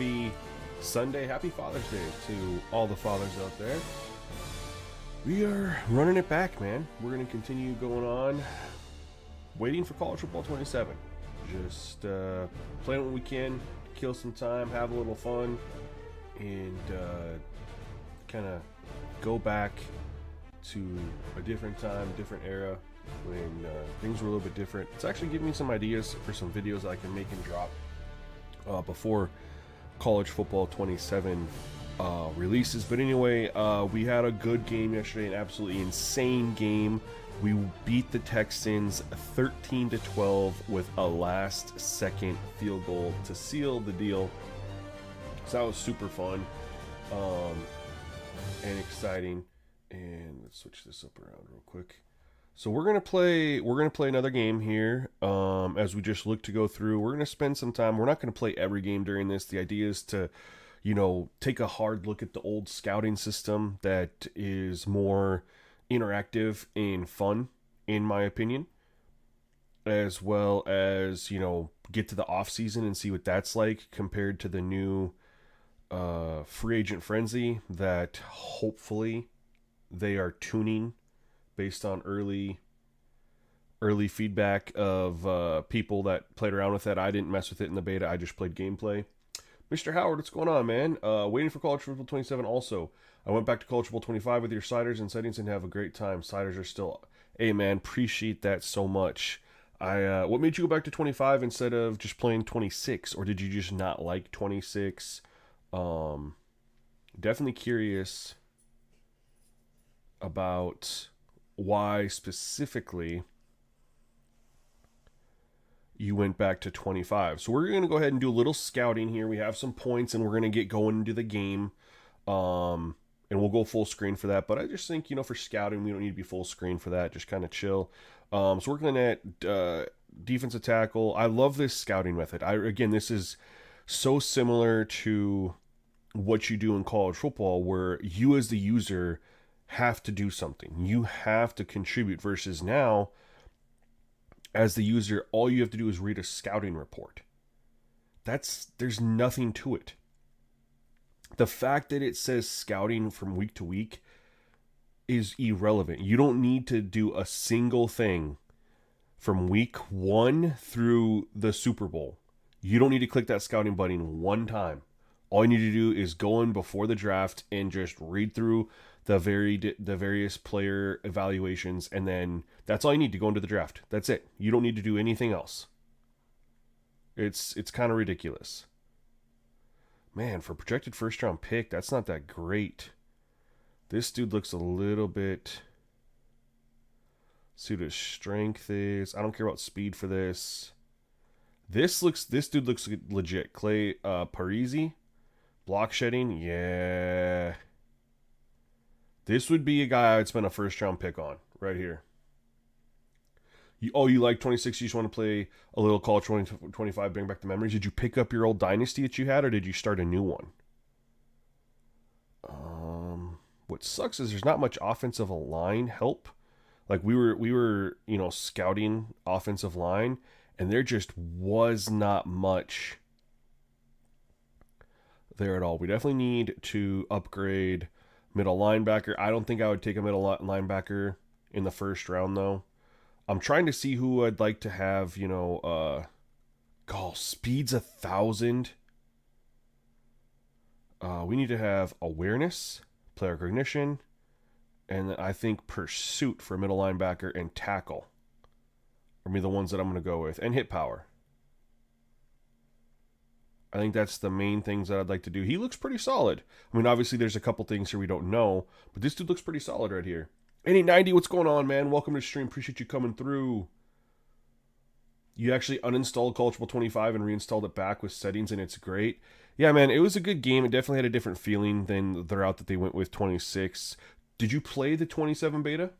happy Sunday, happy Father's Day to all the fathers out there. We are running it back, man. We're going to continue going on, waiting for College Football 27. Just playing what we can, kill some time, have a little fun, and kind of go back to a different time, different era, when things were a little bit different. It's actually giving me some ideas for some videos I can make and drop before College Football 27 releases. But anyway, we had a good game yesterday, an absolutely insane game. We beat the Texans 13-12 with a last-second field goal to seal the deal. So that was super fun and exciting. And let's switch this up around real quick. So we're gonna play another game here. As we just look to go through, we're gonna spend some time. We're not gonna play every game during this. The idea is to, take a hard look at the old scouting system that is more interactive and fun, in my opinion, as well as get to the off season and see what that's like compared to the new free agent frenzy that hopefully they are tuning based on early feedback of people that played around with that. I didn't mess with it in the beta. I just played gameplay. Mr. Howard, what's going on, man? Waiting for College Football 27 also. I went back to College Football 25 with your sliders and settings and have a great time. Sliders are still... Hey, man, appreciate that so much. What made you go back to 25 instead of just playing 26? Or did you just not like 26? Definitely curious about why specifically you went back to 25. So we're going to go ahead and do a little scouting here. We have some points and we're going to get going into the game. And we'll go full screen for that. But I just think, for scouting, we don't need to be full screen for that. Just kind of chill. So we're looking at defensive tackle. I love this scouting method. Again, this is so similar to what you do in college football, where you as the user have to do something. You have to contribute, versus now, as the user, all you have to do is read a scouting report. There's nothing to it. The fact that it says scouting from week to week is irrelevant. You don't need to do a single thing from week 1 through the Super Bowl. You don't need to click that scouting button one time. All you need to do is go in before the draft and just read through the various player evaluations, and then that's all you need to go into the draft. That's it. You don't need to do anything else. It's kind of ridiculous. Man, for projected first round pick, that's not that great. This dude looks a little bit... See what his strength is. I don't care about speed for this. This dude looks legit. Clay Parisi. Block shedding. Yeah. This would be a guy I'd spend a first round pick on right here. You like 26? You just want to play a little College 25, bring back the memories. Did you pick up your old Dynasty that you had, or did you start a new one? What sucks is there's not much offensive line help. Like we were scouting offensive line, and there just was not much there at all. We definitely need to upgrade middle linebacker. I don't think I would take a middle linebacker in the first round, though. I'm trying to see who I'd like to have, speed's 1,000. We need to have awareness, player recognition, and I think pursuit for middle linebacker and tackle are the ones that I'm going to go with, and hit power. I think that's the main things that I'd like to do. He looks pretty solid. I mean, obviously there's a couple things here we don't know, but this dude looks pretty solid right here. 8090, what's going on, man? Welcome to the stream. Appreciate you coming through. You actually uninstalled College Football 25 and reinstalled it back with settings, and it's great. Yeah, man, it was a good game. It definitely had a different feeling than the route that they went with 26. Did you play the 27 beta?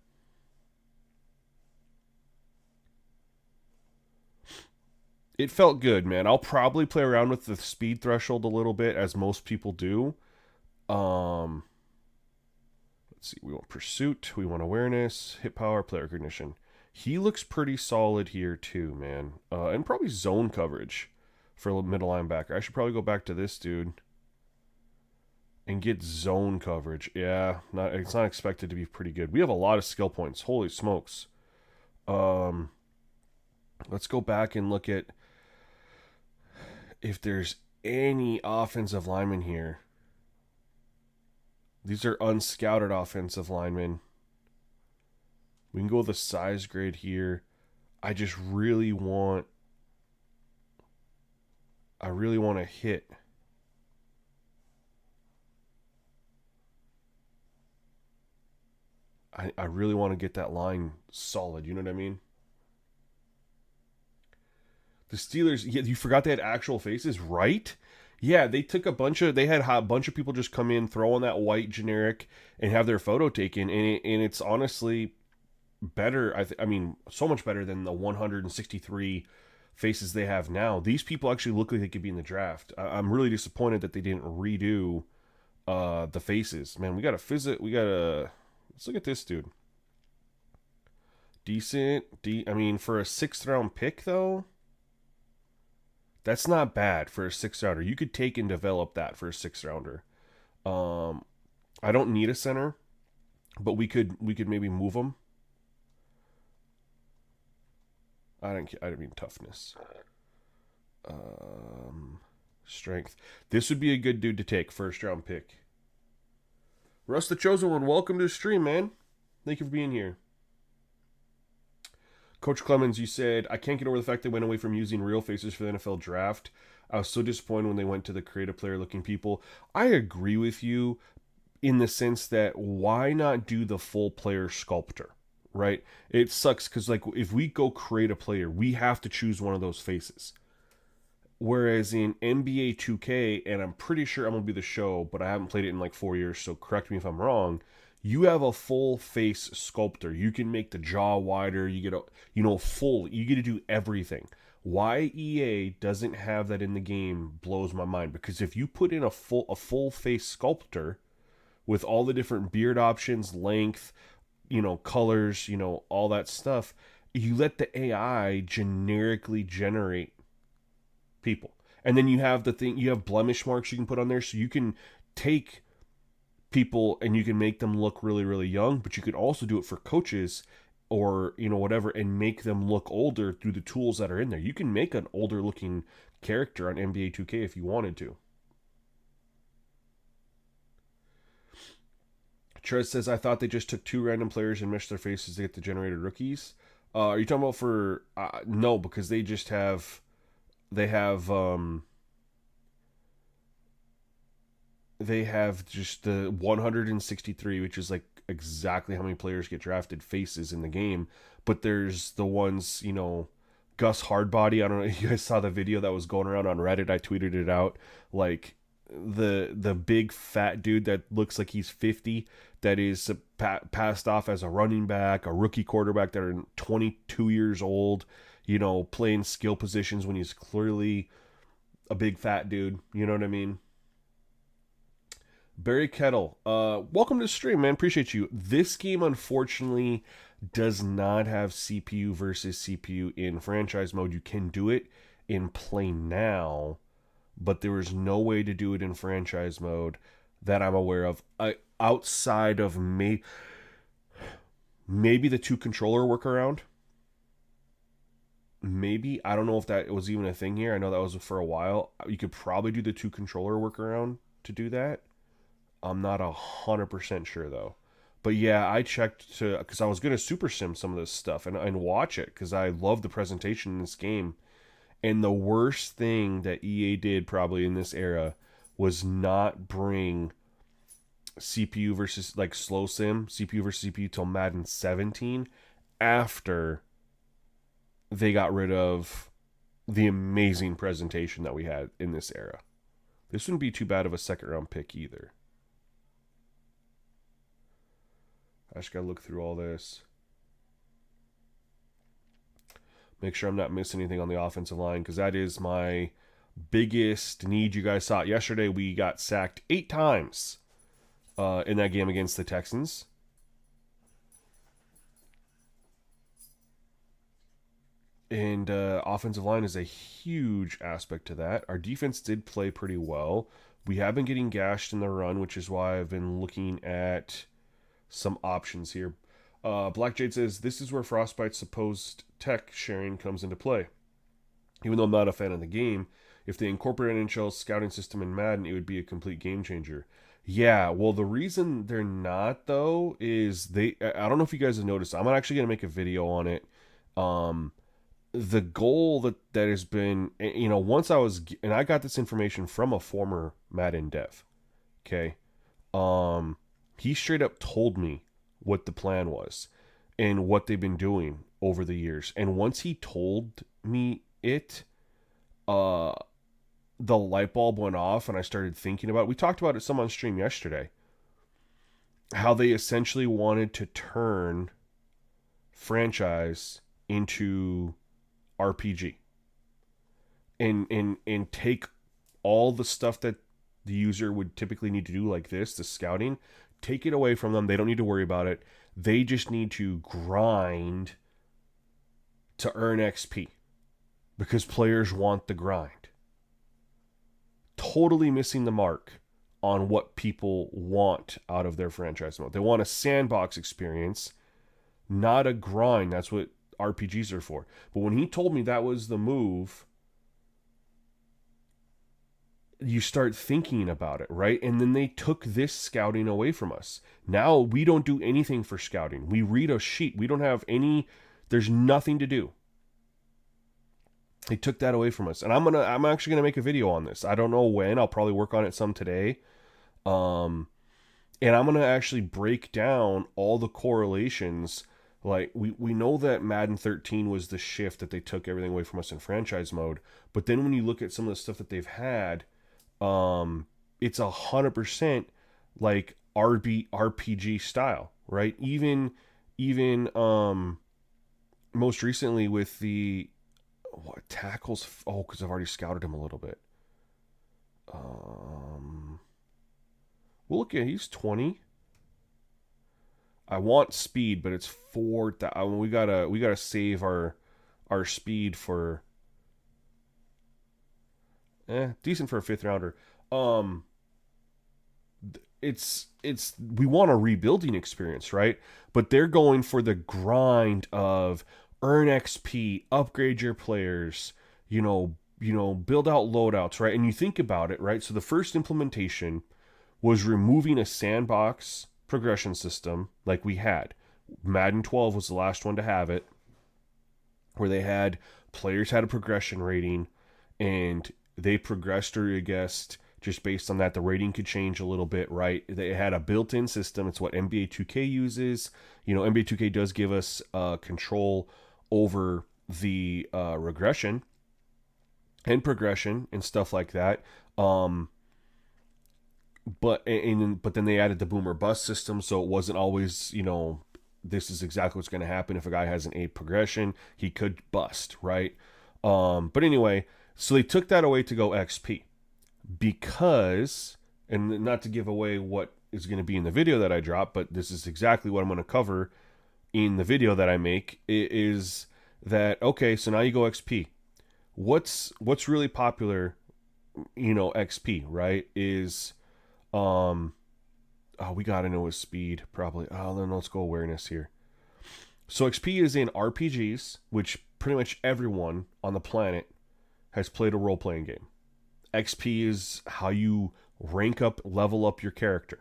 It felt good, man. I'll probably play around with the speed threshold a little bit, as most people do. Let's see. We want pursuit. We want awareness, hit power, player recognition. He looks pretty solid here too, man. And probably zone coverage for a middle linebacker. I should probably go back to this dude and get zone coverage. Yeah, it's not expected to be pretty good. We have a lot of skill points. Holy smokes. Let's go back and look at if there's any offensive linemen here. These are unscouted offensive linemen. We can go with the size grade here. I just really want to hit. I really want to get that line solid. You know what I mean? The Steelers, yeah, you forgot they had actual faces, right? Yeah, they took they had a bunch of people just come in, throw on that white generic, and have their photo taken, and it's honestly better. I mean, so much better than the 163 faces they have now. These people actually look like they could be in the draft. I'm really disappointed that they didn't redo the faces. Man, we got to visit. Let's look at this dude. Decent. I mean, for a 6th round pick though, that's not bad for a 6th rounder. You could take and develop that for a 6th rounder. I don't need a center, but we could maybe move him. I don't mean toughness. Strength. This would be a good dude to take, 1st round pick. Russ the Chosen One, welcome to the stream, man. Thank you for being here. Coach Clemens, you said, I can't get over the fact they went away from using real faces for the NFL draft. I was so disappointed when they went to the creative player looking people. I agree with you in the sense that why not do the full player sculptor, right? It sucks because like if we go create a player, we have to choose one of those faces. Whereas in NBA 2K, and I'm pretty sure I'm going to be the show, but I haven't played it in like 4 years, so correct me if I'm wrong. You have a full face sculptor. You can make the jaw wider. You get you get to do everything. Why EA doesn't have that in the game blows my mind. Because if you put in a full face sculptor with all the different beard options, length, colors, all that stuff, you let the AI generically generate people. And then you have you have blemish marks you can put on there, so you can take people and you can make them look really, really young, but you could also do it for coaches or, whatever, and make them look older through the tools that are in there. You can make an older looking character on NBA 2K if you wanted to. Trez says, I thought they just took 2 random players and meshed their faces to get the generated rookies. Are you talking about for, no, because they have just the 163, which is like exactly how many players get drafted faces in the game. But there's the ones, Gus Hardbody. I don't know if you guys saw the video that was going around on Reddit. I tweeted it out. Like the big fat dude that looks like he's 50, that is passed off as a running back, a rookie quarterback that are 22 years old, playing skill positions when he's clearly a big fat dude. You know what I mean? Barry Kettle, welcome to the stream, man. Appreciate you. This game, unfortunately, does not have CPU versus CPU in franchise mode. You can do it in play now, but there is no way to do it in franchise mode that I'm aware of. Outside of maybe the 2 controller workaround. Maybe. I don't know if that was even a thing here. I know that was for a while. You could probably do the 2 controller workaround to do that. I'm not 100% sure though. But yeah, I checked because I was going to super sim some of this stuff and watch it because I love the presentation in this game. And the worst thing that EA did probably in this era was not bring CPU versus like slow sim, CPU versus CPU till Madden 17 after they got rid of the amazing presentation that we had in this era. This wouldn't be too bad of a 2nd round pick either. I just gotta look through all this. Make sure I'm not missing anything on the offensive line, because that is my biggest need. You guys saw it yesterday. We got sacked 8 times in that game against the Texans. And offensive line is a huge aspect to that. Our defense did play pretty well. We have been getting gashed in the run, which is why I've been looking at some options here. Black Jade says, this is where Frostbite's supposed tech sharing comes into play. Even though I'm not a fan of the game, if they incorporate NHL's scouting system in Madden, it would be a complete game changer. Yeah, well, the reason they're not, though, is I don't know if you guys have noticed, I'm actually going to make a video on it. The goal that has been, once I got this information from a former Madden dev, okay? He straight up told me what the plan was and what they've been doing over the years. And once he told me it, the light bulb went off and I started thinking about it. We talked about it some on stream yesterday. How they essentially wanted to turn franchise into RPG. And take all the stuff that the user would typically need to do, like this, the scouting, take it away from them. They don't need to worry about it. They just need to grind to earn XP because players want the grind. Totally missing the mark on what people want out of their franchise mode. They want a sandbox experience, not a grind. That's what RPGs are for. But when he told me that was the move, you start thinking about it, right? And then they took this scouting away from us. Now we don't do anything for scouting. We read a sheet. We don't have there's nothing to do. They took that away from us. And I'm actually gonna make a video on this. I don't know when. I'll probably work on it some today. And I'm gonna actually break down all the correlations. Like we know that Madden 13 was the shift that they took everything away from us in franchise mode. But then when you look at some of the stuff that they've had, it's 100% like RPG style, right? Even most recently with the tackles. Oh, because I've already scouted him a little bit. We'll look at, he's 20. I want speed, but it's 4. We gotta save our speed for decent for a 5th rounder. It's we want a rebuilding experience, right? But they're going for the grind of earn XP, upgrade your players, build out loadouts, right? And you think about it, right? So the first implementation was removing a sandbox progression system like we had. Madden 12 was the last one to have it, where they had players had a progression rating and they progressed or regressed just based on that. The rating could change a little bit, right? They had a built-in system. It's what NBA 2K uses. NBA 2K does give us control over the regression and progression and stuff like that. But then they added the boomer bust system, so it wasn't always, this is exactly what's going to happen. If a guy has an A progression, he could bust, right? But anyway, so they took that away to go XP because, and not to give away what is going to be in the video that I drop, but this is exactly what I'm going to cover in the video that I make, is that, okay, so now you go XP. What's really popular, XP, right, is, we got to know his speed, probably. Then let's go awareness here. So XP is in RPGs, which pretty much everyone on the planet has played a role-playing game. XP is how you rank up, level up your character.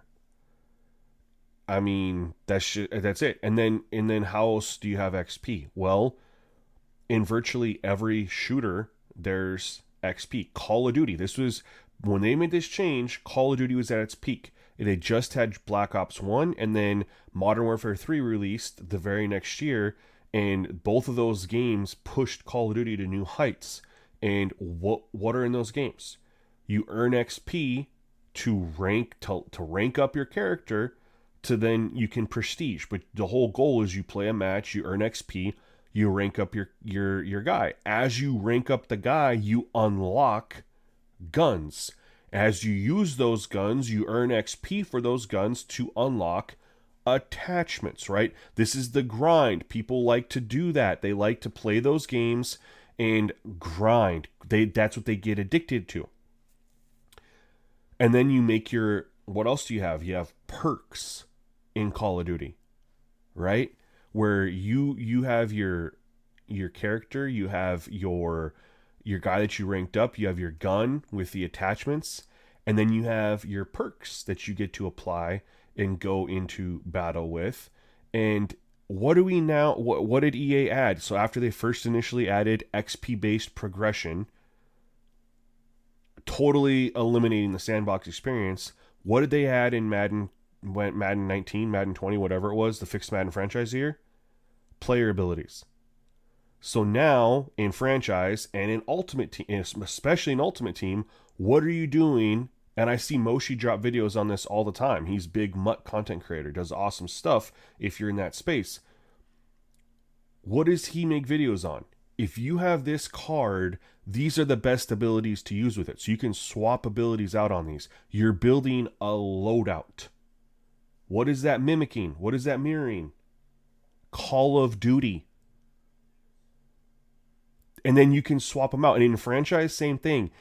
I mean, that's it. And then how else do you have XP? Well, in virtually every shooter, there's XP. Call of Duty. This was, when they made this change, Call of Duty was at its peak. It had just had Black Ops 1, and then Modern Warfare 3 released the very next year, and both of those games pushed Call of Duty to new heights. And what are in those games? You earn XP to rank up your character, to then you can prestige. But the whole goal is you play a match, you earn XP, you rank up your guy. As you rank up the guy, you unlock guns. As you use those guns, you earn XP for those guns to unlock attachments, right? This is the grind. People like to do that. They like to play those games and grind. That's what they get addicted to. And then you make your, what else do you have? You have perks in Call of Duty, right? Where you have your character, you have your guy that you ranked up, you have your gun with the attachments, and then you have your perks that you get to apply and go into battle with. And what do we now, what did EA add? So after they first initially added XP based progression, totally eliminating the sandbox experience, what did they add in Madden 19, Madden 20, whatever it was, the fixed Madden franchise year? Player abilities. So now in franchise and in Ultimate Team, especially in Ultimate Team, what are you doing? And I see Moshi drop videos on this all the time. He's big Mutt content creator, does awesome stuff if you're in that space. What does he make videos on? If you have this card, these are the best abilities to use with it. So you can swap abilities out on these. You're building a loadout. What is that mimicking? What is that mirroring? Call of Duty. And then you can swap them out. And in franchise, same thing.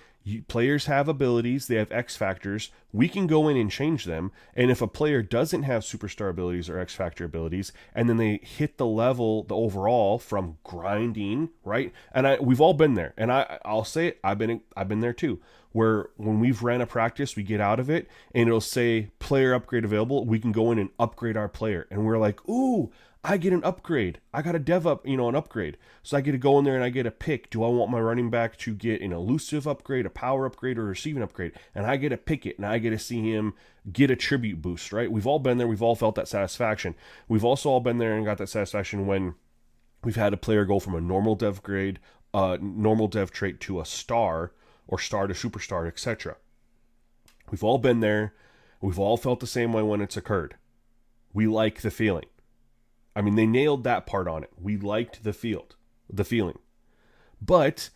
Players have abilities. They have X factors. We can go in and change them. And if a player doesn't have superstar abilities or X factor abilities, and then they hit the level, the overall from grinding, right? And we've all been there. And I'll say it. I've been there too. Where when we've ran a practice, we get out of it, and it'll say player upgrade available. We can go in and upgrade our player, and we're like, ooh, I get an upgrade. I got a dev up, an upgrade. So I get to go in there and I get a pick. Do I want my running back to get an elusive upgrade, a power upgrade, or a receiving upgrade? And I get to pick it, and I get to see him get a tribute boost, right? We've all been there. We've all felt that satisfaction. We've also all been there and got that satisfaction when we've had a player go from a normal dev grade, normal dev trait to a star, or star to superstar, etc. We've all been there. We've all felt the same way when it's occurred. We like the feeling. I mean, they nailed that part on it. We liked the feeling. But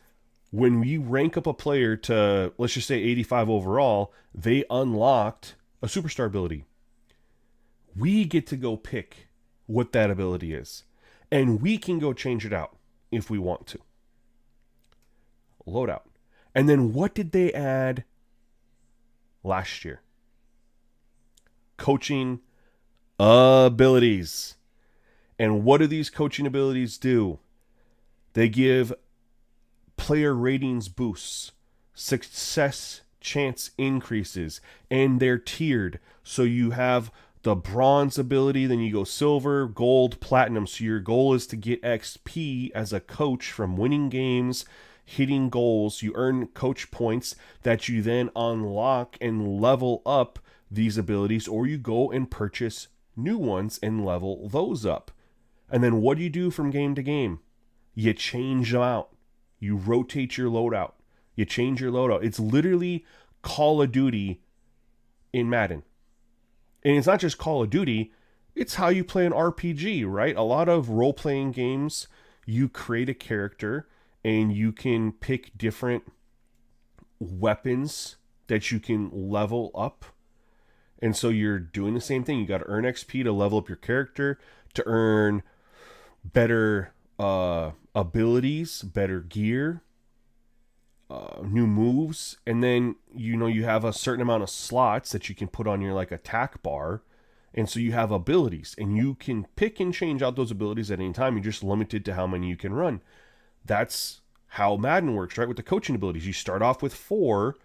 when we rank up a player to, let's just say 85 overall, they unlocked a superstar ability. We get to go pick what that ability is. And we can go change it out if we want to. Loadout. And then what did they add last year? Coaching abilities. And what do these coaching abilities do? They give player ratings boosts, success chance increases, and they're tiered. So you have the bronze ability, then you go silver, gold, platinum. So your goal is to get XP as a coach from winning games, hitting goals. You earn coach points that you then unlock and level up these abilities, or you go and purchase new ones and level those up. And then what do you do from game to game? You change them out. You rotate your loadout. You change your loadout. It's literally Call of Duty in Madden. And it's not just Call of Duty. It's how you play an RPG, right? A lot of role-playing games, you create a character and you can pick different weapons that you can level up. And so you're doing the same thing. You got to earn XP to level up your character, to earn better abilities, better gear, new moves, and then you have a certain amount of slots that you can put on your attack bar, and so you have abilities, and you can pick and change out those abilities at any time. You're just limited to how many you can run. That's how Madden works, right? With the coaching abilities, you start off with 4,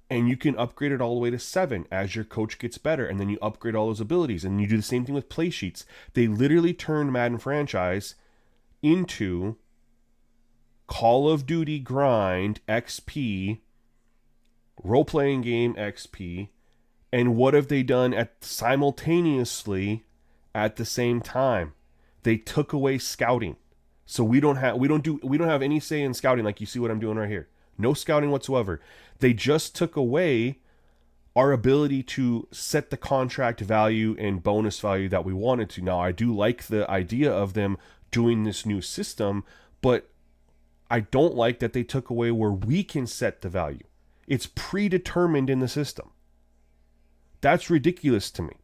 and you can upgrade it all the way to 7 as your coach gets better, and then you upgrade all those abilities, and you do the same thing with play sheets. They literally turn Madden franchise into Call of Duty grind XP, role-playing game XP, and what have they done simultaneously at the same time? They took away scouting. So we don't have any say in scouting, like you see what I'm doing right here. No scouting whatsoever. They just took away our ability to set the contract value and bonus value that we wanted to. Now, I do like the idea of them doing this new system, but I don't like that they took away where we can set the value. It's predetermined in the system. That's ridiculous to me.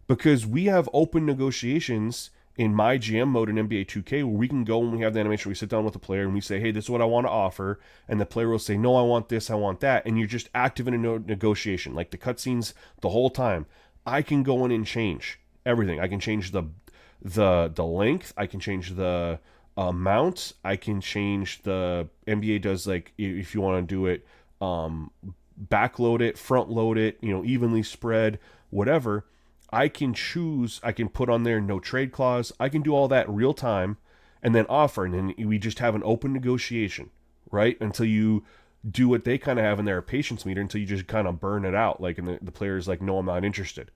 because we have open negotiations in my GM mode in NBA 2K where we can go when we have the animation, we sit down with the player and we say, hey, this is what I want to offer. And the player will say, no, I want this, I want that. And you're just active in a negotiation, like the cutscenes the whole time. I can go in and change everything. I can change the length. I can change the amount. I can change the NBA does, like, if you want to do it, backload it, front load it, evenly spread, whatever. I can choose, I can put on there no trade clause. I can do all that real time and then offer. And then we just have an open negotiation, right? Until you do what they kind of have in their patience meter, until you just kind of burn it out. Like, and the player's like, no, I'm not interested.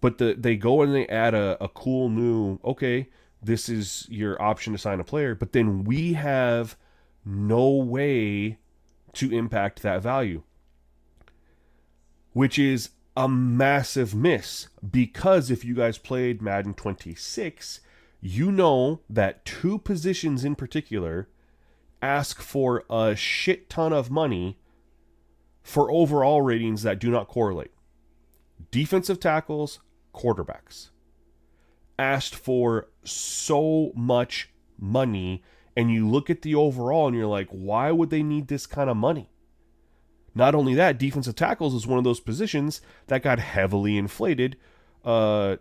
But they go and they add a cool new, okay, this is your option to sign a player. But then we have no way to impact that value, which is a massive miss, because if you guys played Madden 26, you know that two positions in particular ask for a shit ton of money for overall ratings that do not correlate. Defensive tackles, quarterbacks asked for so much money, and you look at the overall and you're like, why would they need this kind of money? Not only that, defensive tackles is one of those positions that got heavily inflated due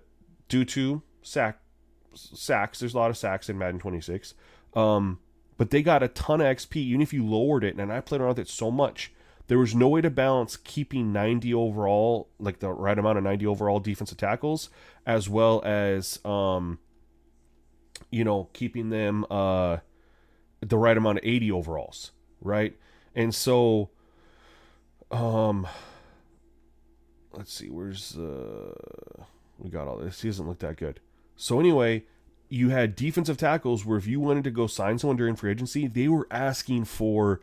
to sacks. There's a lot of sacks in Madden 26. But they got a ton of XP, even if you lowered it. And I played around with it so much. There was no way to balance keeping 90 overall, like the right amount of 90 overall defensive tackles, as well as, keeping them the right amount of 80 overalls, right? And so... let's see, where's we got all this. He doesn't look that good. So anyway, you had defensive tackles where if you wanted to go sign someone during free agency, they were asking for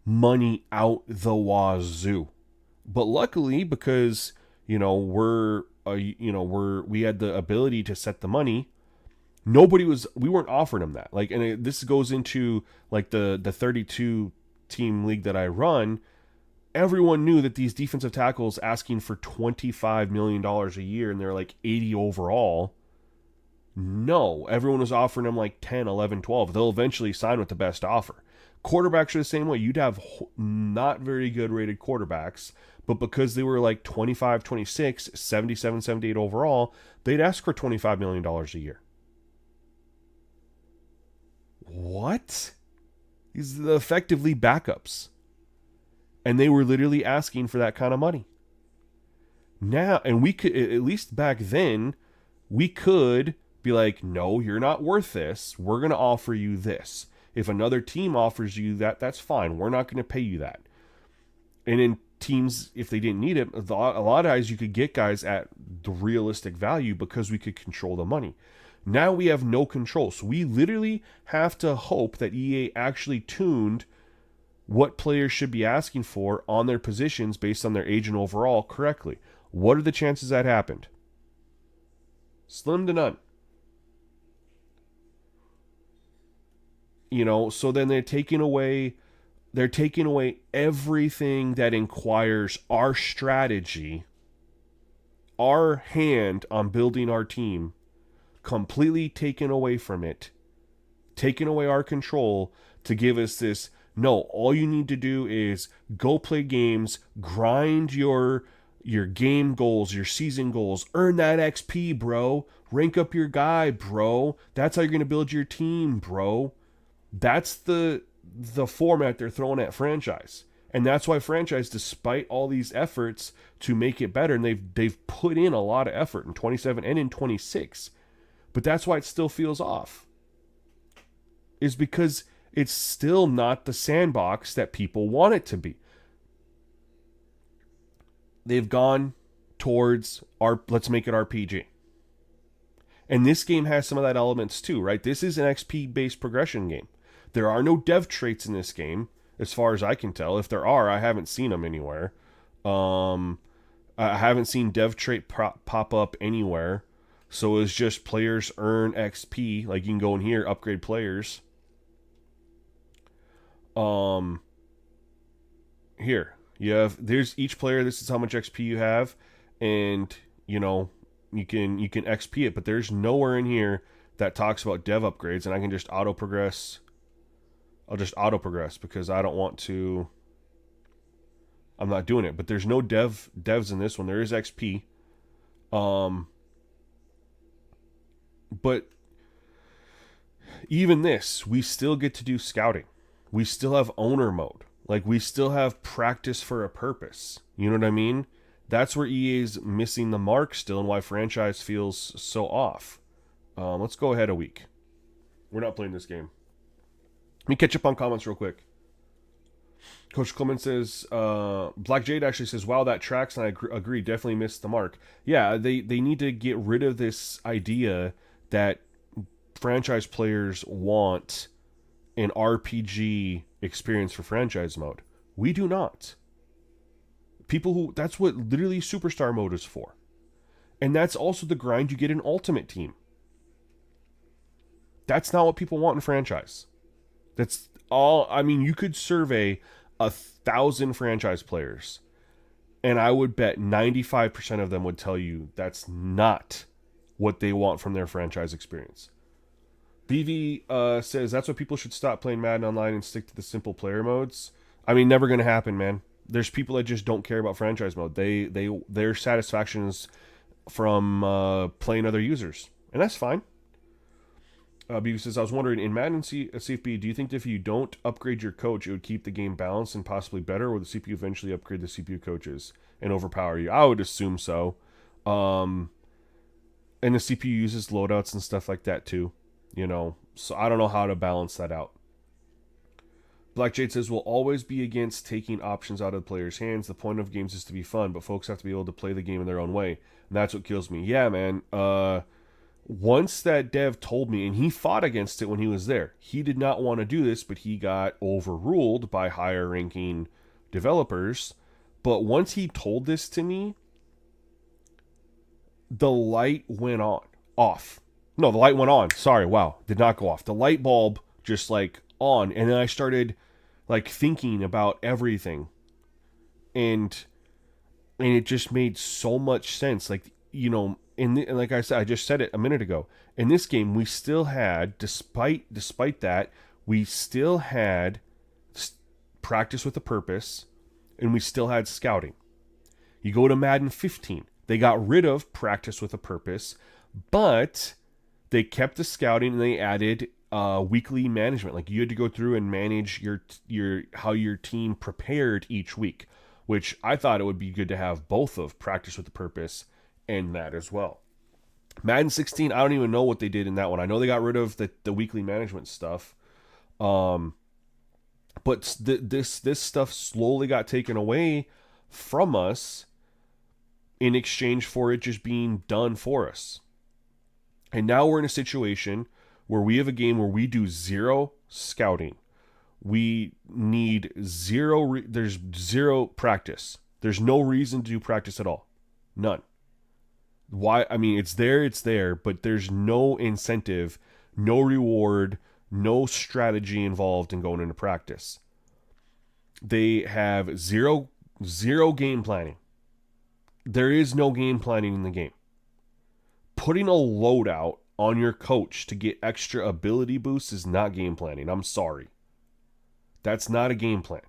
money out the wazoo. But luckily, because we had the ability to set the money, we weren't offering them that. Like, and this goes into like the 32 team league that I run. Everyone knew that these defensive tackles asking for $25 million a year and they're like 80 overall. No, everyone was offering them like 10, 11, 12. They'll eventually sign with the best offer. Quarterbacks are the same way. You'd have not very good rated quarterbacks, but because they were like 25, 26, 77, 78 overall, they'd ask for $25 million a year. What? These are effectively backups. And they were literally asking for that kind of money. Now, and we could, at least back then, we could be like, no, you're not worth this. We're going to offer you this. If another team offers you that, that's fine. We're not going to pay you that. And in teams, if they didn't need it, a lot of guys, you could get guys at the realistic value because we could control the money. Now we have no control. So we literally have to hope that EA actually tuned what players should be asking for on their positions based on their age and overall correctly. What are the chances that happened? Slim to none. So then they're taking away everything that inquires our strategy, our hand on building our team, completely taken away from it, taking away our control to give us this. No, all you need to do is go play games, grind your game goals, your season goals, earn that XP, bro. Rank up your guy, bro. That's how you're going to build your team, bro. That's the format they're throwing at franchise. And that's why franchise, despite all these efforts to make it better, and they've put in a lot of effort in 27 and in 26, but that's why it still feels off. Is because it's still not the sandbox that people want it to be. They've gone towards let's make it RPG. And this game has some of that elements too, right? This is an XP-based progression game. There are no dev traits in this game, as far as I can tell. If there are, I haven't seen them anywhere. I haven't seen dev trait pop up anywhere. So it's just players earn XP. Like, you can go in here, upgrade players. Here you have, there's each player, this is how much XP you have, and you can XP it, but there's nowhere in here that talks about dev upgrades, and I can just auto progress. I'll just auto progress because I don't want to. I'm not doing it, but there's no devs in this one. There is XP. But even this, we still get to do scouting. We still have owner mode. Like, we still have practice for a purpose. You know what I mean? That's where EA's missing the mark still, and why franchise feels so off. Let's go ahead a week. We're not playing this game. Let me catch up on comments real quick. Coach Clement says, Black Jade actually says, wow, that tracks, and I agree, definitely missed the mark. Yeah, they need to get rid of this idea that franchise players want an RPG experience for franchise mode. We do not. That's what literally Superstar mode is for. And that's also the grind you get in Ultimate Team. That's not what people want in franchise. That's all. I mean, you could survey 1,000 franchise players, and I would bet 95% of them would tell you that's not what they want from their franchise experience. BV says that's why people should stop playing Madden Online and stick to the simple player modes. I mean, never going to happen, man. There's people that just don't care about franchise mode. Their satisfaction is from playing other users, and that's fine. BB says, I was wondering, in Madden CFB, do you think that if you don't upgrade your coach, it would keep the game balanced and possibly better, or would the CPU eventually upgrade the CPU coaches and overpower you? I would assume so. And the CPU uses loadouts and stuff like that too, you know, so I don't know how to balance that out. Black Jade says, we'll always be against taking options out of the player's hands. The point of games is to be fun, but folks have to be able to play the game in their own way. And that's what kills me. Yeah, man. Once that dev told me, and he fought against it when he was there, he did not want to do this, but he got overruled by higher ranking developers. But once he told this to me, the light went off. No, the light went on. Sorry, wow, did not go off. The light bulb just like on, and then I started like thinking about everything, and it just made so much sense. Like, you know, and like I said, I just said it a minute ago. In this game, we still had, despite that, we still had practice with a purpose, and we still had scouting. You go to Madden 15, they got rid of practice with a purpose, but they kept the scouting and they added weekly management. Like, you had to go through and manage your how your team prepared each week, which I thought it would be good to have both of practice with a purpose and that as well. Madden 16, I don't even know what they did in that one. I know they got rid of the weekly management stuff. But this stuff slowly got taken away from us in exchange for it just being done for us. And now we're in a situation where we have a game where we do zero scouting. We need there's zero practice. There's no reason to do practice at all. None. Why? I mean, it's there, but there's no incentive, no reward, no strategy involved in going into practice. They have zero game planning. There is no game planning in the game. Putting a loadout on your coach to get extra ability boosts is not game planning. I'm sorry. That's not a game plan.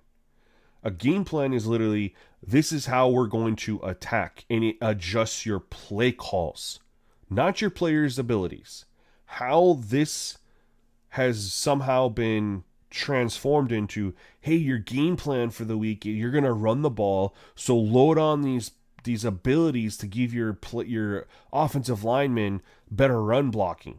A game plan is literally, this is how we're going to attack, and it adjusts your play calls, not your players' abilities. How this has somehow been transformed into, hey, your game plan for the week, you're going to run the ball, so load on these abilities to give your offensive linemen better run blocking.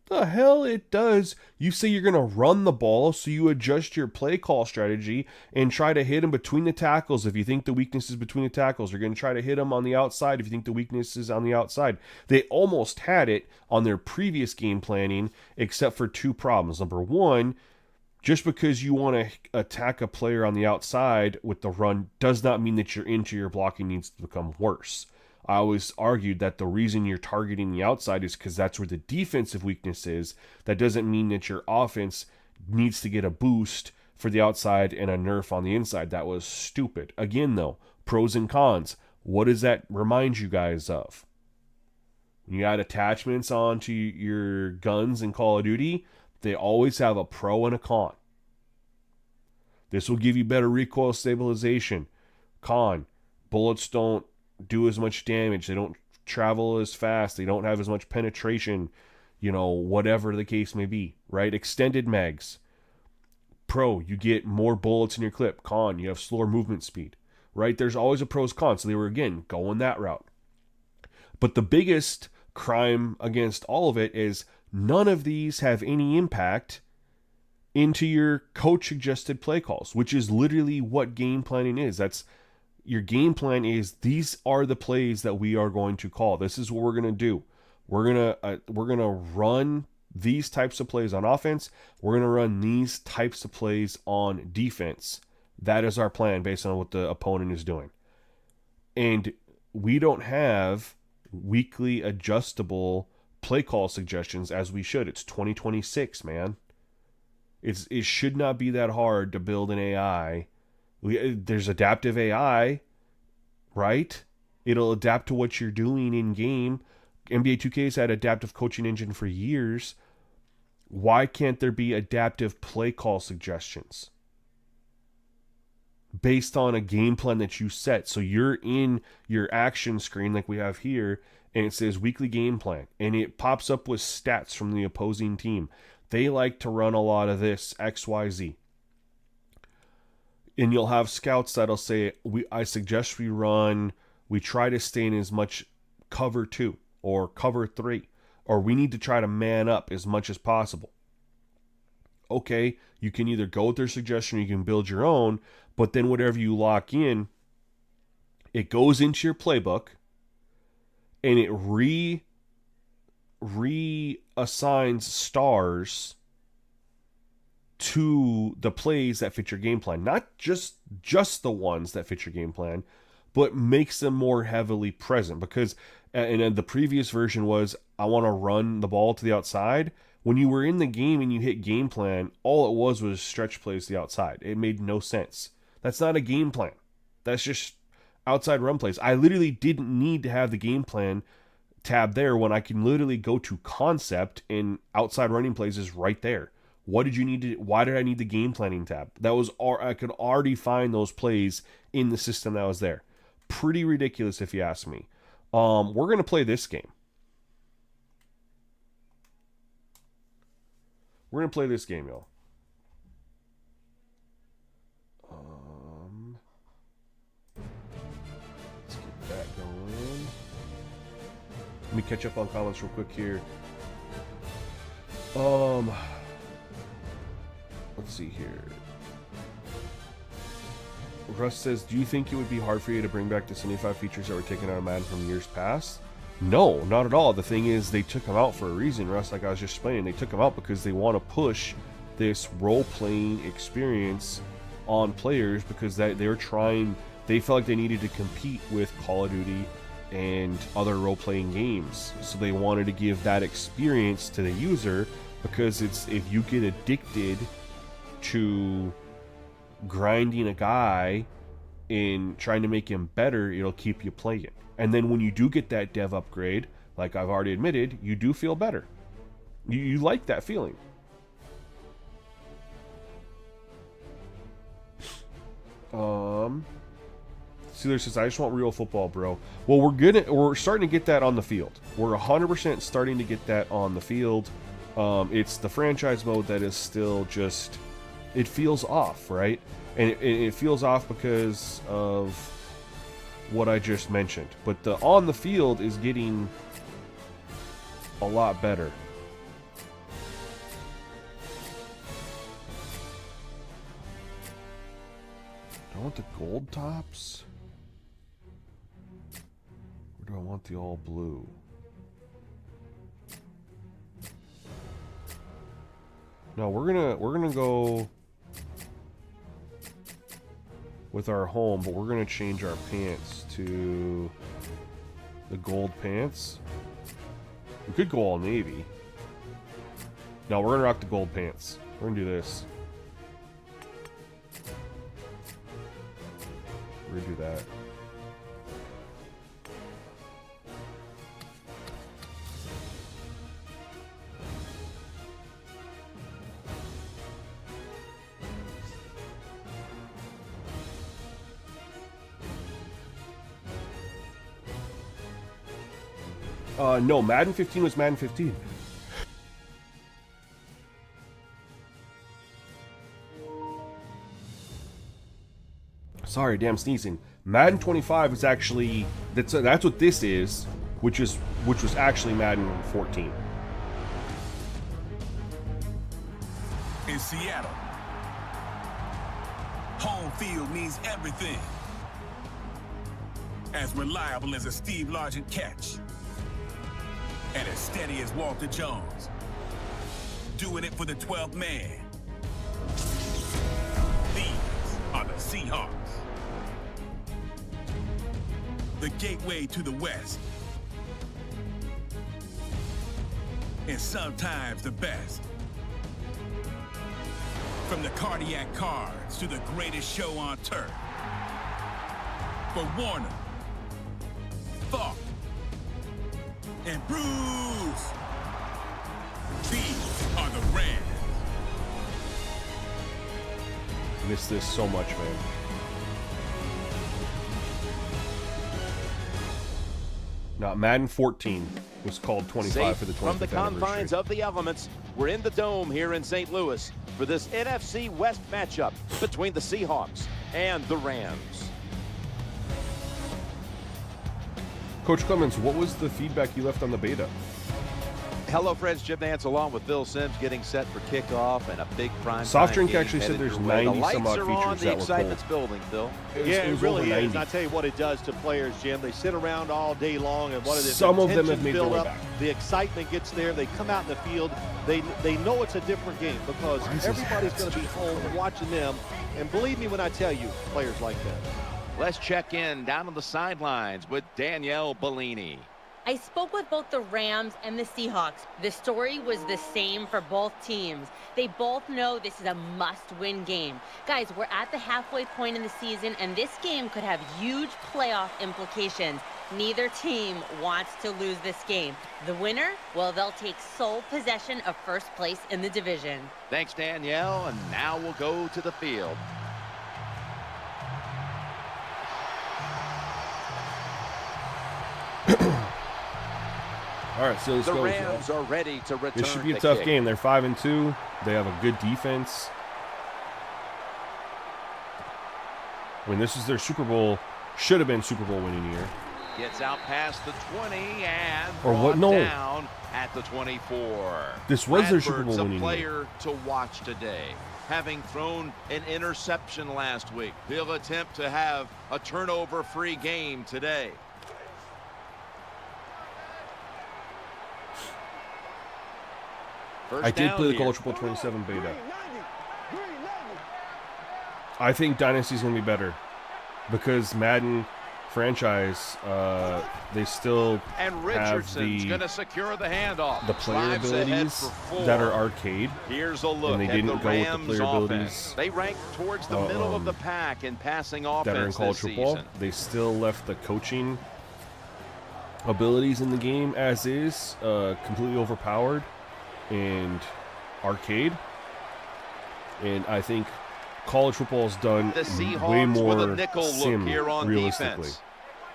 The hell it does. You say you're going to run the ball, so you adjust your play call strategy and try to hit them between the tackles. If you think the weakness is between the tackles, you're going to try to hit them on the outside if you think the weakness is on the outside. They almost had it on their previous game planning, except for two problems. Number one, just because you want to attack a player on the outside with the run does not mean that your interior blocking needs to become worse. I always argued that the reason you're targeting the outside is because that's where the defensive weakness is. That doesn't mean that your offense needs to get a boost for the outside and a nerf on the inside. That was stupid. Again, though, pros and cons. What does that remind you guys of? When you add attachments onto your guns in Call of Duty, they always have a pro and a con. This will give you better recoil stabilization. Con, bullets don't do as much damage. They don't travel as fast. They don't have as much penetration, whatever the case may be, right? Extended mags. Pro, you get more bullets in your clip. Con, you have slower movement speed, right? There's always a pros con. So they were, again, going that route. But the biggest crime against all of it is none of these have any impact into your coach suggested play calls, which is literally what game planning is. That's your game plan is these are the plays that we are going to call. This is what we're going to do. We're going to run these types of plays on offense. We're going to run these types of plays on defense. That is our plan based on what the opponent is doing. And we don't have weekly adjustable play call suggestions as we should. It's 2026, man. It should not be that hard to build an AI. There's adaptive AI, right? It'll adapt to what you're doing in game. NBA 2K's had adaptive coaching engine for years. Why can't there be adaptive play call suggestions based on a game plan that you set? So you're in your action screen like we have here, and it says weekly game plan, and it pops up with stats from the opposing team. They like to run a lot of this XYZ. And you'll have scouts that'll say, I suggest we try to stay in as much cover 2 or cover 3, or we need to try to man up as much as possible. Okay, you can either go with their suggestion or you can build your own, but then whatever you lock in, it goes into your playbook and it reassigns stars to the plays that fit your game plan. Not just the ones that fit your game plan, but makes them more heavily present. Because and the previous version was, I want to run the ball to the outside. When you were in the game and you hit game plan, all it was stretch plays to the outside. It made no sense. That's not a game plan. That's just outside run plays. I literally didn't need to have the game plan tab there when I can literally go to concept and outside running plays is right there. Why did I need the game planning tab? I could already find those plays in the system that was there. Pretty ridiculous if you ask me. We're going to play this game. We're going to play this game, y'all. Let's get that going. Let me catch up on comments real quick here. Let's see here. Russ says, do you think it would be hard for you to bring back the 75 features that were taken out of Madden from years past? No, not at all. The thing is, they took them out for a reason, Russ, like I was just explaining. They took them out because they want to push this role-playing experience on players because they felt like they needed to compete with Call of Duty and other role-playing games. So they wanted to give that experience to the user because if you get addicted to grinding a guy and trying to make him better, it'll keep you playing. And then when you do get that dev upgrade, like I've already admitted, you do feel better. You like that feeling. Steeler says, I just want real football, bro. Well, we're starting to get that on the field. We're 100% starting to get that on the field. It's the franchise mode that is still just, it feels off, right? And it feels off because of what I just mentioned. But the on the field is getting a lot better. Do I want the gold tops? Or do I want the all blue? No, we're gonna go with our home, but we're gonna change our pants to the gold pants. We could go all navy. No, we're gonna rock the gold pants. We're gonna do this. We're gonna do that. No, Madden 15 was Madden 15. Sorry, damn sneezing. Madden 25 is actually that's what this is, which was actually Madden 14. In Seattle, home field means everything. As reliable as a Steve Largent catch, and as steady as Walter Jones, doing it for the 12th man. These are the Seahawks. The gateway to the West. And sometimes the best. From the cardiac cards to the greatest show on turf. For Warner, Falk, and Bruce, these are the Rams. Miss this so much, man. Now, Madden 14 was called 25 Safe for the 25th from the confines anniversary. of the elements, we're in the Dome here in St. Louis for this NFC West matchup between the Seahawks and the Rams. Coach Clemens, what was the feedback you left on the beta? Hello, friends. Jim Nance along with Phil Simms getting set for kickoff and a big prime Soft time Drink game actually said headed there's your way. 90 The some lights odd are features on, that the were excitement's building, Phil. Yeah, it was really over is. 90. And I tell you what it does to players, Jim. They sit around all day long, and what it is, Some of them have tension made their build way up, back. the excitement gets there. They come out in the field. They know it's a different game because Why is this everybody's hat going to be home watching them. And believe me when I tell you, players like that. Let's check in down on the sidelines with Danielle Bellini. I spoke with both the Rams and the Seahawks. The story was the same for both teams. They both know this is a must-win game. Guys, we're at the halfway point in the season, and this game could have huge playoff implications. Neither team wants to lose this game. The winner, well, they'll take sole possession of first place in the division. Thanks, Danielle, and now we'll go to the field. All right, so let's The go. Rams are ready to return. This should be a the tough kick. game. They're 5-2. They have a good defense. When this is their Super Bowl, should have been Super Bowl winning year. Gets out past the 20 and Or what? brought No. down at the 24. This was their Super Bowl Bradford's a winning player to watch today. Having thrown an interception last week, he'll attempt to have a turnover-free game today. First I did down play the here. College Football 27 beta. I think Dynasty's going to be better because Madden franchise, they still And have Richardson's the going to secure the handoff. player Drives ahead abilities for 4. that are arcade. Here's a look and they at didn't the go with the Rams player abilities, offense. They rank towards the middle of the pack in passing offense that are in college this football. season. They still left the coaching abilities in the game as is, completely overpowered and arcade. And I think college football has done The Seahawks way more with a nickel look sim here on realistically. defense.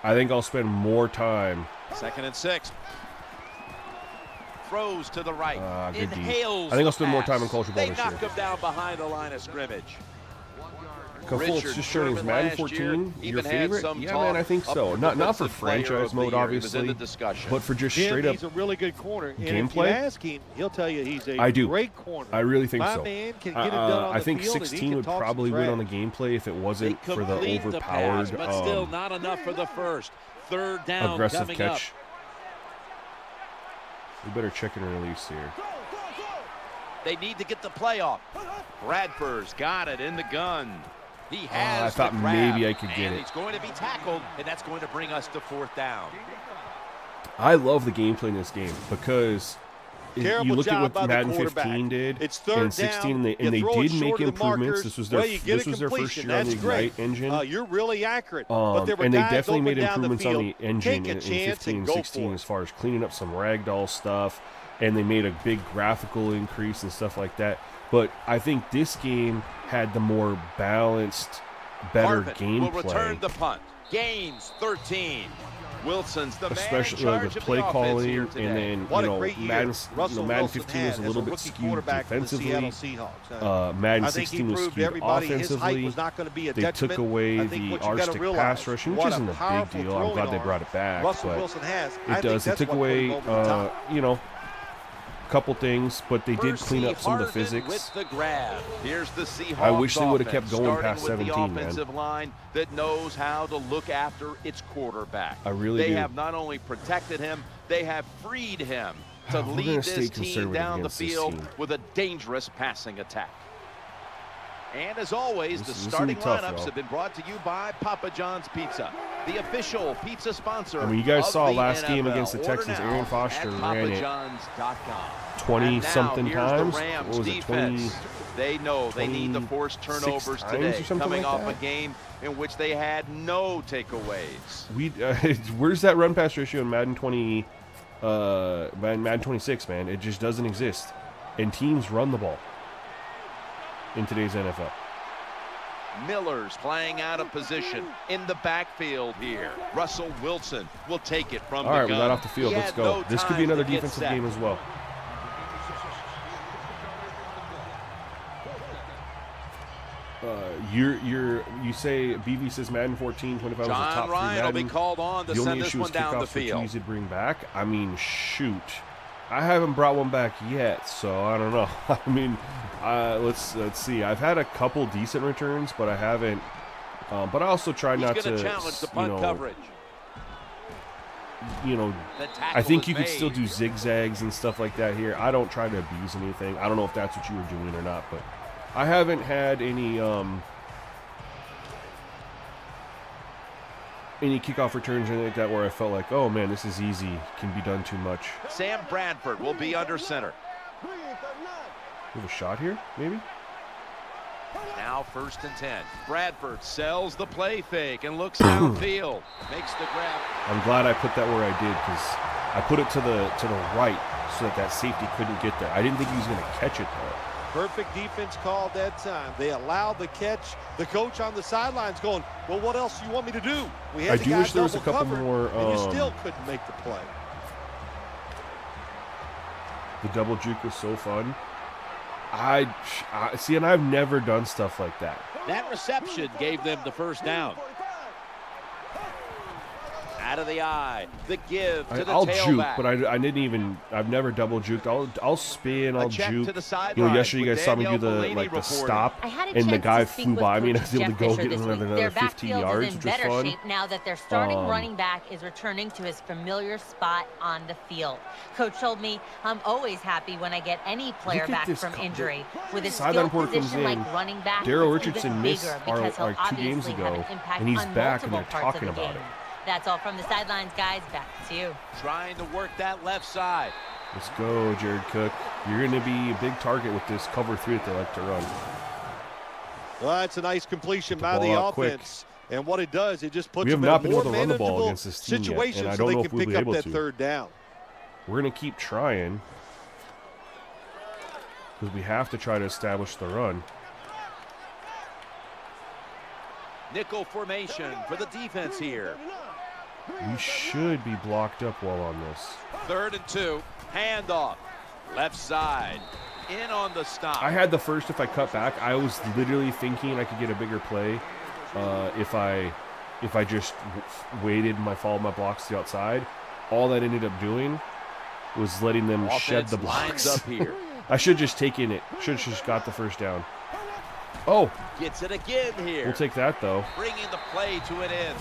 I think I'll spend more time. 2nd and 6. Throws to the right. Good D. Inhales I think I'll the spend more pass. time in college football They this knock year. him down behind the line of scrimmage. Fultz Richard just showing his Sherman Madden last 14. year Your even had favorite? some Yeah, talk man, I think of so. Not for defensive player franchise of the mode, year. He was in obviously, the discussion. but for just Jim, straight up he's a really good corner. And if gameplay. you ask him, he'll tell you he's a I do. great corner. I really think My so. man can get it done on I the think field, and he 16 can would talk some probably win trash. on the gameplay if it wasn't for the complete the overpowered pass, but still not enough for the first. Third down aggressive coming catch. We better check and release here. They need to get the play off. Bradford's got it in the gun. He has I thought the grab, maybe I could get and it. he's going to be tackled, and that's going to bring us to 4th down. I love the gameplay in this game because Terrible you look at job what by the Madden quarterback. 15 did It's third and 16, down. and You they throw it did make short of the improvements. markers. This was their Well, you get this a was their first completion. year on the That's great. Ignite engine. You're really accurate. But there were and they guys definitely open made down the improvements on field. the engine Take a in chance 15 and and go 16 for as it. far as cleaning up some ragdoll stuff, and they made a big graphical increase and stuff like that. But I think this game had the more balanced, better Harvin will return gameplay. the punt. Gains 13. Wilson's the especially man in like with charge play of the calling, offense here and today. then What a great year Madden, Russell Madden Wilson 15 had was a as little a bit rookie skewed quarterback for the defensively. Seattle Seahawks. Madden I think 16 he was proved to skewed everybody his height offensively. was not going to be a They detriment. took away I think the what you gotta artistic realize, pass rushing, which what isn't a big powerful deal. I'm glad throwing they brought arm it back, Russell but Wilson has. I it think does. It that's took what put him away, over the top. a couple things, but they did clean up some of the Percy Harvin physics. with the grab. Here's the Seahawks I wish they would have offense, kept going starting past with 17, the man. offensive line that knows how to look after its quarterback. I really they do. have not only protected him, they have freed him to We're gonna lead stay this team conservative down the against this field team. with a dangerous passing attack. And as always, This the is gonna starting be tough, lineups though. have been brought to you by Papa John's Pizza, the official pizza sponsor. I mean, you guys of saw the last game NFL. against the Order Texans, now Aaron Foster at ran it papajohns.com. 20-something And now, here's times. the Rams What was it, defense. 20? They know they need to force 26 turnovers times today, or something coming like off that? a game in which they had no takeaways. Where's that run pass ratio in Madden 20? Madden 26, man. It just doesn't exist, and teams run the ball in today's NFL. Miller's playing out of position in the backfield here. Russell Wilson will take it from All the right, we gun. got off the field. He Let's had go. no This could be time another to get defensive set. game as well. You say BV says Madden 14, 25 was a top John 3 Ryan will be Madden. called on to The only send this issue one is down the kickoffs were too field. easy to bring back. I mean, shoot. I haven't brought one back yet, so I don't know. I mean, let's see. I've had a couple decent returns, but I haven't. But I also try not He's to, going to challenge the punt coverage. The tackle I think is you could made. still do zigzags and stuff like that here. I don't try to abuse anything. I don't know if that's what you were doing or not, but I haven't had any kickoff returns or anything like that where I felt like, oh man, this is easy, can be done too much. Sam Bradford will be under center. We have a shot here, maybe? Now 1st and 10. Bradford sells the play fake and looks downfield. Makes the grab. I'm glad I put that where I did, because I put it to the right so that safety couldn't get there. I didn't think he was going to catch it though. Perfect defense call that time. They allowed the catch. The coach on the sidelines going, well, what else do you want me to do? We had I the do guy wish there was a double couple covered, more, and you still couldn't make the play. The double juke was so fun. I see, and I've never done stuff like that. That reception gave them the first down. Out of the eye. The give to the I'll juke, tailback. but I didn't even. I've never double juked. I'll spin. I'll check juke. to the sideline Yesterday you with guys saw me do Danielle the Bellini the reporting. stop, I had a and the chance guy to speak flew with by me, and I Coach was able to Jeff go Fisher get this week. another Their 15 backfield yards, is in which was better fun. shape now that their starting running back is returning to his familiar spot on the field. Coach told me, I'm always happy when I get any player Look at back this from couple. injury. With his Sideline skill report comes position like in. running back, Daryl it's Richardson even missed bigger our because he'll 2 games obviously have ago, an impact and he's on back, and multiple they're parts talking of the about game. it. That's all from the sidelines, guys. Back to you. Trying to work that left side. Let's go, Jared Cook. You're going to be a big target with this cover 3 that they like to run. Well, that's a nice completion Get the by the ball out quick. offense. And what it does, it just puts We have them not in been a able more to run the ball manageable against this team yet, situation and I so don't they know can if we'll pick be up able that to. 3rd down. We're going to keep trying, because we have to try to establish the run. Nickel formation for the defense here. We should be blocked up well on this. 3rd and 2. Handoff. Left side. In on the stop. I had the first if I cut back. I was literally thinking I could get a bigger play if I just waited and I followed my blocks to the outside. All that ended up doing was letting them shed the blocks. Lines up here. I should have just taken it. Should have just got the first down. Oh, Gets it again here. we'll take that though. Bringing the play to an end.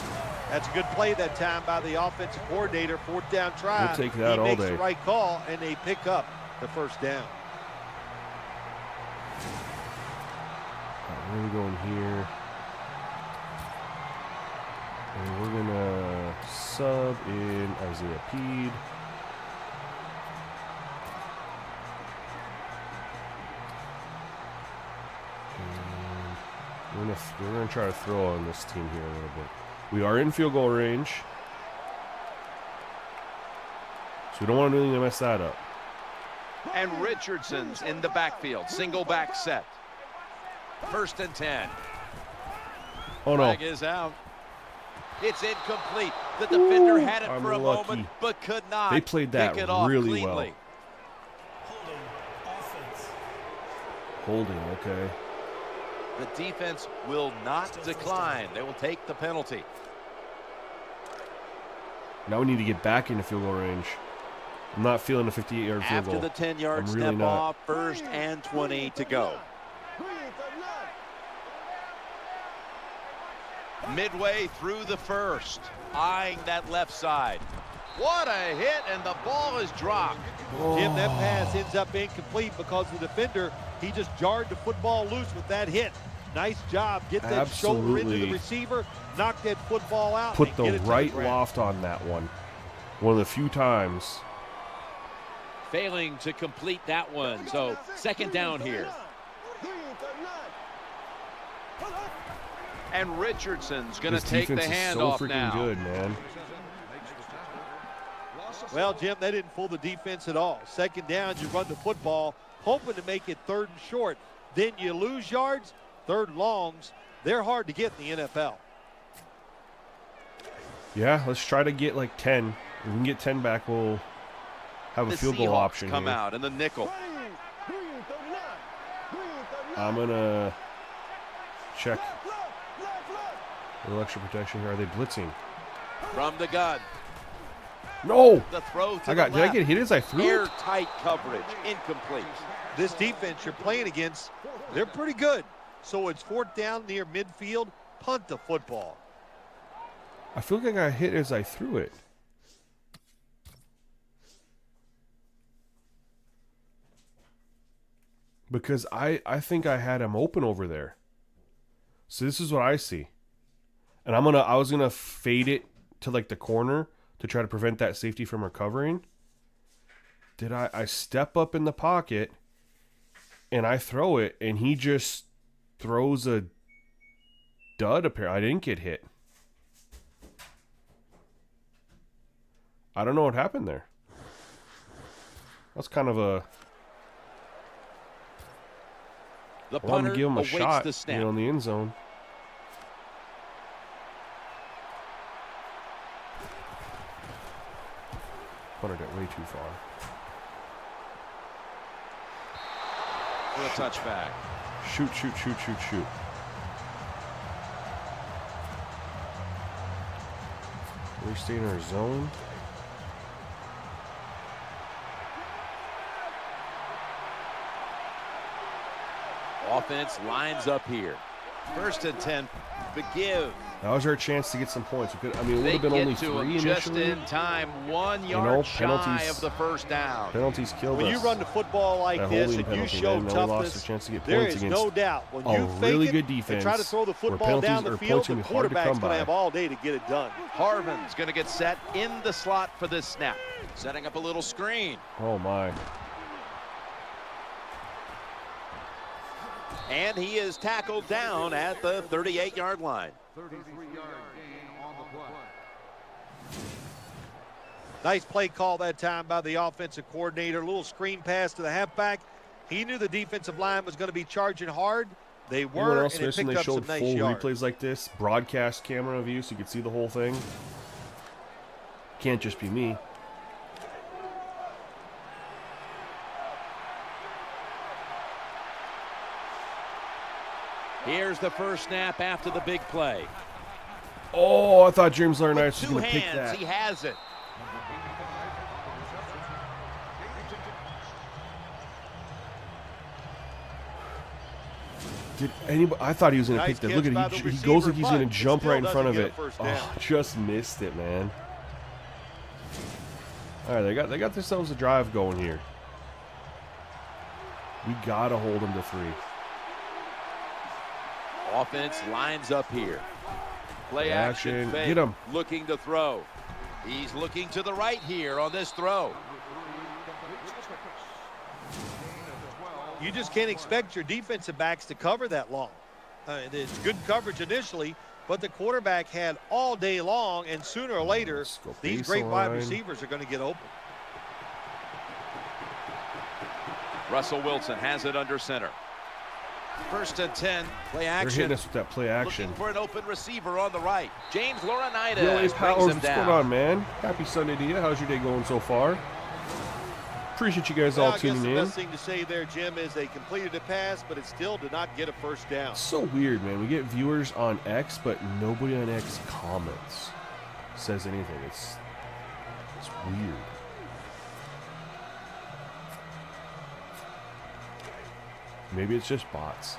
That's a good play that time by the offensive coordinator. 4th down try. We'll take that he all makes day. the right call, and they pick up the 1st down. Where are we going here? And we're gonna sub in Isaiah Peed. And we're gonna try to throw on this team here a little bit. We are in field goal range, so we don't want to do anything to mess that up. And Richardson's in the backfield. Single back set. 1st and 10. Oh no! Flag is out. It's incomplete. The defender had it I'm for a lucky. moment, but could not. They played that pick it off really cleanly. well. Holding, okay. The defense will not decline. They will take the penalty. Now we need to get back into field goal range. I'm not feeling a 58-yard field goal. After the 10-yard I'm step really not. off, 1st and 20 to go. Midway through the first, eyeing that left side. What a hit, and the ball is dropped. Jim, that pass ends up incomplete because the defender, he just jarred the football loose with that hit. Nice job. Get that shoulder into the receiver, knock that football out. Put and the get it to right the ground. loft on that one. One of the few times. Failing to complete that one, so 2nd down here. And Richardson's going to This take the defense is so handoff freaking now. good, man. Well, Jim, they didn't fool the defense at all. 2nd down, you run the football, hoping to make it 3rd and short. Then you lose yards, 3rd longs. They're hard to get in the NFL. Yeah, let's try to get like 10. If we can get 10 back, we'll have a The field goal Seahawks option come here. out in the nickel. I'm going to check a little extra protection here. Are they blitzing? From the gun, No! the throw to Did I get hit as I threw it? Airtight coverage, incomplete. This defense you're playing against, they're pretty good. So it's 4th down near midfield, punt the football. I feel like I got hit as I threw it. Because I think I had him open over there. So this is what I see. And I was gonna fade it to like the corner to try to prevent that safety from recovering. Did I step up in the pocket and I throw it and he just throws a dud apparently. I didn't get hit. I don't know what happened there. That's kind of a... The I wanted punter to give him a awaits shot, the snap. in the end zone. Punted it way too far. For a touchback. Shoot, shoot, shoot, shoot, shoot. We're staying in our zone. Offense lines up here. 1st and 10. Forgive. That was our chance to get some points. It would They have been get only to 3 him just initially. in time. 1 yard shy penalties- of the 1st down. Penalties killed When us. you run the football like That this holding and you penalty, show man. Now we lost toughness, a chance to get there points is against no doubt when a you fake really it good and try to defense throw the where football down penalties the are field, points the gonna be hard to quarterback's come going to by. have all day to get it done. Harvin's going to get set in the slot for this snap. Setting up a little screen. Oh, my. And he is tackled down at the 38-yard line. Nice play call that time by the offensive coordinator. A little screen pass to the halfback. He knew the defensive line was going to be charging hard. They Anyone were, else and it missing picked they up some showed nice full yards. replays like this? Broadcast camera view so you could see the whole thing? Can't just be me. Here's the first snap after the big play. Oh, I thought James With Laurinaitis was two going to pick hands, that. he has it. Did anybody? I thought he was going to Nice pick that. Look catch by at the it. He receiver, goes like he's but going it to jump still right in front doesn't of get it. a first down. Oh, just missed it, man. All right, they got themselves a drive going here. We got to hold them to 3. Offense lines up here. Play action fake. Get him. Looking to throw. He's looking to the right here on this throw. You just can't expect your defensive backs to cover that long. It's good coverage initially, but the quarterback had all day long, and sooner or later, these great wide receivers are going to get open. Russell Wilson has it under center. First and 10. Play They're action. hitting us with that play action. Looking for an open receiver on the right. James Laurinaitis Yo, brings Powers, him what's down. going on, man? Happy Sunday to you. How's your day going so far? Appreciate you guys all I guess tuning the in. best thing to say there, Jim, is they completed a pass, but it still did not get a first down. It's so weird, man. We get viewers on X, but nobody on X comments, says anything. It's weird. Maybe it's just bots.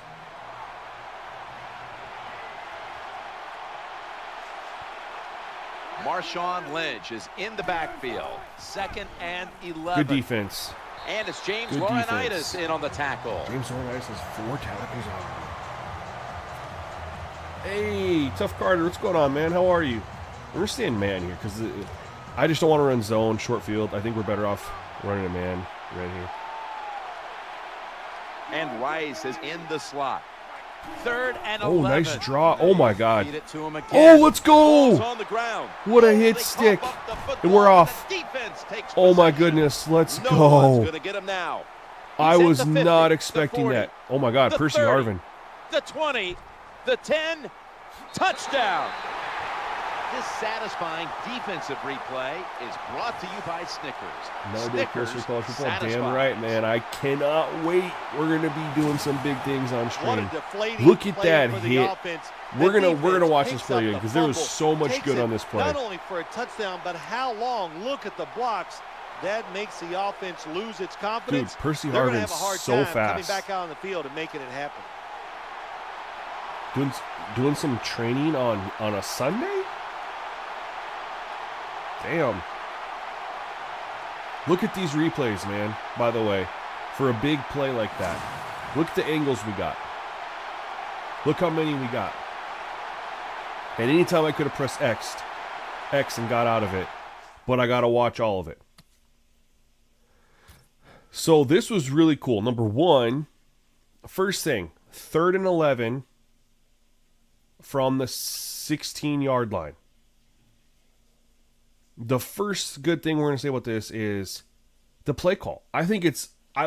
Marshawn Lynch is in the backfield. 2nd and 11. Good defense. And it's James Good Laurinaitis defense. in on the tackle. James Laurinaitis has 4 tackles on him. Hey, Tough Carter, what's going on, man? How are you? We're staying man here because I just don't want to run zone, short field. I think we're better off running a man right here. And Rice is in the slot. 3rd and 11. Oh, nice draw. Oh, my God. Feed it to him again. Oh, let's Ball's go. on the ground. What a hit They stick. cough up the football, And we're off. the defense takes Oh, my possession. goodness. Let's No one's go. going to get him now. I He's at was the 50, not the expecting 40, that. Oh, my God. the Percy 30, Harvin. The 20, the 10, touchdown. This satisfying defensive replay is brought to you by Snickers. Another day, Chris, for college football. Damn satisfies. right, man. I cannot wait. We're going to be doing some big things on What a stream. deflating Look at play that for the hit. offense. We're The gonna defense watch this picks play up again the because there was fumble, so much takes good it on this play. Not only for a touchdown, but how long. Look at the blocks. That makes the offense lose its confidence. Dude, Percy They're gonna have Harvin's a hard so time coming fast. back out on the field and making it happen. Doing some training on a Sunday? Damn. Look at these replays, man, by the way, for a big play like that. Look at the angles we got. Look how many we got. And anytime I could have pressed X and got out of it, but I got to watch all of it. So this was really cool. Number one, first thing, 3rd and 11 from the 16-yard line. The first good thing we're going to say about this is the play call. I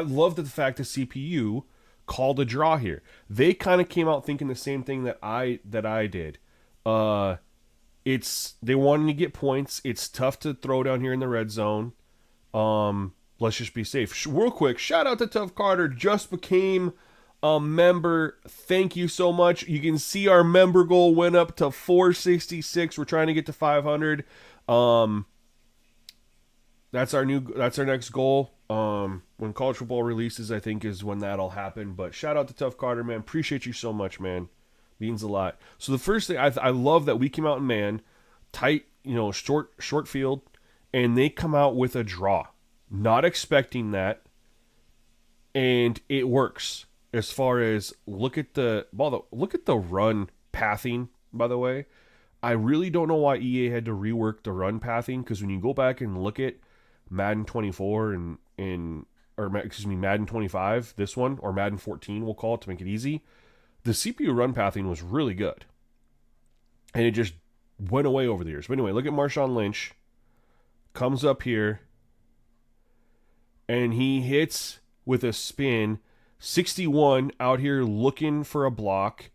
love the fact that CPU called a draw here. They kind of came out thinking the same thing that I did. They wanted to get points. It's tough to throw down here in the red zone. Let's just be safe. Real quick, shout out to Tough Carter. Just became a member. Thank you so much. You can see our member goal went up to 466. We're trying to get to 500. That's our next goal. When college football releases, I think is when that'll happen. But shout out to Tough Carter, man. Appreciate you so much, man. Means a lot. So the first thing, I love that we came out in man, tight, short field, and they come out with a draw. Not expecting that, and it works. As far as look at the run pathing. By the way, I really don't know why EA had to rework the run pathing, because when you go back and look at Madden 24 Madden 25, this one, or Madden 14, we'll call it to make it easy, the CPU run pathing was really good. And it just went away over the years. But anyway, look at Marshawn Lynch. Comes up here, and he hits with a spin. 61 out here looking for a block,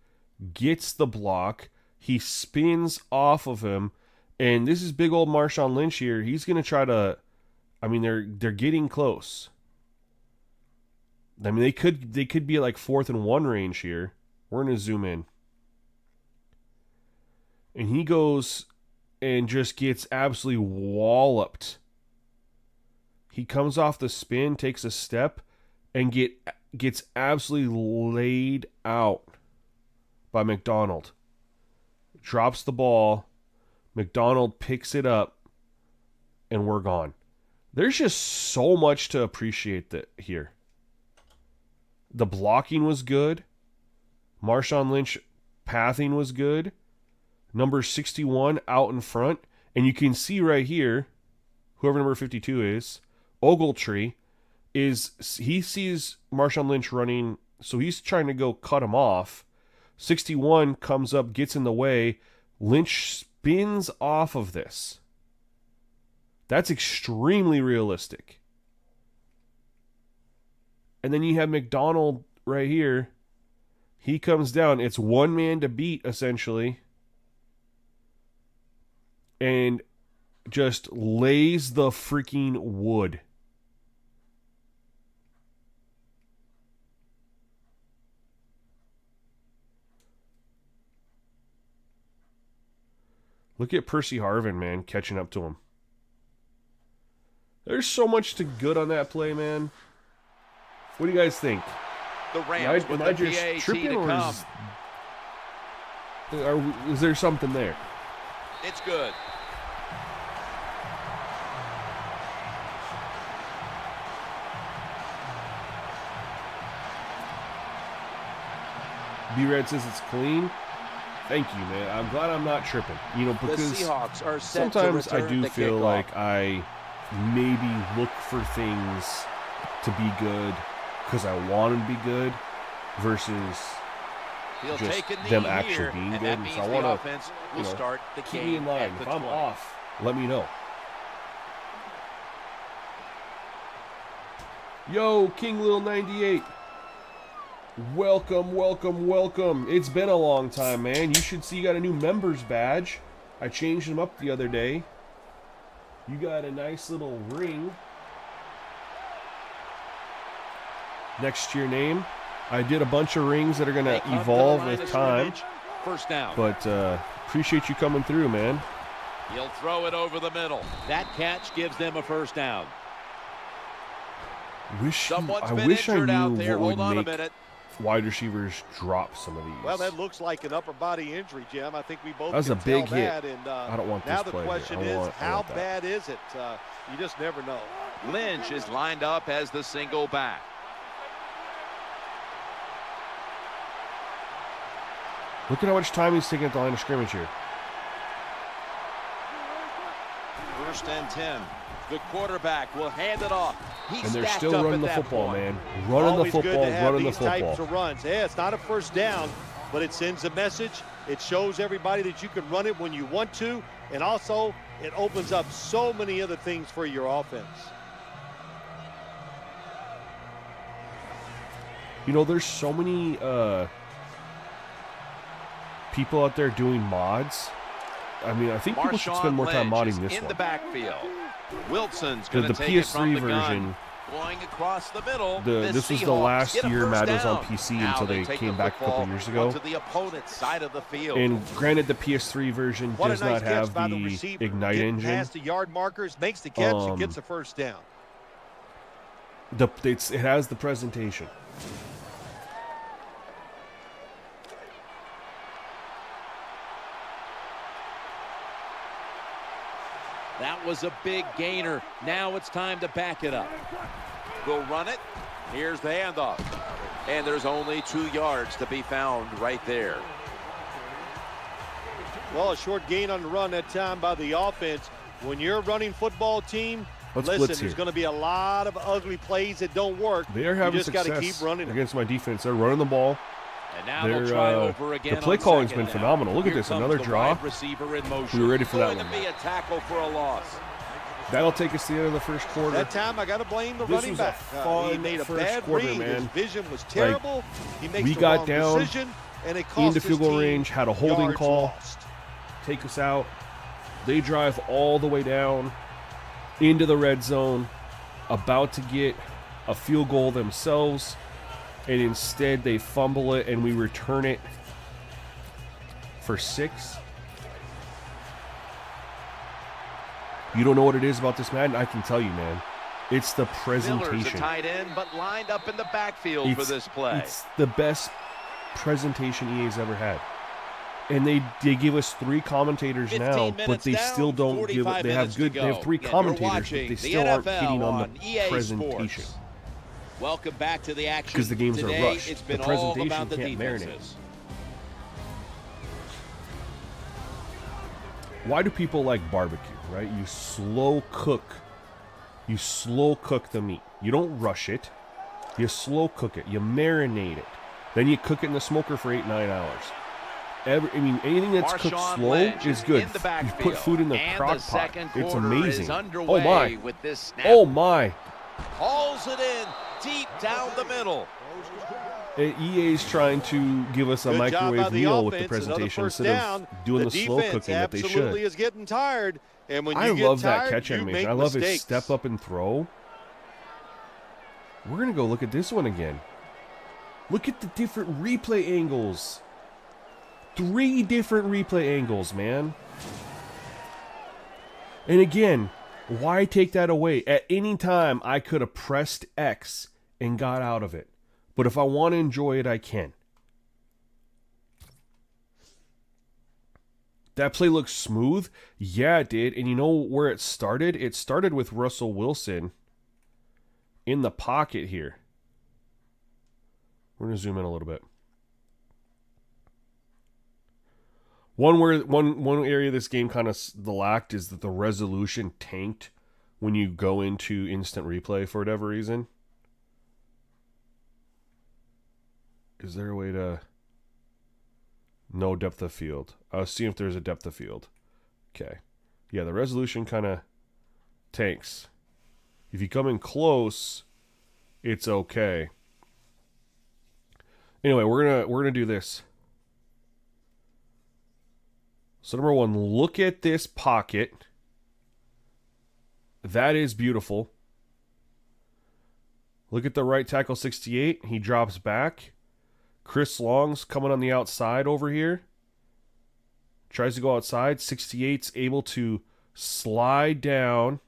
gets the block. He spins off of him, and this is big old Marshawn Lynch here. He's going to try to, they're getting close. They could be at like 4th and 1 range here. We're going to zoom in. And he goes and just gets absolutely walloped. He comes off the spin, takes a step, and gets absolutely laid out by McDonald. Drops the ball. McDonald picks it up, and we're gone. There's just so much to appreciate here. The blocking was good. Marshawn Lynch pathing was good. Number 61 out in front. And you can see right here, whoever number 52 is, Ogletree, he sees Marshawn Lynch running, so he's trying to go cut him off. 61 comes up, gets in the way. Lynch spins off of this. That's extremely realistic. And then you have McDonald right here He comes down. It's one man to beat, essentially. And just lays the freaking wood. Look at Percy Harvin, man, catching up to him. There's so much to good on that play, man. What do you guys think? The Rams Am I just tripping, or is there something there? It's good. B-Red says it's clean. Thank you, man. I'm glad I'm not tripping. You know, because the Seahawks are set sometimes to I return do the feel kickoff. like I maybe look for things to be good because I want them to be good versus He'll just take a knee them here, actually being and good. that And means so I the want to, offense will start the keep game me in line. at the If I'm 20. off, let me know. Yo, King Lil 98. Welcome, welcome, welcome. It's been a long time, man. You should see you got a new members badge. I changed them up the other day. You got a nice little ring next to your name. I did a bunch of rings that are going to evolve with time. First down. But appreciate you coming through, man. He'll throw it over the middle. That catch gives them a first down. Someone's been injured out there. Hold on a minute. Wide receivers drop some of these. Well, that looks like an upper body injury, Jim. I think we both That was can a big tell hit. that. And, I don't want this now the play question here. is, I how want that. bad is it? You just never know. Lynch is lined up as the single back. Look at how much time he's taking at the line of scrimmage here. First and 10. The quarterback will hand it off. He's And they're stacked still up running at the that football, point. man. Running the Always good football, to have running the these types football. of runs. Yeah, it's not a first down, but it sends a message. It shows everybody that you can run it when you want to, and also it opens up so many other things for your offense. You know, there's so many people out there doing mods. I mean, I think people should Marshawn spend more time Lynch modding is this in one. the backfield. Wilson's The going to take it from PS3 the version. gun. Going across the middle. This was the Seahawks last get a year first Madden was on down. PC Now until they take came the back a couple football years ago. onto the opponent's side of the field. And granted, the PS3 version What does a nice not have catch by the the receiver. Ignite Getting engine. past the yard markers, makes the catch, and gets a first down. It has the presentation. That was a big gainer. Now it's time to back it up. We'll run it. Here's the handoff. And there's only 2 yards to be found right there. Well, a short gain on the run that time by the offense. When you're a running football team, Let's listen, blitz there's here. going to be a lot of ugly plays that don't work. They are You having just got to success keep running them. against my defense. They're running the ball. And now they'll try over again. The play on calling's second been down. phenomenal. Look at Here this, comes another the draw. wide receiver in motion. We were ready for that Going one. to be a tackle for a loss. That'll take us to the end of the first quarter. That time, I got to blame the This running was a back. He fun made a first bad quarter, read. man. His vision was terrible. He makes we the got wrong down decision, and it cost into his field goal team range, had a holding yards call, lost. take us out. They drive all the way down into the red zone, about to get a field goal themselves, and instead they fumble it and we return it for 6. You don't know what it is about this Madden? I can tell you, man. It's the Miller's a presentation. tight end, but lined up in the backfield for this play. It's the best presentation EA's ever had. And they give us 3 commentators 15 now, but minutes they down, still don't give 45 it. They have minutes to they have 3 go. And you're commentators, but watching they the still aren't NFL hitting on on the EA presentation. Sports. Welcome back to the action. Because the games Today, are rushed. It's been The all presentation about the can't marinate. defenses. Why do people like barbecue, right? You slow cook the meat. You don't rush it. You slow cook it. You marinate it. Then you cook it in the smoker for 8-9 hours. Anything that's cooked Marshawn slow Lynch is good. in the You backfield. put food in the And crock the pot. second It's quarter amazing. is Oh underway my. with this snap. Oh my. Hauls it in deep down the middle. EA's trying to give us a Good job by microwave the meal with the offense. Another presentation first instead down. of doing the slow cooking that they Absolutely should. is getting tired. And when you I get love tired, that catch you animation. make I love his mistakes. step up and throw. We're going to go look at this one again. Look at the different replay angles. 3 different replay angles, man. And again, why take that away? At any time, I could have pressed X and got out of it. But if I want to enjoy it, I can. That play looks smooth. Yeah, it did. And you know where it started? It started with Russell Wilson in the pocket here. We're going to zoom in a little bit. One area this game kind of lacked is that the resolution tanked when you go into instant replay for whatever reason. Is there a way to... No depth of field. I was seeing if there's a depth of field. Okay. Yeah, the resolution kind of tanks. If you come in close, it's okay. Anyway, we're gonna do this. So number 1, look at this pocket. That is beautiful. Look at the right tackle 68. He drops back. Chris Long's coming on the outside over here. Tries to go outside. 68's able to slide down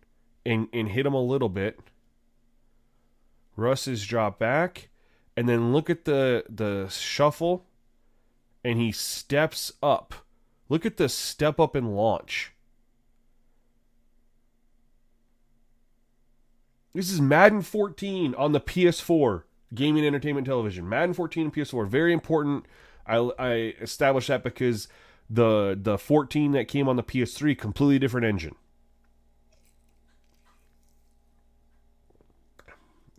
and hit him a little bit. Russ is dropped back. And then look at the shuffle. And he steps up. Look at the step up and launch. This is Madden 14 on the PS4. Gaming Entertainment Television. Madden 14 and PS4. Very important. I established that because the 14 that came on the PS3, completely different engine.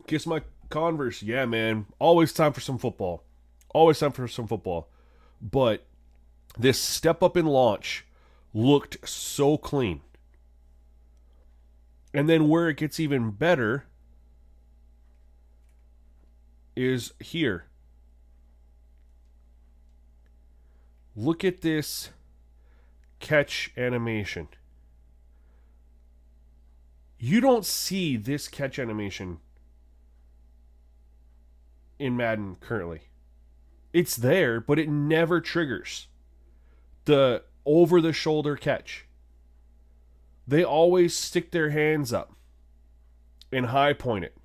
Kiss my Converse. Yeah, man. Always time for some football. Always time for some football. But this step up and launch looked so clean. And then where it gets even better is here. Look at this catch animation. You don't see this catch animation in Madden currently. It's there, but it never triggers the over-the-shoulder catch. They always stick their hands up and high point it.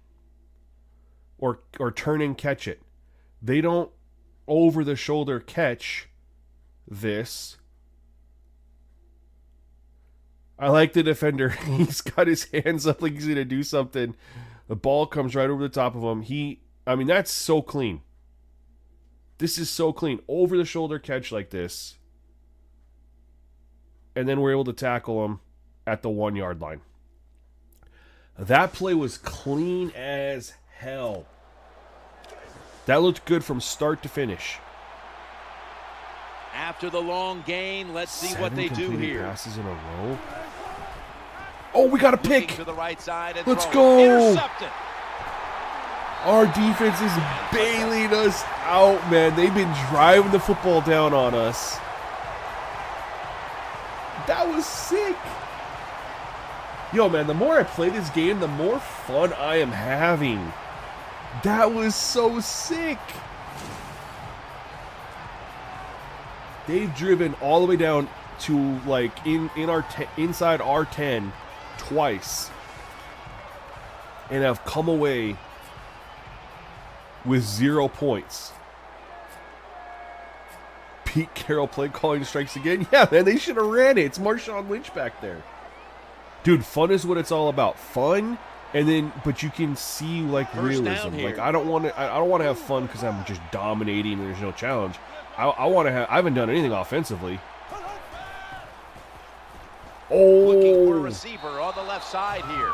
Or turn and catch it. They don't over-the-shoulder catch this. I like the defender. He's got his hands up like he's going to do something. The ball comes right over the top of him. I mean, that's so clean. This is so clean. Over-the-shoulder catch like this. And then we're able to tackle him at the 1-yard line. That play was clean as hell. That looked good from start to finish. After the long gain, let's see what they do here. Passes in a row. Oh, we got a pick. To the right side and Let's throwing. go. Intercepted. Our defense is bailing us out, man. They've been driving the football down on us. That was sick. Yo, man, the more I play this game, the more fun I am having. That was so sick. They've driven all the way down to like inside our 10 twice and have come away with 0 points. Pete Carroll play calling strikes again. Yeah, man, they should have ran it. It's Marshawn Lynch back there. Dude, fun is what it's all about. Fun, and then but you can see like First down realism. here. Like I don't want to have fun because I'm just dominating and there's no challenge. I want to have. I haven't done anything offensively. Looking for a Oh, receiver on the left side here.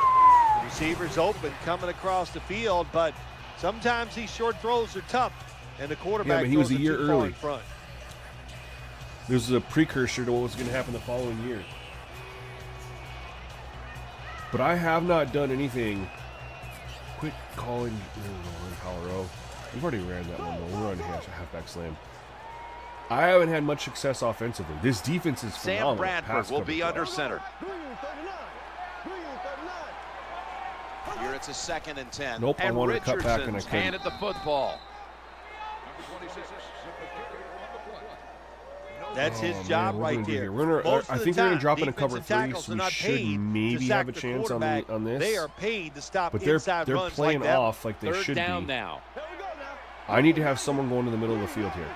The receiver's open, coming across the field, but sometimes these short throws are tough, and the quarterback but he was throws a it year too far early. in front. this is a precursor to what was going to happen the following year. But I have not done anything. Quit calling Colorado. We've already ran that one, though. We're on halfback slam. I haven't had much success offensively. This defense is phenomenal. Sam Bradford will be under center. Here it's a 2nd and 10. Nope, I wanted to cut back and I Richardson's couldn't. handed the football. That's his job right there. I think they're going to drop in a cover 3, so we should maybe have a chance on this. They are paid to stop but inside they're runs playing like that. off like they should be. 3rd down now. I need to have someone going to the middle of the field here.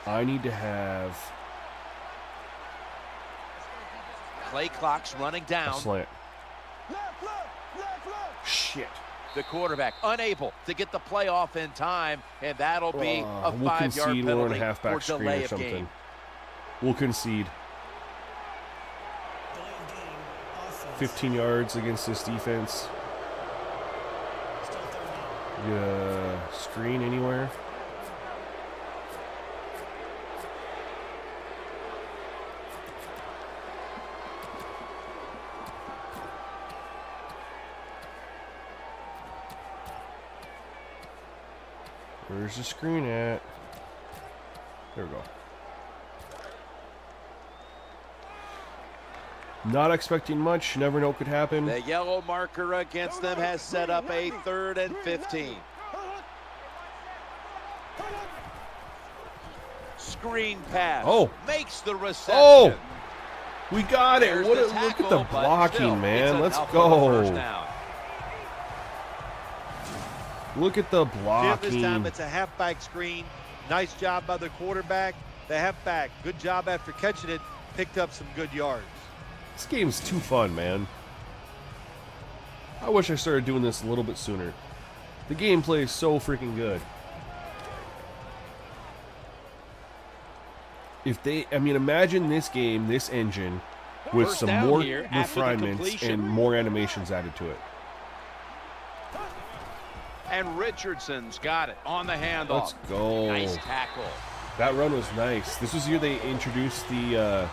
I need to have Play clock's running a down. slant. Shit. The quarterback unable to get the play off in time, and that'll be a We'll 5-yard concede. We're on a penalty halfback for screen delay or of something. game. We'll concede. 15 yards against this defense. Screen anywhere? Where's the screen at? There we go. Not expecting much. Never know what could happen. The yellow marker against them has set up a 3rd and 15. Screen pass. Oh. Makes the reception. Oh! We got it. There's What the look at tackle, the but blocking, still, man. it's Let's enough for the first go. down. Look at the Jim, blocking. this time it's a halfback screen. Nice job by the quarterback. The halfback, good job after catching it. Picked up some good yards. This game's too fun, man. I wish I started doing this a little bit sooner. The gameplay is so freaking good. Imagine this game, this engine, with First some down more here after the refinements completion. and more animations added to it. And Richardson's got it on the handoff. Let's go. Nice tackle. That run was nice. This was the year they introduced the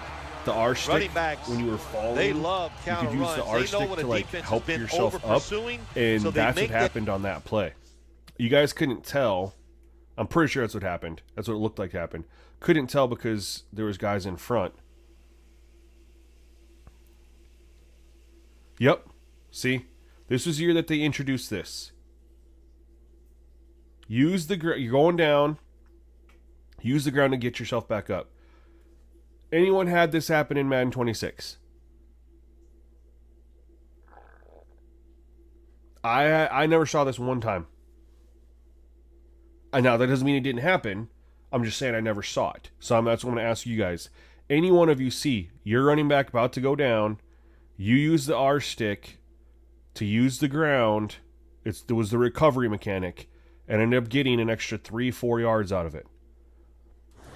R stick Running backs, when you were falling. They love You counter could use runs. the R They know stick when to a like defense help has been yourself over up, pursuing, and so they that's what make that- happened on that play. You guys couldn't tell. I'm pretty sure that's what happened. That's what it looked like happened. Couldn't tell because there was guys in front. Yep. See, this was the year that they introduced this. Use the you're going down. Use the ground to get yourself back up. Anyone had this happen in Madden 26? I never saw this one time. And now that doesn't mean it didn't happen. I'm just saying I never saw it. So that's what I'm going to ask you guys. Any one of you see your running back about to go down, you use the R stick to use the ground. It was the recovery mechanic, and ended up getting an extra 3-4 yards out of it.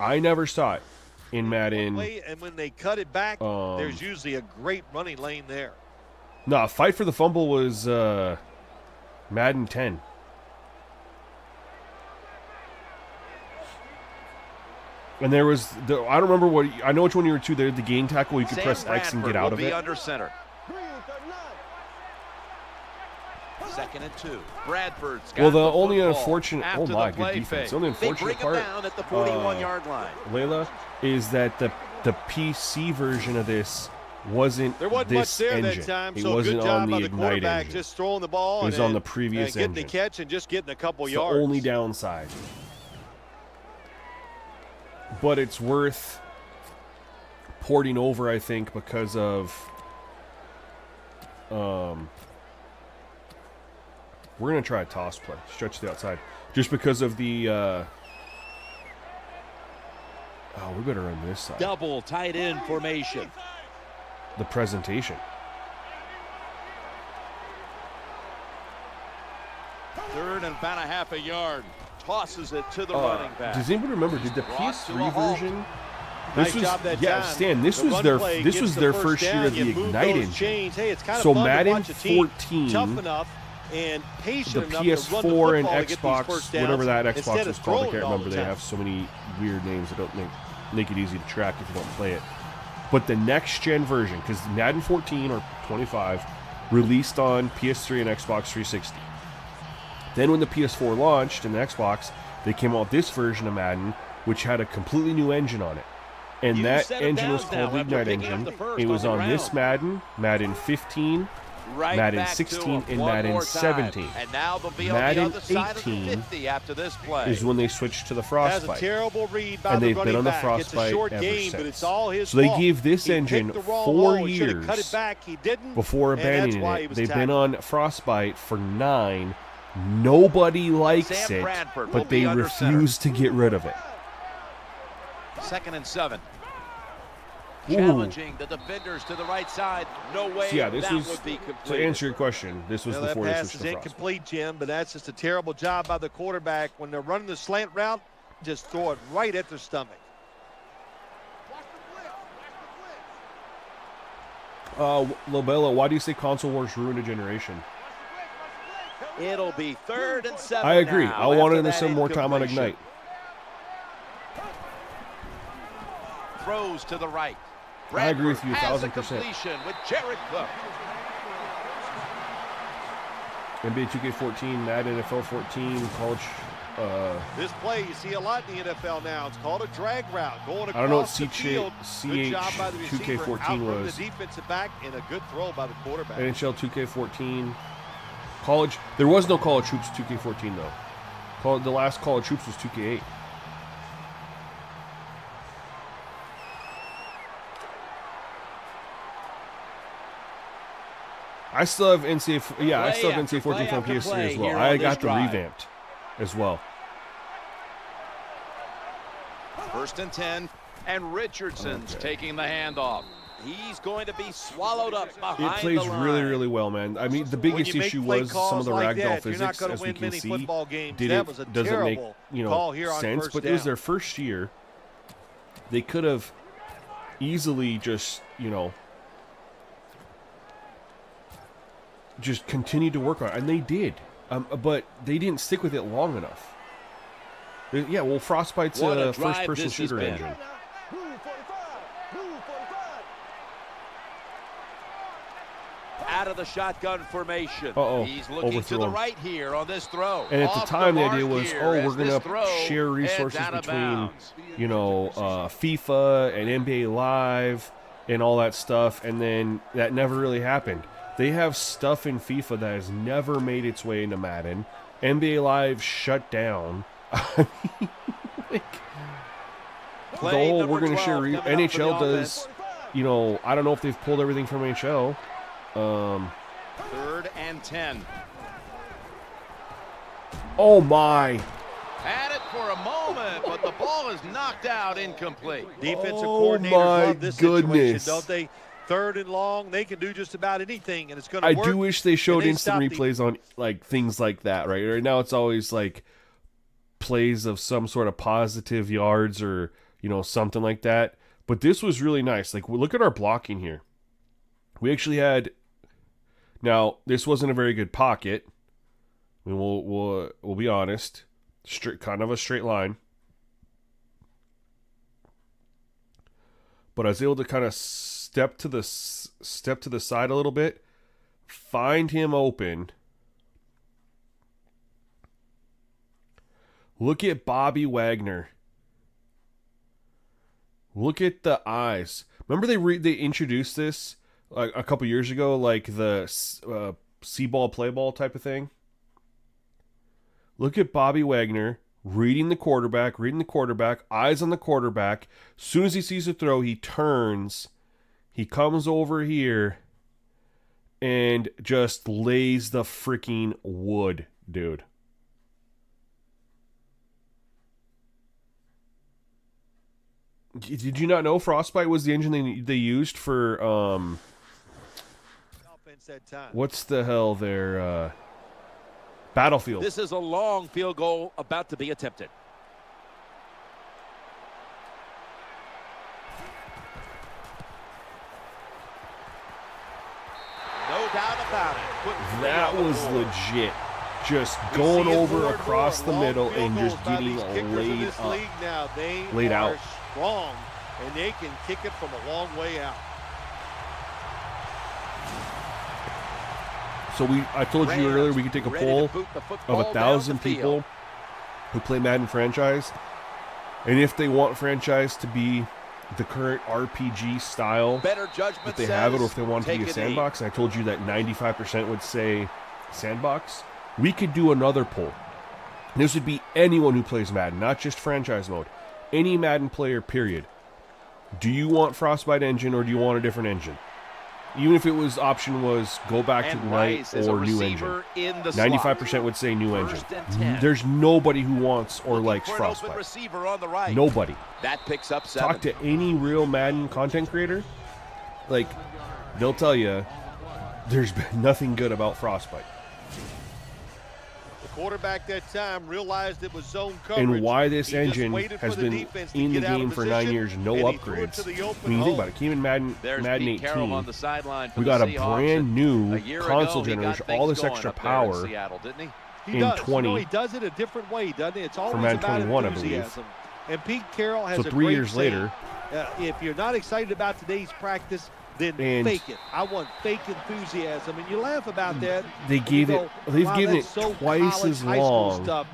I never saw it in Madden. And when they cut it back, there's usually a great running lane there. No, fight for the fumble was Madden 10. And there was I don't remember what I know which one you were to. There, the game tackle. You could press X and get out of it. Under center. 2nd and 2. Bradford's got the only unfortunate. after Oh my, the good play defense. fake. The only They bring unfortunate him part, down at the 41-yard line. Layla, is that the PC version of this wasn't There wasn't this much there engine. that time, It so wasn't good job on by the the Ignite quarterback engine. just throwing the ball. It was and on the then, previous getting engine. the catch and just getting a couple It's yards. the only downside. But it's worth porting over, I think, because of we're gonna try a toss play, stretch to the outside, just because of the we better run this side. Double tight end formation. The presentation. 3rd and about a half a yard. Tosses it to the running back. Does anybody remember? Did the Brought to PS3 a halt. version? Nice job that yeah, time. Stan. This The was run their play this gets was the their first first year down. of the You move Ignite those engine. chains. Hey, it's kind of So fun to Madden watch a team 14, tough enough and patient the enough to run the PS4 football and to get these Xbox, first downs whatever that Xbox instead was of called, I throwing can't all remember. the They time. have so many weird names that don't make it easy to track if you don't play it. But the next gen version, because Madden 14 or 25 released on PS3 and Xbox 360. Then when the PS4 launched and the Xbox, they came out with this version of Madden, which had a completely new engine on it. And that engine was called the Ignite engine. It was on this Madden, Madden 15, Madden 16, and Madden 17. And now they'll be Madden on the other side of the 18 50 after this play. is when they switched to the Frostbite. That's a terrible read by And the they've been on the running back. Frostbite It's a short ever game, since. but it's all his So they fault. gave this He engine picked the wrong 4 hole. He should have cut years it back. He didn't, before and that's abandoning why he it. was They've been tackled. on Frostbite for 9. Nobody likes Sam it, Bradford will but they be under refuse to get rid of it. 2nd and 7. Ooh. Challenging the defenders to the right side. No way So yeah, this that was, would be to complete. answer your question, this was Well, that before they pass switched is to Frostbite. incomplete, Jim, but that's just a terrible job by the quarterback. When they're running the slant route, just throw it right at their stomach. Lobella, why do you say console wars ruined a generation? It'll be 3rd and 7. I agree. now I wanted after to that spend more time on incompletion. Ignite. Throws to the right. I agree with you Bradford 1,000%. has a completion with Jared Cook. NBA 2K14, Madden NFL 14, college. This play you see a lot in the NFL now. It's called a drag route. Going across I don't know what the field. Good job by the receiver. 2K14 Outrun was. the defensive back and a good throw by the quarterback. NHL 2K14, college. There was no College Hoops 2K14 though. The last College Hoops was 2K8. I still have NCAA. Yeah, I still have NCAA 14 from PS3 as well. I got the revamped as well. 1st and 10, and Richardson's taking the handoff. He's going to be swallowed up behind It plays the line. really, really well, man. I mean, the biggest issue was some of the ragdoll physics, as we can see, doesn't make sense. But it was their first year. They could have easily just continued to work on it, and they did. But they didn't stick with it long enough. Yeah, well, Frostbite's a first-person shooter engine. Out of the shotgun formation. He's looking Overthrown. to the right here on this throw. And at the time, the idea was, we're going to throw share resources heads out of between, bounds. FIFA and NBA Live and all that stuff, and then that never really happened. They have stuff in FIFA that has never made its way into Madden. NBA Live shut down. I mean, the whole we're going to share. NHL does, I don't know if they've pulled everything from NHL. 3rd and 10. Oh my! Had it for a moment, but the ball is knocked out, incomplete. Defensive coordinators love this goodness. situation, don't they? 3rd and long, they can do just about anything, and it's going to work. I do wish they showed they instant replays on things like that. Right now, it's always plays of some sort of positive yards or something like that. But this was really nice. Look at our blocking here. We actually had. Now, this wasn't a very good pocket. I mean, we'll be honest. Kind of a straight line. But I was able to kind of step to the side a little bit, find him open. Look at Bobby Wagner. Look at the eyes. Remember they introduced this a couple years ago, the see ball, play ball type of thing. Look at Bobby Wagner reading the quarterback, eyes on the quarterback. As soon as he sees a throw, he turns, he comes over here, and just lays the freaking wood, dude. Did you not know Frostbite was the engine they used for what's the hell there? Battlefield. This is a long field goal about to be attempted. No doubt about it. That was legit. Just going over across the middle and just getting laid up. Now. Laid out. Strong, and they can kick it from a long way out. So I told you earlier we could take a poll of 1,000 people who play Madden franchise, and if they want franchise to be the current RPG style that they have it, or if they want it to be a sandbox. And I told you that 95% would say sandbox. We could do another poll. And this would be anyone who plays Madden, not just franchise mode. Any Madden player, period. Do you want Frostbite engine or do you want a different engine? Even if it was option was go back to Knight or new engine. 95% would say new engine. There's nobody who wants or likes Frostbite. Nobody. That picks up 7. Talk to any real Madden content creator. Like, they'll tell you there's been nothing good about Frostbite. The quarterback that time realized it was zone coverage. And why this engine has been in the game for 9 years, no upgrades. I mean, you think about it. Came in Madden 18. We got a brand new console generation, all this extra power in 20. He does it a different way, doesn't he? It's always for Madden about 21, enthusiasm. And Pete Carroll has so 3 years later. If you're not excited about today's practice, then fake it. I want fake enthusiasm, and you laugh about that. They've given it so twice as long stuff.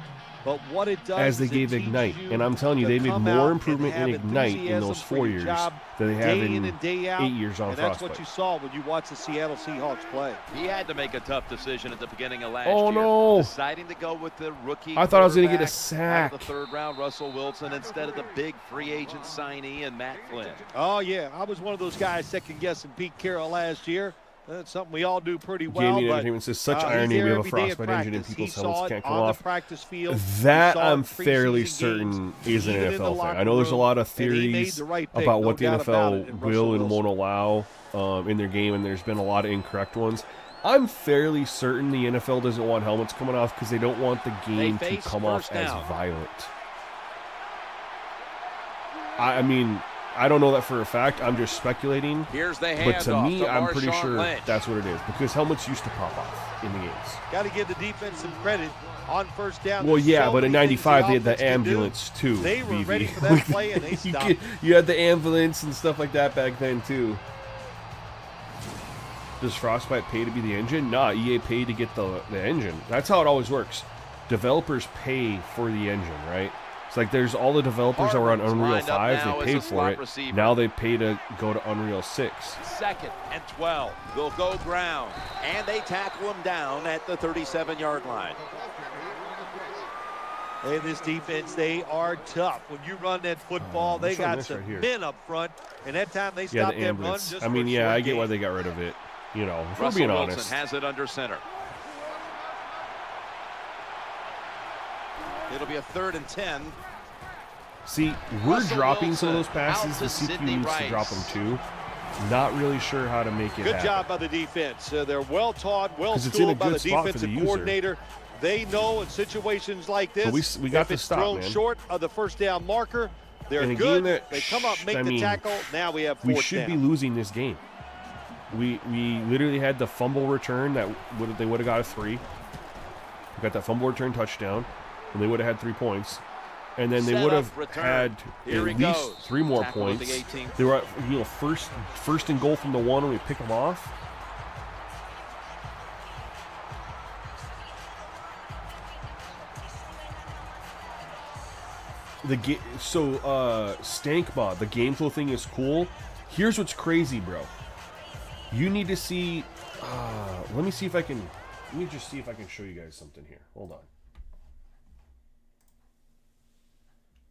But what it does as they gave Ignite. And I'm telling you, they made more improvement in Ignite in those 4 years than they have in 8 years on Frostbite. That's what you saw when you watched the Seattle Seahawks play. He had to make a tough decision at the beginning of last year. No. Deciding to go with the rookie. I thought I was going to get a sack. The third round, Russell Wilson, instead of the big free agent signee and Matt Flynn. Oh, yeah. I was one of those guys second-guessing Pete Carroll last year. That's something we all do pretty well. Gaming Entertainment says such irony we have a Frostbite engine and people's helmets can't come off. That I'm fairly certain is an NFL thing. I know there's a lot of theories about what the NFL will and won't allow in their game, and there's been a lot of incorrect ones. I'm fairly certain the NFL doesn't want helmets coming off because they don't want the game to come off as violent. I mean, I don't know that for a fact. I'm just speculating. Here's the but to me, I'm pretty sure Lynch. That's what it is because helmets used to pop off in the games. Got to give the defense some credit on first down. Well, yeah, but in '95 they had the ambulance too. They were ready for that play and they stopped. You had the ambulance and stuff like that back then too. Does Frostbite pay to be the engine? Nah, EA paid to get the engine. That's how it always works. Developers pay for the engine, right? It's like there's all the developers that were on Unreal 5, they paid for it. Receiver. Now they pay to go to Unreal 6. 2nd and 12. They'll go ground. And they tackle him down at the 37-yard line. Hey, this defense, they are tough. When you run that football, they got some men up front. And that time they stopped that run just I mean, yeah, I get why they got rid of it. You know, if we're being honest. Wilson has it under center. It'll be a 3rd and 10. See, we're dropping some of those passes. The CPU needs to drop them too. Not really sure how to make it happen. Good job by the defense. They're well taught, well schooled by the defensive coordinator. They know in situations like this, we got if it's thrown short of the first down marker, they're good. They come up, make the tackle. Now we have 4th down. We should be losing this game. We literally had the fumble return that they would have got a 3. We got that fumble return touchdown. And they would have had 3 points, and then they would have had at least 3 more points. They were, first and goal from the 1, and we pick them off. Stank Mod, the game flow thing is cool. Here's what's crazy, bro. You need to see. Let me see if I can. Let me just see if I can show you guys something here. Hold on.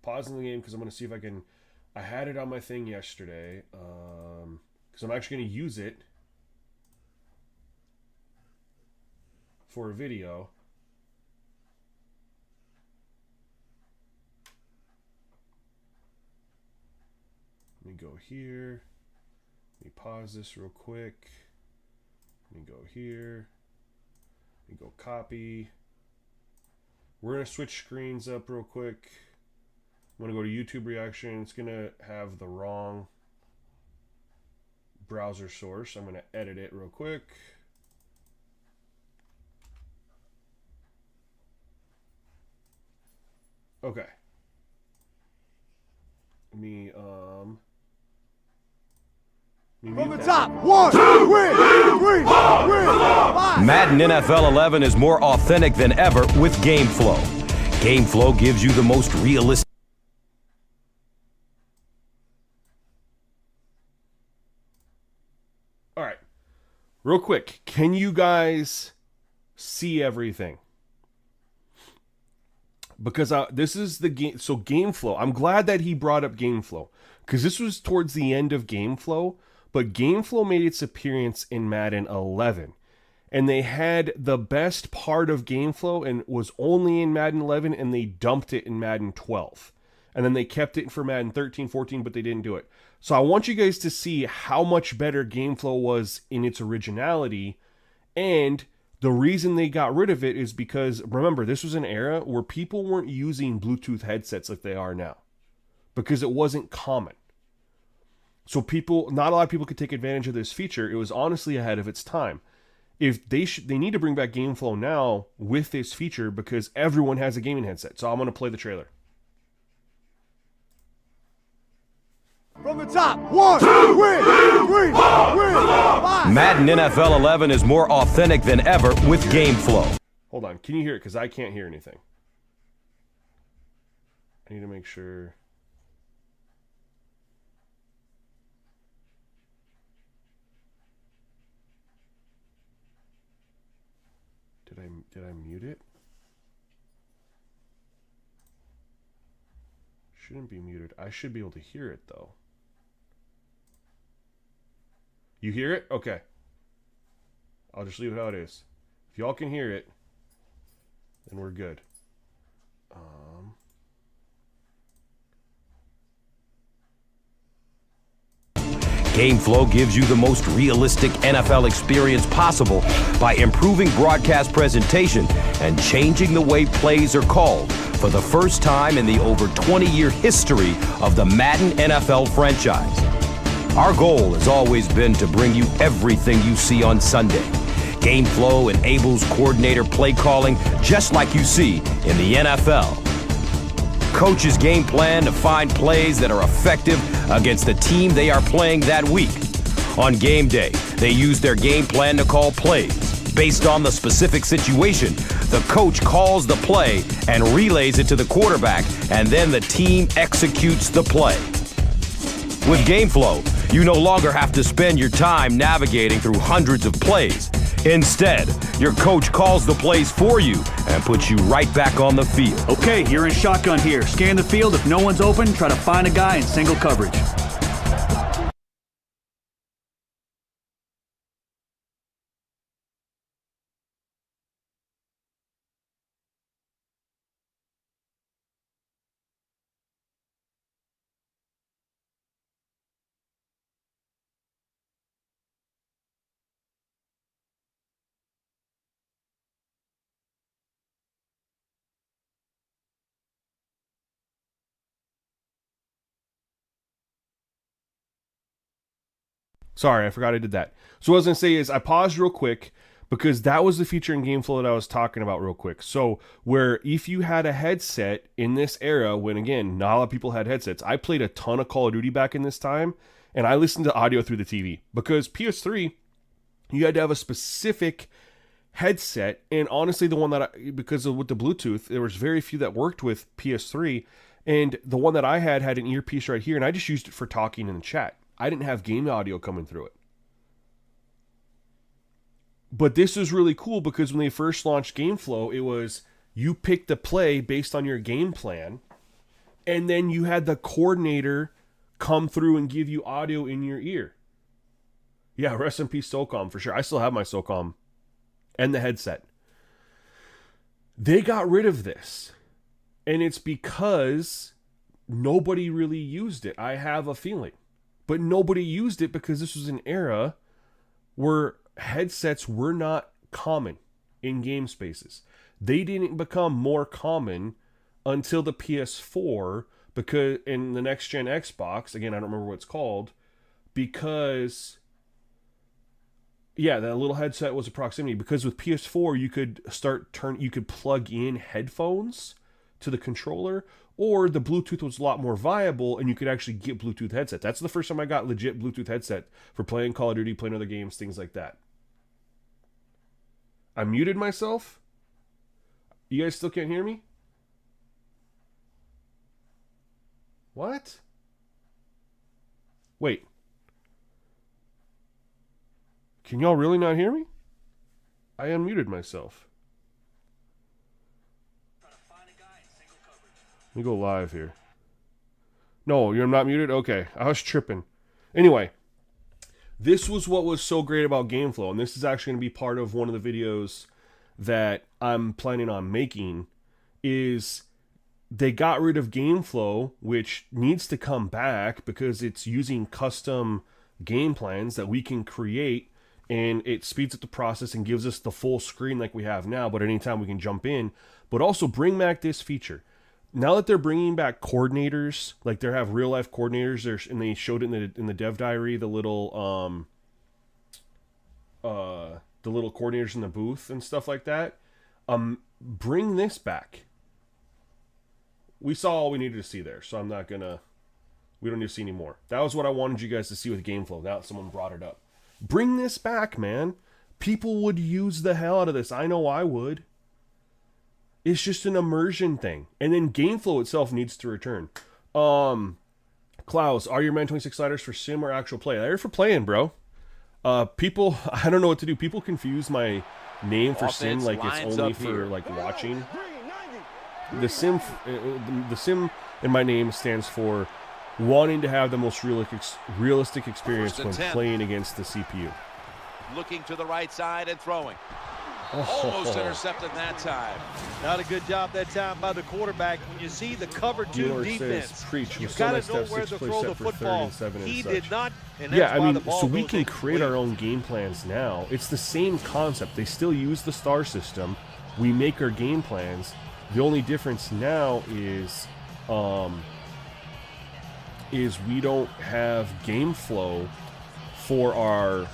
Pausing the game because I'm going to see if I can. I had it on my thing yesterday because I'm actually going to use it for a video. Let me go here. Let me pause this real quick. Let me go here. Let me go copy. We're going to switch screens up real quick. I'm going to go to YouTube reaction. It's going to have the wrong browser source. I'm going to edit it real quick. Okay. Let me From the top, 1, 2, 3, 5. Madden NFL 11 is more authentic than ever with GameFlow. GameFlow gives you the most realistic. All right. Real quick, can you guys see everything? Because this is the game. So GameFlow, I'm glad that he brought up GameFlow because this was towards the end of GameFlow, but GameFlow made its appearance in Madden 11. And they had the best part of GameFlow and was only in Madden 11, and they dumped it in Madden 12. And then they kept it for Madden 13, 14, but they didn't do it. So I want you guys to see how much better GameFlow was in its originality. And the reason they got rid of it is because, remember, this was an era where people weren't using Bluetooth headsets like they are now. Because it wasn't common. So not a lot of people could take advantage of this feature. It was honestly ahead of its time. If they need to bring back GameFlow now with this feature because everyone has a gaming headset. So I'm going to play the trailer. From the top, 1, 2, 3, 5. Madden NFL 11 is more authentic than ever with GameFlow. Hold on. Can you hear it? Because I can't hear anything. I need to make sure. Did I mute it? Shouldn't be muted. I should be able to hear it though. You hear it? Okay. I'll just leave it how it is. If y'all can hear it, then we're good. GameFlow gives you the most realistic NFL experience possible by improving broadcast presentation and changing the way plays are called for the first time in the over 20-year history of the Madden NFL franchise. Our goal has always been to bring you everything you see on Sunday. GameFlow enables coordinator play calling just like you see in the NFL. Coaches game plan to find plays that are effective against the team they are playing that week. On game day, they use their game plan to call plays. Based on the specific situation, the coach calls the play and relays it to the quarterback, and then the team executes the play. With GameFlow, you no longer have to spend your time navigating through hundreds of plays. Instead, your coach calls the plays for you and puts you right back on the field. Okay, you're in shotgun here. Scan the field. If no one's open, try to find a guy in single coverage. Sorry, I forgot I did that. So what I was going to say is I paused real quick because that was the feature in GameFlow that I was talking about real quick. So where if you had a headset in this era, when again, not a lot of people had headsets, I played a ton of Call of Duty back in this time, and I listened to audio through the TV. Because PS3, you had to have a specific headset, and honestly the one that because with the Bluetooth, there was very few that worked with PS3, and the one that I had an earpiece right here, and I just used it for talking in the chat. I didn't have game audio coming through it. But this is really cool because when they first launched GameFlow, it was you picked the play based on your game plan, and then you had the coordinator come through and give you audio in your ear. Yeah, rest in peace SOCOM for sure. I still have my SOCOM and the headset. They got rid of this, and it's because nobody really used it. I have a feeling. But nobody used it because this was an era where headsets were not common in game spaces. They didn't become more common until the PS4, because in the next gen Xbox, again, I don't remember what it's called, because yeah, that little headset was a proximity, because with PS4 you could plug in headphones to the controller, or the Bluetooth was a lot more viable and you could actually get Bluetooth headset. That's the first time I got legit Bluetooth headset for playing Call of Duty, playing other games, things like that. I muted myself. You guys still can't hear me? What? Wait. Can y'all really not hear me? I unmuted myself. Let me go live here. No, you're not muted? Okay, I was tripping. Anyway, this was what was so great about GameFlow, and this is actually going to be part of one of the videos that I'm planning on making, is they got rid of GameFlow, which needs to come back because it's using custom game plans that we can create, and it speeds up the process and gives us the full screen like we have now, but anytime we can jump in. But also bring back this feature. Now that they're bringing back coordinators, like they have real life coordinators, and they showed it in the dev diary, the little coordinators in the booth and stuff like that. Bring this back. We saw all we needed to see there, so I'm not gonna. We don't need to see any more. That was what I wanted you guys to see with GameFlow. Now that someone brought it up, bring this back, man. People would use the hell out of this. I know I would. It's just an immersion thing. And then GameFlow itself needs to return. Klaus, are your Madden 26 sliders for sim or actual play? They're for playing, bro. People, I don't know what to do. People confuse my name for sim like it's only for like watching. The sim in my name stands for wanting to have the most realistic experience when playing against the CPU. Looking to the right side and throwing. Almost intercepted that time. Not a good job that time by the quarterback. When you see the cover two defense, you've got to know where to throw the football. He did not. And yeah, I mean, so we can create our own game plans now. It's the same concept. They still use the star system. We make our game plans. The only difference now is we don't have GameFlow for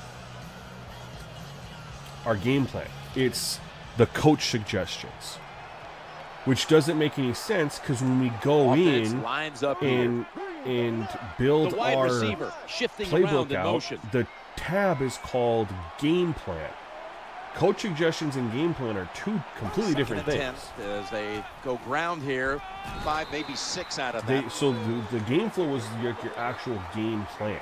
our game plan. It's the coach suggestions, which doesn't make any sense because when we go in and build our playbook out, the tab is called game plan. Coach suggestions and game plan are two completely different things. As they go ground here, 5, maybe 6 out of that. So the game flow was your actual game plan.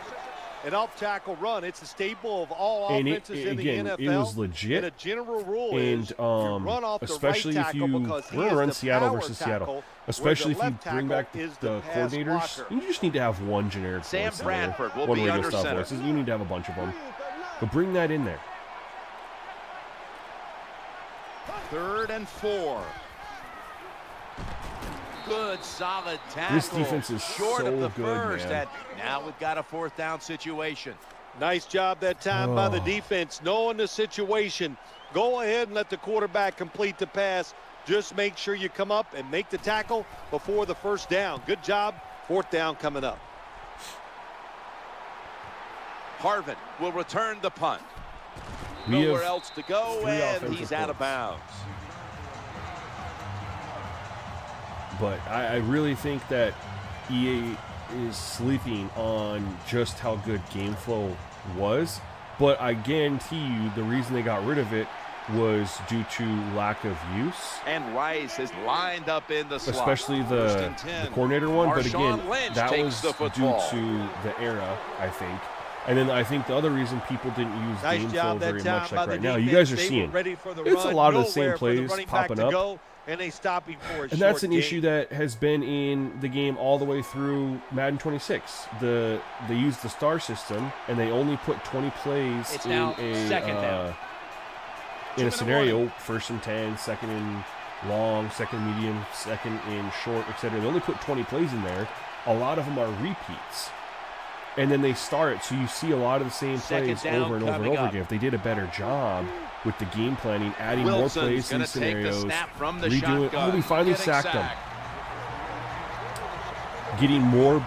An off-tackle run, it's a staple of all offenses in the NFL. It was legit. And a general rule is run off especially the right tackle if we're going to run Seattle versus Seattle. Especially if you bring back the coordinators, you just need to have one generic Sam voice Bradford there. One radio style voices. You need to have a bunch of them. But bring that in there. 3rd and 4. Good, solid tackle. This defense is short so of the good, first. man. And now we've got a 4th down situation. Nice job that time by the defense, knowing the situation. Go ahead and let the quarterback complete the pass. Just make sure you come up and make the tackle before the 1st down. Good job. 4th down coming up. Harvin will return the punt. Nowhere else to go, and he's out of bounds. But I really think that EA is sleeping on just how good GameFlow was. But I guarantee you the reason they got rid of it was due to lack of use. And Rice is lined up in the slot. Especially the coordinator one. But again, that was due to the era, I think. And then I think the other reason people didn't use GameFlow very much like right now, you guys are seeing, it's a lot of the same plays popping up. And they stop him for a and that's an issue that has been in the game all the way through Madden 26. They use the star system, and they only put 20 plays in a scenario, 1st and 10, 2nd and long, 2nd medium, 2nd and short, etc. They only put 20 plays in there. A lot of them are repeats. And then they start, so you see a lot of the same plays over and over and over again. If they did a better job with the game planning, adding more plays to these scenarios, redoing it. Oh, we finally sacked them. Getting more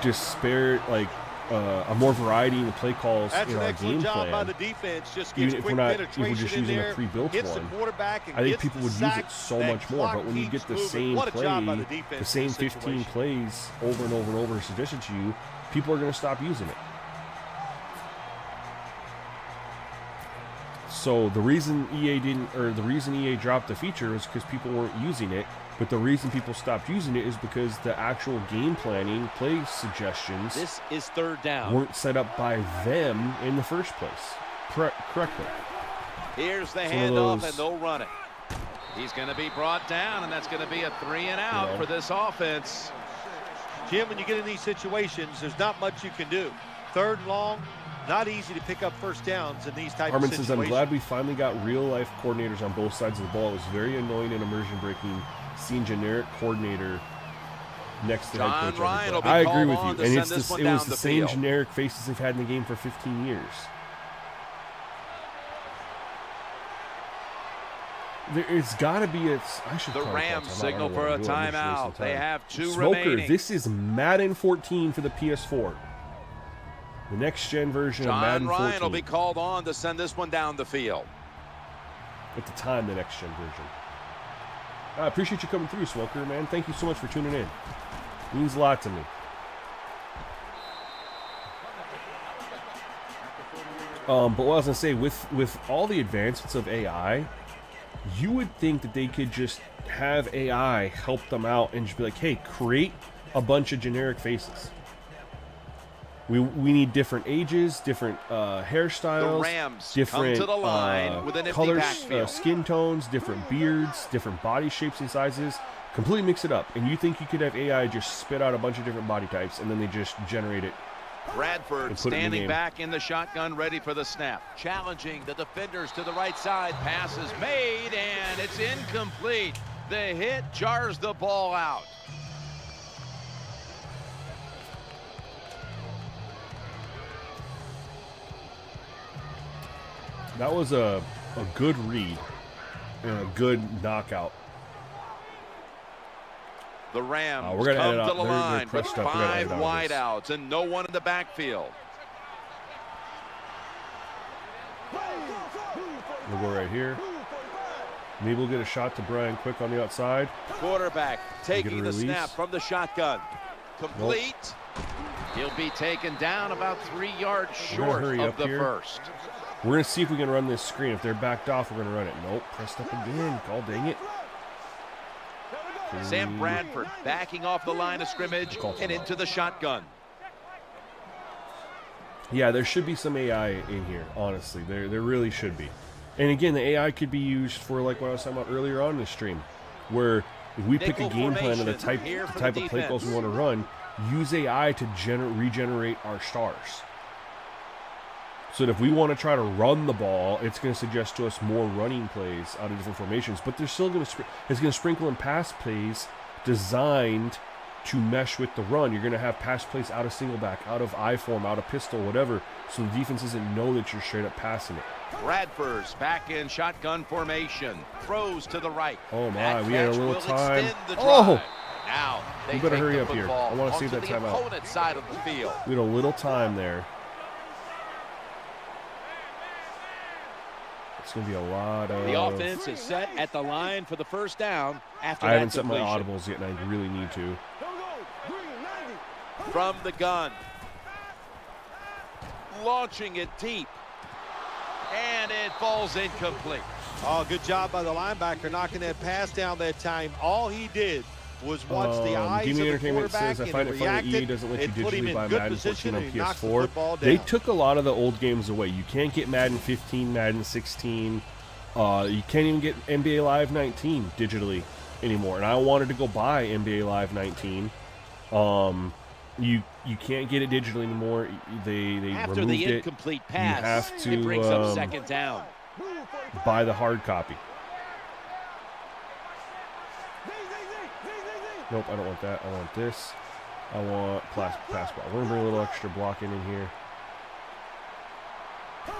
disparate, like a more variety in the play calls That's in an our excellent game job plan. by the defense. Just Even gets if quick we're penetration just in using there, a pre-built hits one, the quarterback and I think gets people the would sack. use it so That much more. clock But when you keeps get the moving. same What a job by play, the defense the in same this 15 situation. plays over and over and over suggested to you, people are going to stop using it. So the reason EA dropped the feature is because people weren't using it. But the reason people stopped using it is because the actual game planning, play suggestions, This is third down. weren't set up by them in the first place correctly. Here's the It's one of handoff, those- and they'll run it. He's going to be brought down, and that's going to be a 3 and out for this offense. Jim, when you get in these situations, there's not much you can do. Third and long, not easy to pick up first downs in these type Harmon of says, situations. I'm glad we finally got real-life coordinators on both sides of the ball. It was very annoying and immersion-breaking seeing generic coordinator next to head John coach. Ryan will be I agree called with on you. to And send it's this one it was down the the same field. generic faces they've had in the game for 15 years. It's got to be I should The call Rams timeout. I signal don't know for what a I'm doing. I'm just timeout. wasting They time. have 2 Smoker, remaining. this is Madden 14 for the PS4. The next-gen version of John Madden 14. Ryan will be called on to send this one down the field. At the time, the next-gen version. I appreciate you coming through, Smoker, man. Thank you so much for tuning in. It means a lot to me. But what I was going to say, with all the advancements of AI, you would think that they could just have AI help them out and just be like, hey, create a bunch of generic faces. We need different ages, different hairstyles, The Rams different come to the line with an empty colors, backfield. skin tones, different beards, different body shapes and sizes. Completely mix it up. And you think you could have AI just spit out a bunch of different body types and then they just generate it. Bradford And put it in the standing game. back in the shotgun, ready for the snap. Challenging the defenders to the right side. Pass is made, and it's incomplete. The hit jars the ball out. That was a good read and a good knockout. The Rams We're gonna come edit to out. the They're line with pressed up. We're gonna 5 edit out of this. wideouts and no one in the backfield. We'll go right here. Maybe we'll get a shot to Brian quick on the outside. Quarterback taking the release. snap from the shotgun. Complete. He'll be taken down about 3 yards We're gonna short hurry of up the here. first. We're going to see if we can run this screen. If they're backed off, we're going to run it. Nope. Pressed up again. God dang it. Sam Bradford backing off the line of scrimmage and into the shotgun. Yeah, there should be some AI in here, honestly. There really should be. And again, the AI could be used for like what I was talking about earlier on in the stream, where if we pick a Nickel game plan of the formation type here of for play the calls we defense. want to run, use AI to regenerate our stars. So that if we want to try to run the ball, it's going to suggest to us more running plays out of different formations. But they're still going to it's going to sprinkle in pass plays designed to mesh with the run. You're going to have pass plays out of single back, out of I form, out of pistol, whatever. So the defense doesn't know that you're straight up passing it. Bradford's back in shotgun formation. Throws to the right. Oh my, That we had a catch little will time. extend the Oh! drive. Now they You better take hurry the up here. football I wanna see onto that the timeout. opponent's side of the field. We had a little time there. It's going to be a lot of... The offense is set at the line for the first down after I that haven't set my completion. audibles yet, and I really need to. From the gun. Launching it deep. And it falls incomplete. Oh, good job by the linebacker knocking that pass down that time. All he did was watch the eyes Gaming of the Entertainment quarterback says, I and find it funny that EA reacted doesn't let you and put him digitally in buy good Madden position 14 on and he knocks the football PS4. down. They took a lot of the old games away. You can't get Madden 15, Madden 16. You can't even get NBA Live 19 digitally anymore. And I wanted to go buy NBA Live 19. You can't get it digitally anymore. They After removed the it. incomplete pass, You have to it brings up second down. buy the hard copy. Nope, I don't want that. I want this. I want pass ball. We're going to bring a little extra blocking in here.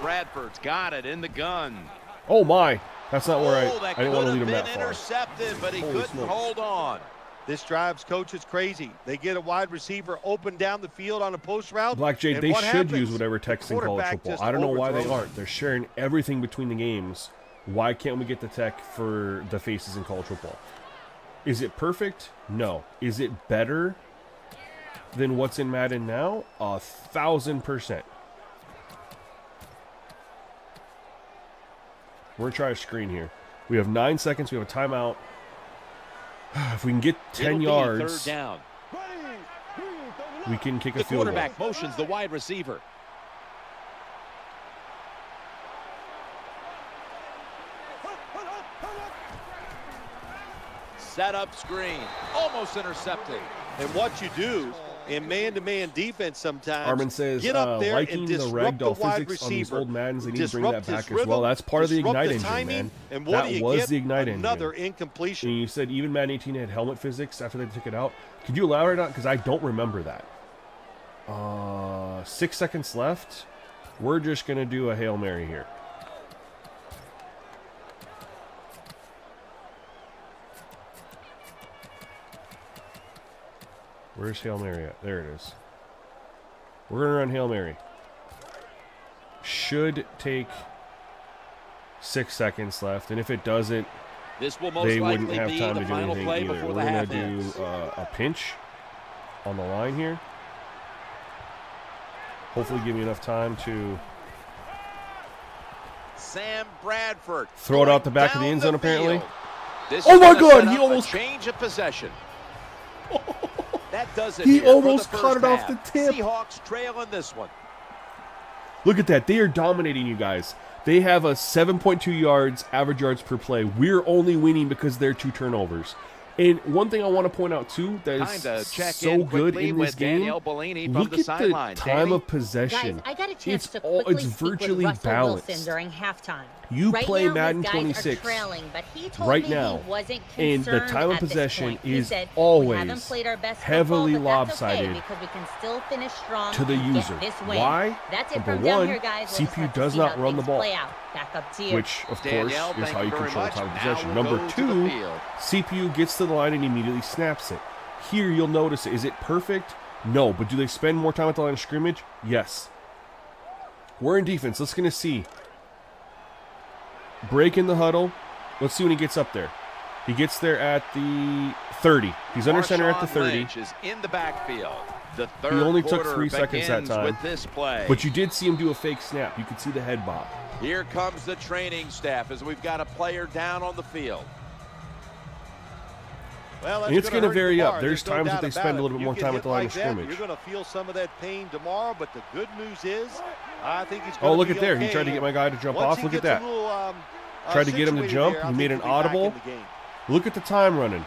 Bradford's got it in the gun. Oh, my. That's not where that I didn't want to could lead him have that been far. intercepted, but he Holy couldn't smokes. hold on. This drives coaches crazy. They get a wide receiver open down the field on a post route. Black Jay, they should use whatever tech's in college football. I don't know why they aren't. They're sharing everything between the games. Why can't we get the tech for the faces in college football? Is it perfect? No. Is it better than what's in Madden now? 1,000%. We're going to try a screen here. We have 9 seconds. We have a timeout. If we can get 10 yards, third down. We can kick a The field goal. quarterback motions the wide receiver. Set up screen. Almost intercepted. And what you do in man-to-man defense sometimes, Armin says, get up there liking and the disrupt the ragdoll wide physics on these receiver. old Maddens, they need to bring Disrupt that back his as well. rhythm, That's part of the disrupt Ignite the engine, timing, man. and what do That you was get? the Ignite Another engine. incompletion. And you said even Madden 18 had helmet physics after they took it out. Could you elaborate on it? Because I don't remember that. 6 seconds left. We're just going to do a Hail Mary here. Where's Hail Mary at? There it is. We're going to run Hail Mary. Should take 6 seconds left. And if it doesn't, This will most they likely wouldn't have be time the to do final anything play either. before We're the going half to do ends. a pinch on the line here. Hopefully give me enough time to Sam Bradford throw it going out the back of the down end zone, apparently. field. This Oh is my gonna God, set he up almost- a change of possession. That does it. He here for almost the caught first it off half. the tip. Seahawks trail in this one. Look at that. They are dominating you guys. They have a 7.2 yards, average yards per play. We're only winning because they're 2 turnovers. And one thing I want to point out, too, that Time to is check so in good quickly in this with game, Danielle Bellini from look the at the sideline. time Danny? of possession. Guys, I got a chance to all, quickly it's speak virtually with Russell balanced. Wilson during halftime. You right play now, Madden his guys 26 are trailing, but he told right me now, he wasn't and the concerned time of at this possession point. He is said, always we haven't played our best heavily football, but that's lopsided okay because we can still finish strong to the and user. get this win. Why? That's it Number from down one, here, guys. We'll just CPU have to does see not how run the things ball. play out. Back up to you. Which, of Danielle, course, is thank how you very control much. time of Now possession. we'll Number go to 2, the field. CPU gets to the line and immediately snaps it. Here, you'll notice it. Is it perfect? No. But do they spend more time at the line of scrimmage? Yes. We're in defense. Let's going to see. Break in the huddle. Let's see when he gets up there. He gets there at the 30. He's under center at the 30. Lynch is in the backfield. The third He only took quarter 3 seconds that begins time. with this play. But you did see him do a fake snap. You could see the head bob. Here comes the training staff as we've got a player down on the field. Well, And it's going gonna to vary up. tomorrow. There's no times that doubt they about spend a it. little bit You more get time hit at the line like of that, scrimmage. You're going to feel some of that pain tomorrow, but the good news is, I think he's going Oh, to look be at there. He okay. tried to get my guy to jump Once off. he Look at gets that. a little, Tried to get him to situated jump. there, I He made think an he'll be back in audible. the game. Look at the time running.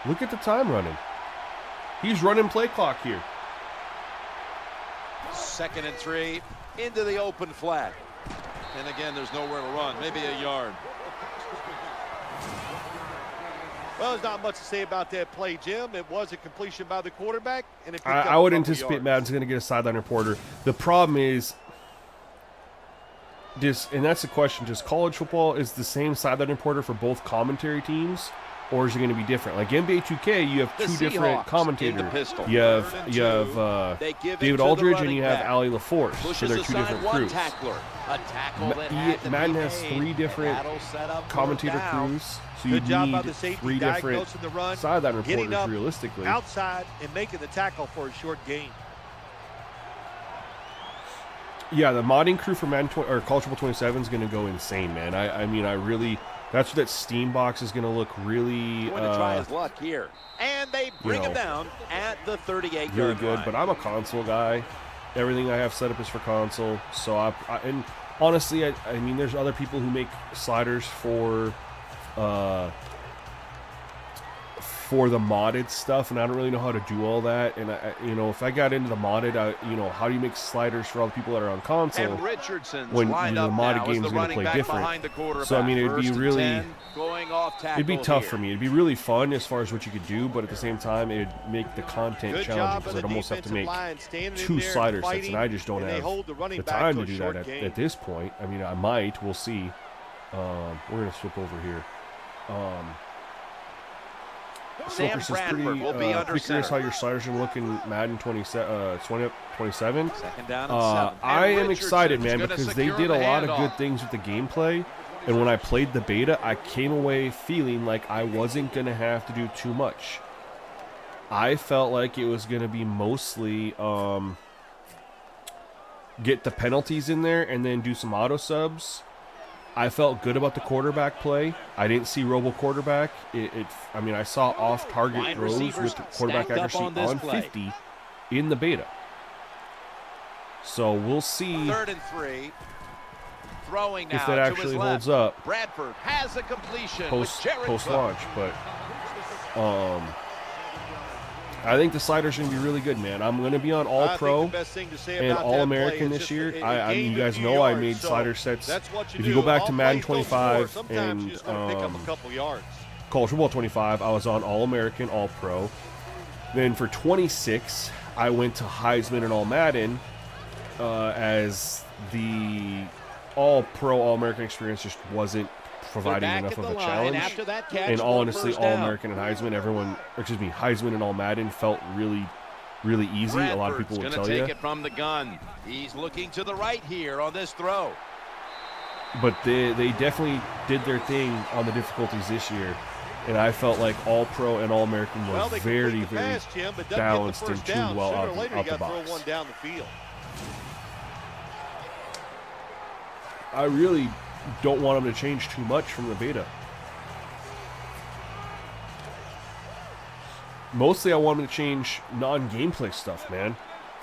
Look at the time running. He's running play clock here. 2nd and 3 into the open flat. And again, there's nowhere to run. Maybe a yard. Well, there's not much to say about that play, Jim. It was a completion by the quarterback, and it picked up I would a couple anticipate yards. Madden's going to get a sideline reporter. The problem is, and that's the question, does college football is the same sideline reporter for both commentary teams, or is it going to be different? Like NBA 2K, you have The 2 different Seahawks commentators. in the pistol. You have They give it David to the Aldridge and running you have back. Ali LaForce. So Pushes they're 2 aside different one crews. tackler. A tackle that had to Madden be has made, 3 and different that'll set up commentator third down. crews, so you Good job by need the safety 3 different diagnosing the run, sideline getting reporters up realistically. outside and making the tackle for a short gain. Yeah, the modding crew for Madden or College Football 27 is going to go insane, man. I mean, I really, that's what that Steam box is going to look really, Going to try his luck here. And they bring him down at the 38-yard really good. line. But I'm a console guy. Everything I have set up is for console. So and honestly, I mean, there's other people who make sliders for the modded stuff, and I don't really know how to do all that. And you know, if I got into the modded, you know, how do you make sliders for all the people that are on console? And Richardson's when lined the up modded now as game's the going to running play back different. behind the quarterback. So I mean, it'd be 1st and really, 10, going off tackle it'd be tough here. for me. It'd be really fun as far as what you could do, but at the same time, it'd make the content Good challenging job because by I'd the almost have to defensive make line, standing in 2 there slider sets, fighting, and I just don't and they have hold the running the back time to to a do short that gain. at this point. I mean, I might. We'll see. We're going to flip over here. Sam Smokers is Bradford pretty, will be under pretty curious how center. your sliders are looking Madden 27. Second down and 7. I And am excited, man, Richardson's because gonna they secure did a the lot of handoff. good things with the gameplay. And when I played the beta, I came away feeling like I wasn't going to have to do too much. I felt like it was going to be mostly get the penalties in there and then do some auto subs. I felt good about the quarterback play. I didn't see robo quarterback. I mean, I saw off-target Wide throws receivers with quarterback stacked up accuracy on this on play. 50 in the beta. So we'll see 3rd and 3. Throwing now if that to actually his holds left. up Bradford has a completion post with Jared Cook. launch, but I think the slider's going to be really good, man. I'm going to be on All Pro the best thing to say and about All that American play is this just year. it I mean, gained you a guys few know I yards, made so slider sets. that's what If you go back to All Madden plays don't 25 score. Sometimes and you just gotta pick up a couple yards. College Football 25, I was on All American, All Pro. Then for 26, I went to Heisman and All Madden as the All Pro, All American experience just wasn't providing Back enough at of the a line challenge. after that catch And for all a honestly, first All down. American and Heisman, Heisman and All Madden felt really easy. A lot of people would Bradford's tell gonna you. take it from the gun. He's looking to the right here on this throw. But they definitely did their thing on the difficulties this year. And I felt like All Pro and All American were They very complete the pass, Jim, but doesn't balanced get the and first tuned down. well Sooner out, or later, out you the got to box. throw one down the field. I really don't want them to change too much from the beta. Mostly I want them to change non-gameplay stuff, man.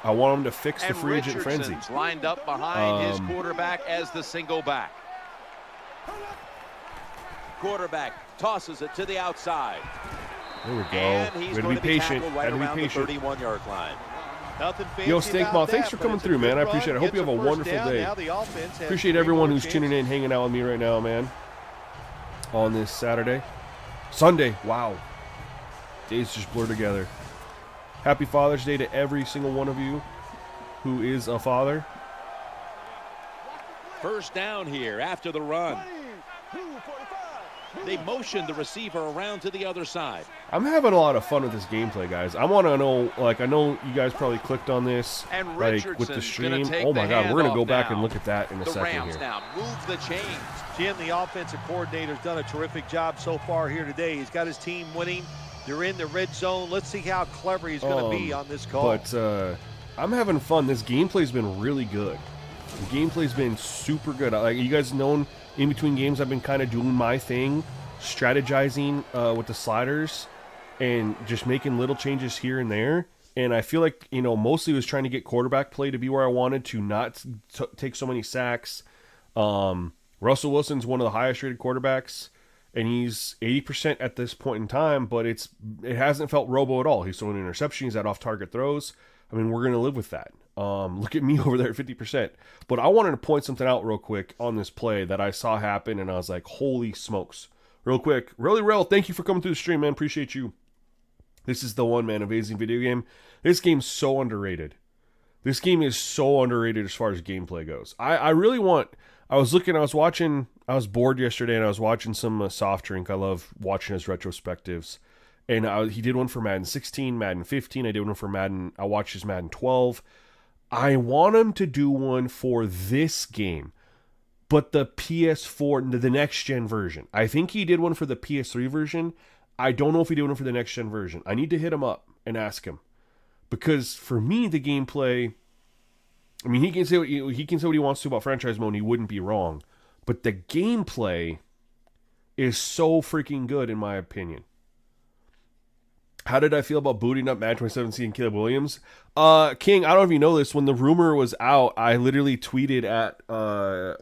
I want them to fix the free agent frenzy. Richardson's lined up behind his quarterback as the single back. Quarterback tosses it to the outside. There we go. And he's We had to going be to be patient. tackled right Had to be around the patient. 31-yard line. Nothing fancy Yo, Steak about Mall, thanks that, for but coming it's a through, man. good I run, appreciate it. I hope gets you have a first wonderful down. day. Now the offense has Appreciate three everyone more who's tuning chances. in, hanging out with me right now, man. On this Sunday. Wow. Days just blur together. Happy Father's Day to every single one of you who is a father. First down here after the run. They motioned the receiver around to the other side. I'm having a lot of fun with this gameplay, guys. I want to know, like, I know you guys probably clicked on this, And like, with the Richardson's stream. gonna take Oh my the God, we're gonna go handoff back now. and look at that in a The second Rams here. now move the chains. Jim, the offensive coordinator's done a terrific job so far here today. He's got his team winning. They're in the red zone. Let's see how clever he's going to be on this call. But I'm having fun. This gameplay's been really good. The gameplay's been super good. Like, you guys known, in between games, I've been kind of doing my thing, strategizing with the sliders and just making little changes here and there. And I feel like, mostly was trying to get quarterback play to be where I wanted to, not take so many sacks. Russell Wilson's one of the highest rated quarterbacks, and he's 80% at this point in time, but it hasn't felt robo at all. He's throwing an interception. He's had off-target throws. I mean, we're going to live with that. Look at me over there at 50%. But I wanted to point something out real quick on this play that I saw happen, and I was like, holy smokes. Real quick. Really, Rel, thank you for coming through the stream, man. Appreciate you. This is the one, man. Amazing video game. This game's so underrated. This game is so underrated as far as gameplay goes. I really want... I was bored yesterday, and I was watching some Soft Drink. I love watching his retrospectives. And he did one for Madden 16, Madden 15. I did one for Madden. I watched his Madden 12. I want him to do one for this game, but the PS4, the next-gen version. I think he did one for the PS3 version. I don't know if he did one for the next-gen version. I need to hit him up and ask him. Because for me, the gameplay... I mean, he can say what he wants to about franchise mode, and he wouldn't be wrong. But the gameplay is so freaking good, in my opinion. How did I feel about booting up Madden 2017 and Caleb Williams? King, I don't know if you know this. When the rumor was out, I literally tweeted at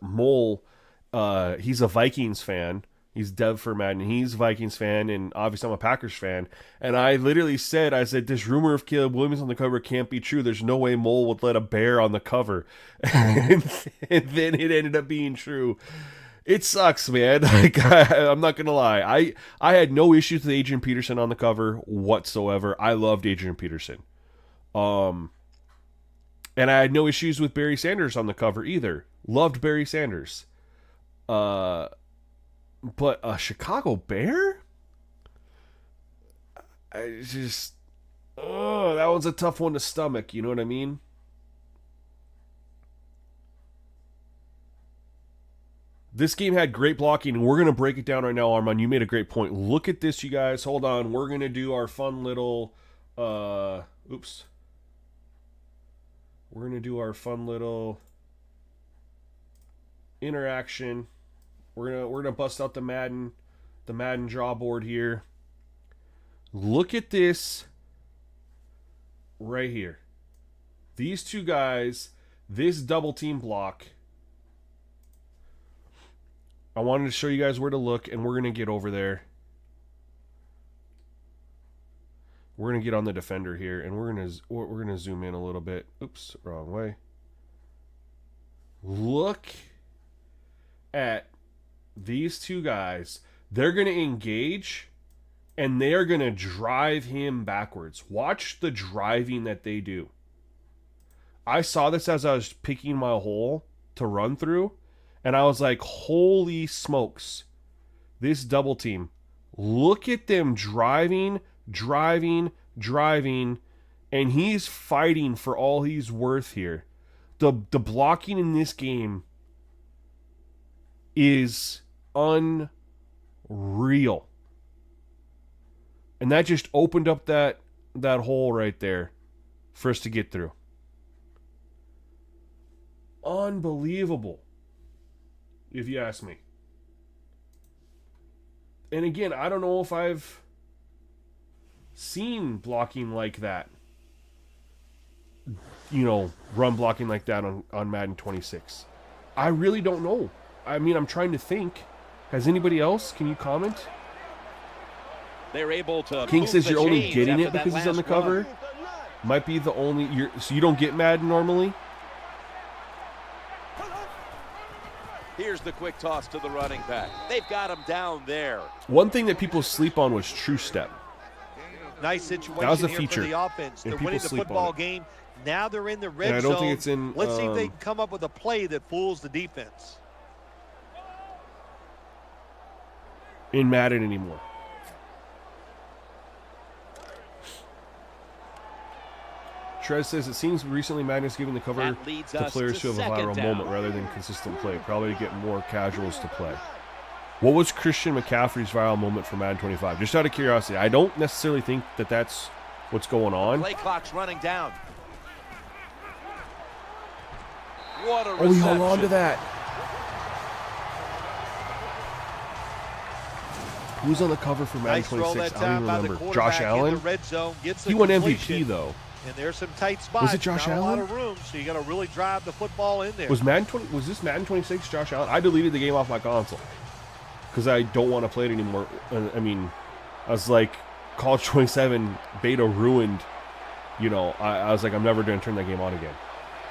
Mole. He's a Vikings fan. He's dev for Madden. He's a Vikings fan, and obviously I'm a Packers fan. And I literally said, this rumor of Caleb Williams on the cover can't be true. There's no way Mole would let a bear on the cover. and then it ended up being true. It sucks, man. Like, I'm not going to lie. I had no issues with Adrian Peterson on the cover whatsoever. I loved Adrian Peterson. And I had no issues with Barry Sanders on the cover either. Loved Barry Sanders. But a Chicago Bear? that was a tough one to stomach. You know what I mean? This game had great blocking, and we're going to break it down right now, Armand. You made a great point. Look at this, you guys. Hold on. We're going to do our fun little... We're going to do our fun little interaction. We're gonna bust out the Madden draw board here. Look at this right here. These two guys, this double team block. I wanted to show you guys where to look, and we're going to get over there. We're going to get on the defender here, and we're going to zoom in a little bit. Oops, wrong way. Look at these two guys. They're going to engage, and they're going to drive him backwards. Watch the driving that they do. I saw this as I was picking my hole to run through. And I was like, holy smokes, this double team. Look at them driving, and he's fighting for all he's worth here. The blocking in this game is unreal. And that just opened up that hole right there for us to get through. Unbelievable, if you ask me. And again, I don't know if I've seen blocking like that. You know, run blocking like that on Madden 26. I really don't know. I mean, I'm trying to think. Has anybody else? Can you comment? They're able to. King says you're only getting it because he's on the cover. Might be the only. So you don't get Madden normally? Here's the quick toss to the running back. They've got him down there. One thing that people sleep on was true step. Nice situation that was a here feature, for the offense. They're and winning the football game. Now they're in the red zone. And I don't think it's in. Let's see if they can come up with a play that fools the defense. In Madden anymore. Trez says, it seems recently Madden is giving the cover to players who have a viral moment rather than consistent play, probably to get more casuals to play. What was Christian McCaffrey's viral moment for Madden 25? Just out of curiosity. I don't necessarily think that that's what's going on. Play clock's running down. What a reception. Oh, he hung on to that. Who's on the cover for Madden 26? I don't even remember. Josh Allen? He won MVP, though. And there's some tight spots. Was it Josh Allen? A lot of room, so you got to really drive the football in there. Was this Madden 26 Josh Allen? I deleted the game off my console because I don't want to play it anymore. I mean, I was like, College 27 beta ruined. You know, I was like, I'm never going to turn that game on again.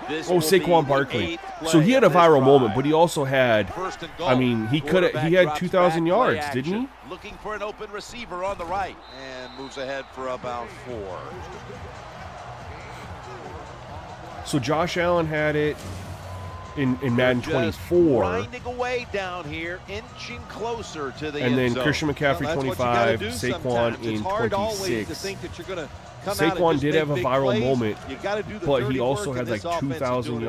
Saquon Barkley. So he had a viral moment, but he also had. I mean, he had 2,000 yards, didn't he? Looking for an open receiver on the right and moves ahead for about 4. So Josh Allen had it in Madden 24. Grinding away down here, inching closer to the and then end zone. Christian McCaffrey 25, Saquon in 26. Saquon did have a viral moment, but he also had like 2,000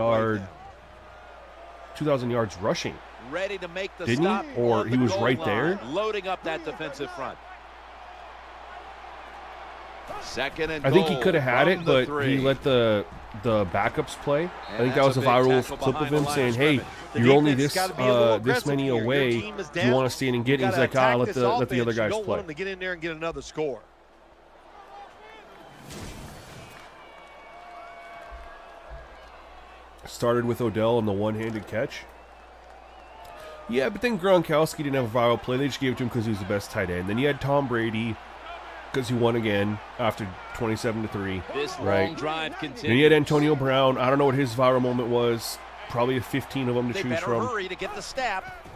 yards rushing. Ready to make the didn't stop he? Or he was right there. Loading up that defensive front. Second and I think he could have had it, but he let the backups play. I think that was a viral clip of him saying, "Hey, you're only this many away. Do you want to stand and get?" And he's like, let the other guys play. You don't want him to get in there and get another score. Started with Odell on the one-handed catch. Yeah, but then Gronkowski didn't have a viral play. They just gave it to him because he was the best tight end. Then you had Tom Brady because he won again after 27-3. This right? long drive continues. Then you had Antonio Brown. I don't know what his viral moment was. Probably 15 of them to choose from. Hurry to get the snap.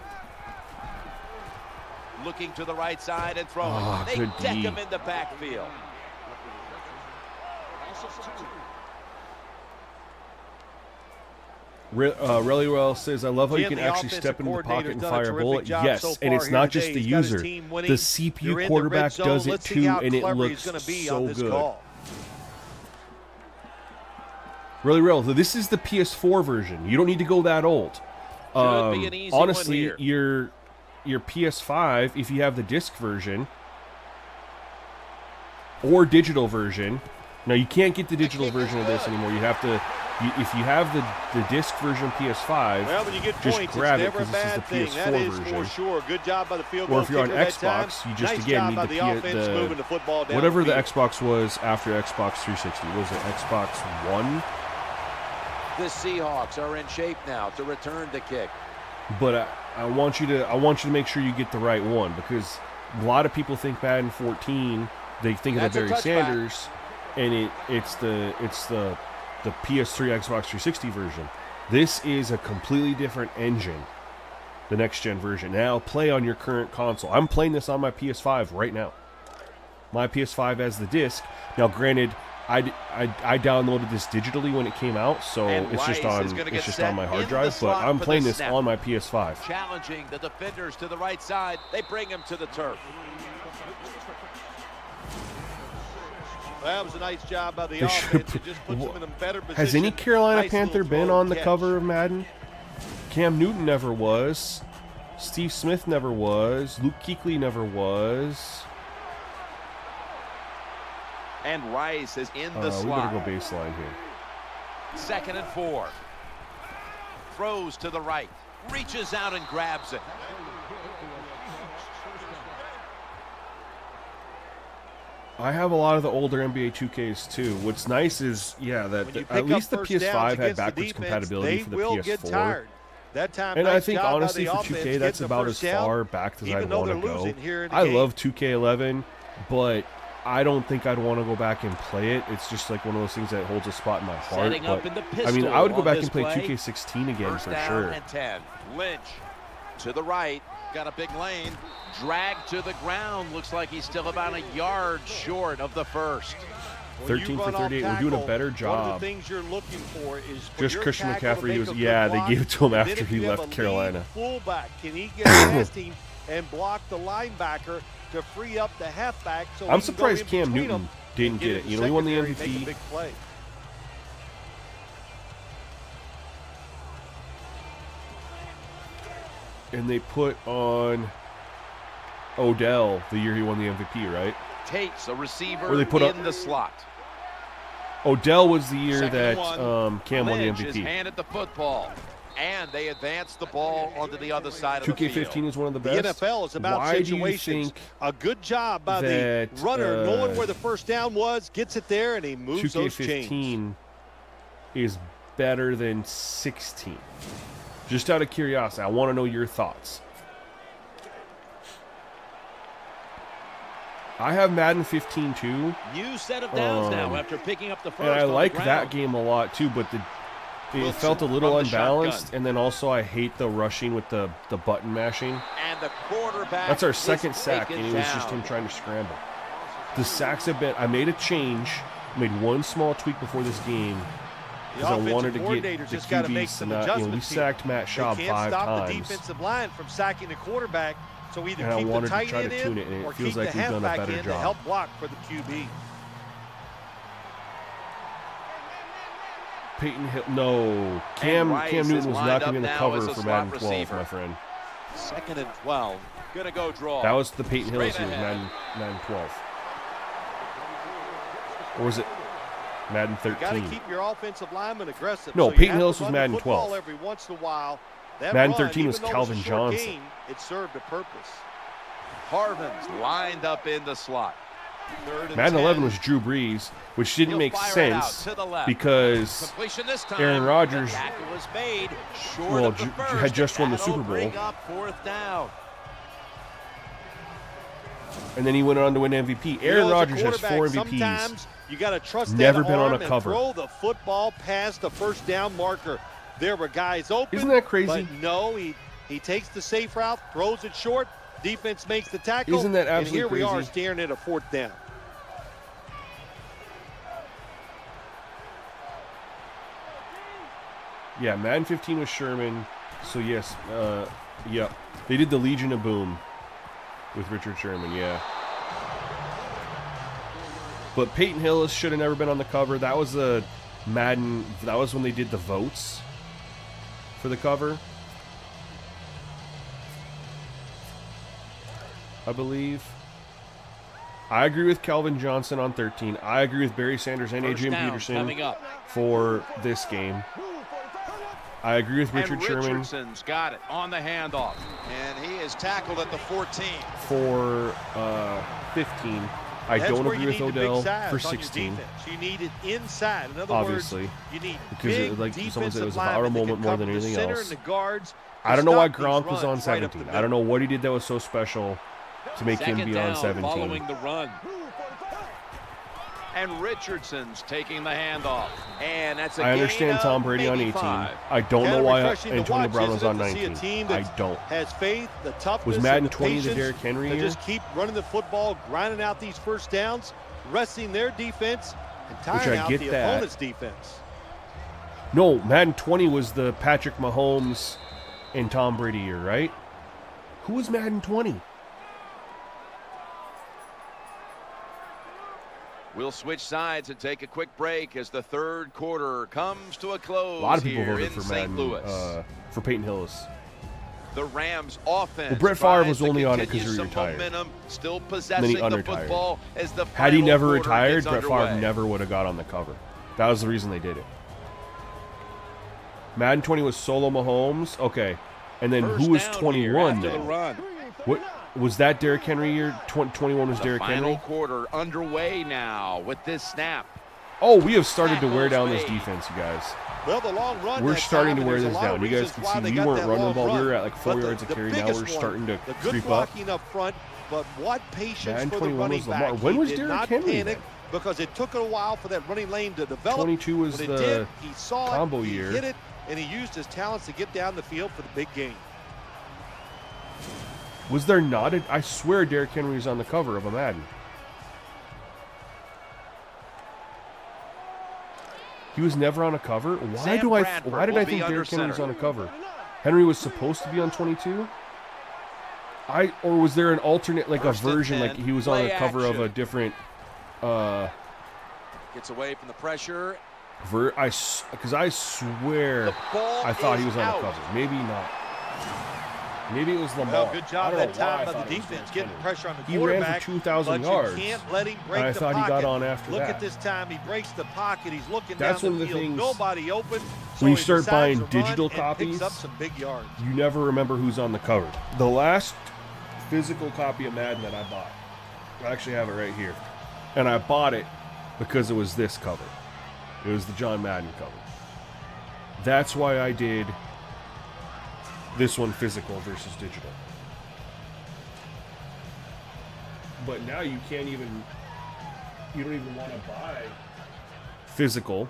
Looking to the right side and throwing. They deck him in the backfield. Really well says, I love how you Jim, can the actually offensive step into the pocket and coordinator's done a fire a terrific bullet. job Yes, so and far it's here not just today. the He's got his user. team The winning. You're CPU in the quarterback red zone. does it Let's see too, how and it clever looks he's gonna be so on this good. call. Really real. This is the PS4 version. You don't need to go that old. Should be an easy one Honestly, here. your PS5, if you have the disc version or digital version. Now you can't get the digital version of this anymore. You have to, if you have the disc version PS5, Well, when you get just points, grab it's it never a because this is bad the thing. That PS4 is version. for sure. Good job by the field Or goal if you're on kicker that time. Xbox, you just Nice again job need by the, the offense moving the football down whatever the field. Xbox was after Xbox 360. Was it Xbox One? The Seahawks are in shape now to return the kick. But I want you to make sure you get the right one, because a lot of people think Madden 14, they think of That's the a Barry touchback. Sanders, and it's the PS3 Xbox 360 version. This is a completely different engine, the next gen version. Now play on your current console. I'm playing this on my PS5 right now. My PS5 has the disc. Now, granted, I downloaded this digitally when it came out, so And it's just Rice is gonna get on set my in hard the drive. But slot I'm for playing the this snap. on my PS5. Challenging the defenders to the right side. They bring him to the turf. That was a nice job by the offense. It just puts them in a better position. Has any Carolina Nice Panther little been throw on the catch. cover of Madden? Cam Newton never was. Steve Smith never was. Luke Kuechly never was. And Rice is in the We slot. better go baseline here. 2nd and 4. Throws to the right. Reaches out and grabs it. I have a lot of the older NBA 2Ks too. What's nice is, yeah, that When you pick at least up the first downs PS5 had against the backwards defense, compatibility they for the will PS4. get tired. That time, And nice I think, job by honestly, the for offense 2K, getting that's the about first as down, far back as even I'd though want to they're go. losing here in the I game. love 2K11, but I don't think I'd want to go back and play it. It's just like one of those things that holds a spot in my heart. Setting up But, in the I mean, pistol I would go on back this and play play. 2K16 again First for down sure. and 10. Lynch to the right. Got a big lane. Drag to the ground. Looks like he's still about a yard short of the first. 13 for 38. We're doing a better One of job. the things you're looking for is for Just your Christian tackle to McCaffrey, he make was, a good yeah, they block, gave it to him and then after if he you have left a Carolina. lead fullback, can he get past him and block the linebacker to free up the halfback? So I'm he can go surprised in Cam between Newton them didn't and get it. into You know, he won the secondary, make a MVP. big play. And they put on Odell the year he won the MVP, right? Takes a receiver Or they put in up- the slot. Odell was the year Second and that one. Cam won the Lynch is MVP. handed the football. And they advance the ball onto the other side of the 2K15 field. is one of the The best. NFL is about Why situations. do you think A good job by the that, runner, knowing where the first down was, gets it there, and he moves those chains. 2K15 is better than 16? Just out of curiosity, I want to know your thoughts. I have Madden 15 too, New set of downs now after picking up the first and I on the like ground. that game a lot too, but it Wilson felt a little from the unbalanced, shotgun. and then also I hate the rushing with the button mashing. And the quarterback That's our is second sack, taken and it was just down. him trying to scramble. The sacks have been, I made a change, made one small tweak before this game, The because I offensive wanted to get coordinator's the just got to make QBs some to not, adjustments we here. sacked Matt Schaub They can't 5 stop times. the defensive line from sacking the quarterback, so either And I keep the wanted to tight try end to tune in it, and it or feels keep like the we've done a halfback better in to job. help block for the QB. Peyton Hill, no. Cam Rice Newton is was lined not going to up be in the now cover as a for slot Madden 12, receiver. my friend. 2nd and 12. Gonna go draw. That was the Peyton Hill Straight series, ahead. Madden 12. Or was it Madden You got to 13? keep your offensive lineman aggressive. No, so you Peyton have to Hillis was run the Madden football 12. Every once in a while. That Madden run, 13 was even though it Calvin a short Johnson. game, it served a purpose. Harvin's lined up in the slot. 3rd and Madden 10. 11 was Drew Brees, which didn't He'll make fire it out sense to the left. because Completion this time. Aaron Rodgers, The tackle was made short well, of the first. had just won the That'll Super Bowl. bring up 4th down. and then he went on to win MVP. You Aaron know, as a Rodgers has quarterback, 4 MVPs. Sometimes you got to trust Never that been on arm a cover. and throw the football past the first down marker. There were guys open. Isn't that crazy? But no, he takes the safe route, throws it short. Defense makes the tackle. Isn't that and absolutely here we are crazy? staring at a 4th down. Yeah, Madden 15 was Sherman. So, yes, yep. They did the Legion of Boom with Richard Sherman, yeah. But Peyton Hillis should have never been on the cover. That was a Madden, that was when they did the votes for the cover, I believe. I agree with Calvin Johnson on 13. I agree with Barry Sanders and Adrian Peterson for this game. I agree with Richard Sherman. Richardson's got it on the handoff. And he is tackled at the 14. For 15. I don't agree with Odell for 16. You need it inside. In other obviously, words, you need because like someone said, it was a viral moment more than anything else. Guards, I don't know why Gronk was on 17. I don't know what he did that was so special to make him be on 17. Following the run. And Richardson's taking the handoff. And that's a I understand Tom Brady on 18. I don't know why Antonio Brown was on 19. I don't. Has faith, the toughness, was Madden 20 the Derrick Henry year? Just keep running the football, grinding out these first downs, resting their defense, and tiring out the opponent's defense. No, Madden 20 was the Patrick Mahomes and Tom Brady year, right? Who was Madden 20? We'll switch sides and take a quick break as the third quarter comes to a close. A lot of people here voted in for St. Madden, Louis. For Peyton Hillis. The Rams offense. Well, Brett Favre was only on it because he retired. Still Then possessing he the unretired. football as the Had he never final quarter retired, gets Brett Favre underway. never would have got on the cover. That was the reason they did it. Madden 20 was Solo Mahomes. Okay. And then First who was down 21 here after then? the run. What was that Derrick Henry year? 21 was Derrick Final Henry. quarter underway now with this snap. Oh, we have started to wear down this defense, you guys. Well, the long run. We're starting to wear this down. You guys can see we weren't running the ball. We were at like 4 yards a carry. Now we're starting to creep up. Up front, but what patience Madden for the 21 running was Lamar. back. When was He did Derrick not Henry panic then? because it took it a while for that running lane to develop. 22 was When it the did, he saw combo it, year. He hit it, and he used his talents to get down the field for the big game. Was there not? I swear Derrick Henry was on the cover of a Madden. He was never on a cover? Why did I think Derrick Henry was on a cover? Henry was supposed to be on 22? Or was there an alternate, like a version, like he was on a cover of a different Gets away from the pressure. because I swear I thought he was on a cover. Maybe not. Maybe it was Lamar. Well, good job that time by the defense, getting pressure on the He quarterback. ran for 2,000 but yards. You can't let him break And I the thought pocket. he got on after Look that. at this time. He breaks the pocket. He's looking That's down one the of the field. things- Nobody open. So when you he start decides buying to run digital and copies, picks up some big yards. you never remember who's on the cover. The last physical copy of Madden that I bought, I actually have it right here, and I bought it because it was this cover. It was the John Madden cover. That's why I did this one physical versus digital. But now you don't even want to buy physical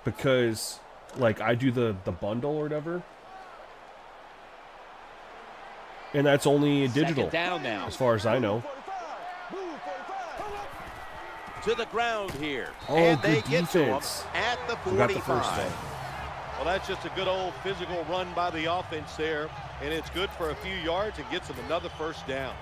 because, like, I do the bundle or whatever, and that's only digital Down now. as far as I know. To the ground here. Oh, and good they get to him defense. at the We got the 45. first one. Well, that's just a good old physical run by the offense there, and it's good for a few yards and gets them another first down.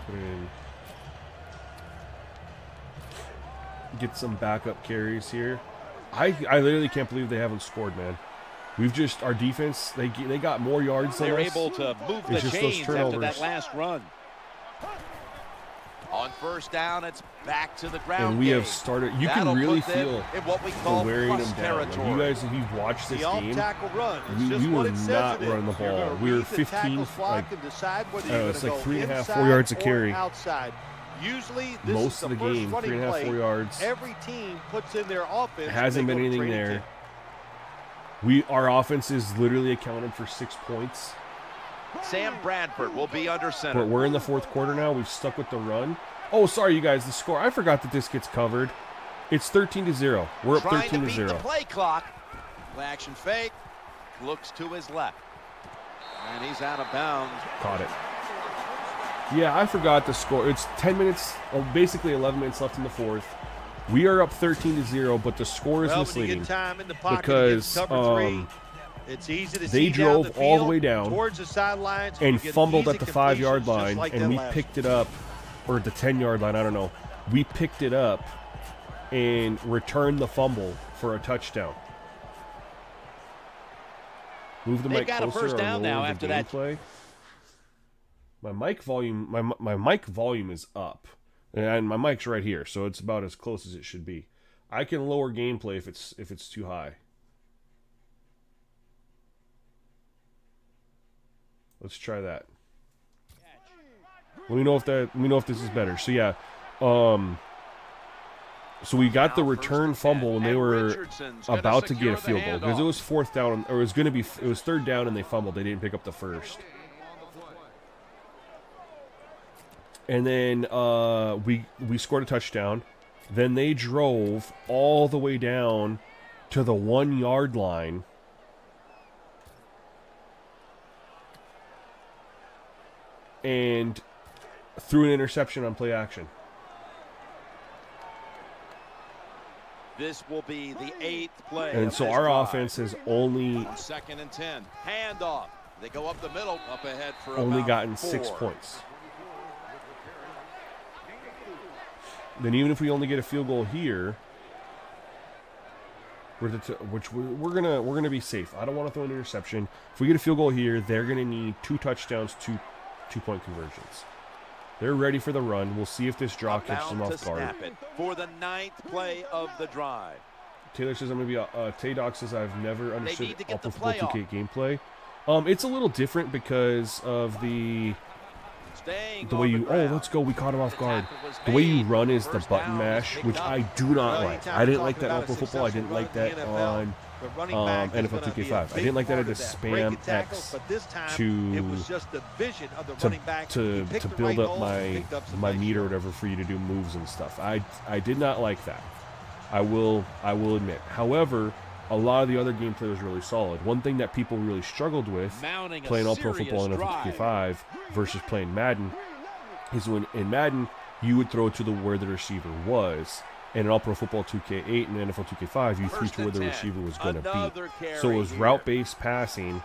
Put in. Get some backup carries here. I literally can't believe they haven't scored, man. We've just, our defense, they got more yards than They're us. able to move the It's just those chains after turnovers. that last run. On first down, it's back to the ground. And we have game. started, you That'll can really put them feel in what we the call wearing plus them down. Like, territory. you guys, if you've watched this The game, off-tackle run. It's we just were what it says not it running the is. You're ball. gonna We were read the 15, tackle's block like, and decide whether I don't know, you're it's gonna like go 3.5, 4 inside yards a or carry. outside. Usually, this Most is of the first game, running 3.5, play. 4 yards. Every team puts in their offense. Hasn't when been they go to anything training there. camp. Our offense is literally accounted for 6 points. Sam Bradford will be under center. But we're in the fourth quarter now. We've stuck with the run. Oh, sorry, you guys. The score. I forgot that this gets covered. It's 13-0. We're up Trying to 13-0. beat the play clock. Play action fake. Looks to his left. And he's out of bounds. Caught it. Yeah, I forgot the score. It's 10 minutes, basically 11 minutes left in the fourth. We are up 13-0, but the score is misleading because it's easy to they drove all the way down towards the sidelines and fumbled at the 5-yard line, and we picked it up, or the 10-yard line, I don't know. We picked it up and returned the fumble for a touchdown. Move the mic closer. First down now after that play. My mic volume, my mic volume is up, and my mic's right here, so it's about as close as it should be. I can lower gameplay if it's too high. Let's try that. Let me know if this is better. So yeah, so we got the return fumble and they were about to get a field goal because it was fourth down, or it was third down and they fumbled. They didn't pick up the first. And then we scored a touchdown. Then they drove all the way down to the 1-yard line. And threw an interception on play action. This will be the 8th play. And so our offense has only 2nd and 10. Handoff. They go up the middle, up ahead for only about gotten 4. 6 points. Then even if we only get a field goal here, which we're gonna be safe. I don't want to throw an interception. If we get a field goal here, they're gonna need 2 touchdowns, 2-point conversions. They're ready for the run. We'll see if this draw catches them off guard. For the 9th play of the drive. Taylor says I'm gonna be. Tay-Doc says I've never understood Pro Football 2K gameplay. It's a little different because of the way you. Oh, let's go! We caught him off guard. The way you run is the button mash, which I do not like. I didn't like that on Pro Football. I didn't like that on NFL 2K5. I didn't like that I had to spam X to build up my meter or whatever for you to do moves and stuff. I did not like that. I will admit. However, a lot of the other gameplay was really solid. One thing that people really struggled with playing all Pro Football and NFL 2K5 versus playing Madden is when in Madden you would throw it to where the receiver was. And in all Pro Football 2K8 and NFL 2K5, you threw to where the receiver was going to be. So it was route-based passing,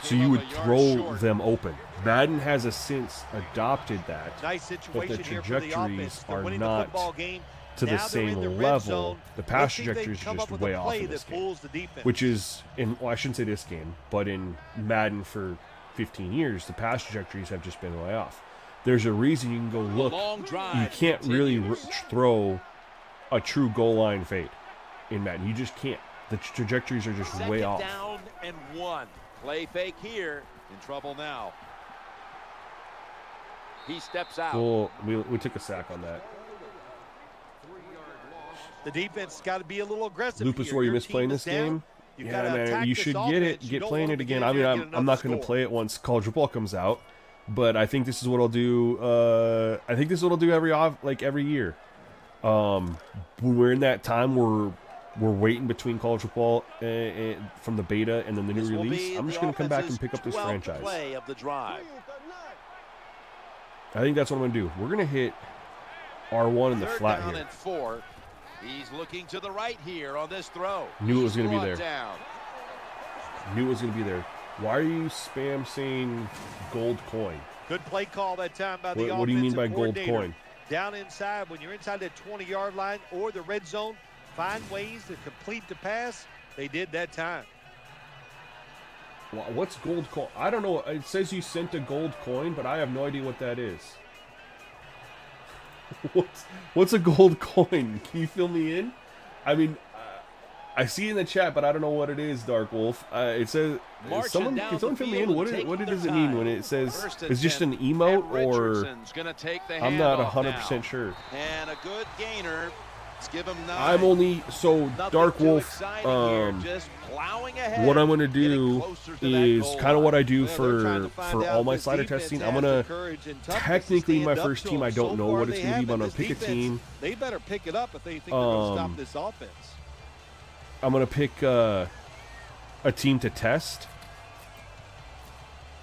so you would throw them open. Madden has since adopted that, but the trajectories are not to the same level. The pass trajectories are just way off in this game, which is, I shouldn't say this game, but in Madden for 15 years, the pass trajectories have just been way off. There's a reason you can go look. You can't really throw a true goal line fade in Madden. You just can't. The trajectories are just way off. Down and 1. Play fake here. In trouble now. He steps out. Well, we took a sack on that. The defense got to be a little aggressive. Lupus, where you missed playing this game? Yeah, man, you should get playing it again. I mean, I'm not going to play it once college football comes out. But I think this is what I'll do. I think this is what I'll do every year. When we're in that time where we're waiting between college football from the beta and then the new release, I'm just going to come back and pick up this franchise. Play of the drive. I think that's what I'm going to do. We're going to hit R1 in the flat here. And 4. He's looking to the right here on this throw. Knew it was going to be there. Knew it was going to be there. Why are you spam saying gold coin? Good play call that time by the offensive coordinator. What do you mean by gold coin? Down inside, when you're inside that 20-yard line or the red zone, find ways to complete the pass. They did that time. Well, what's gold coin? I don't know. It says you sent a gold coin, but I have no idea what that is. What's a gold coin? Can you fill me in? I mean, I see it in the chat, but I don't know what it is, Dark Wolf. It says, can someone fill me in? What does it mean when it says, it's just an emote, or I'm not 100% sure. And a good gainer. Let's give him 9. I'm only, so Dark Wolf, what I'm going to do is kind of what I do for all my slider testing. I'm going to, technically my first team, I don't know what it's going to be, but I'm going to pick a team. They better pick it up if they think they're going to stop this offense. I'm going to pick a team to test.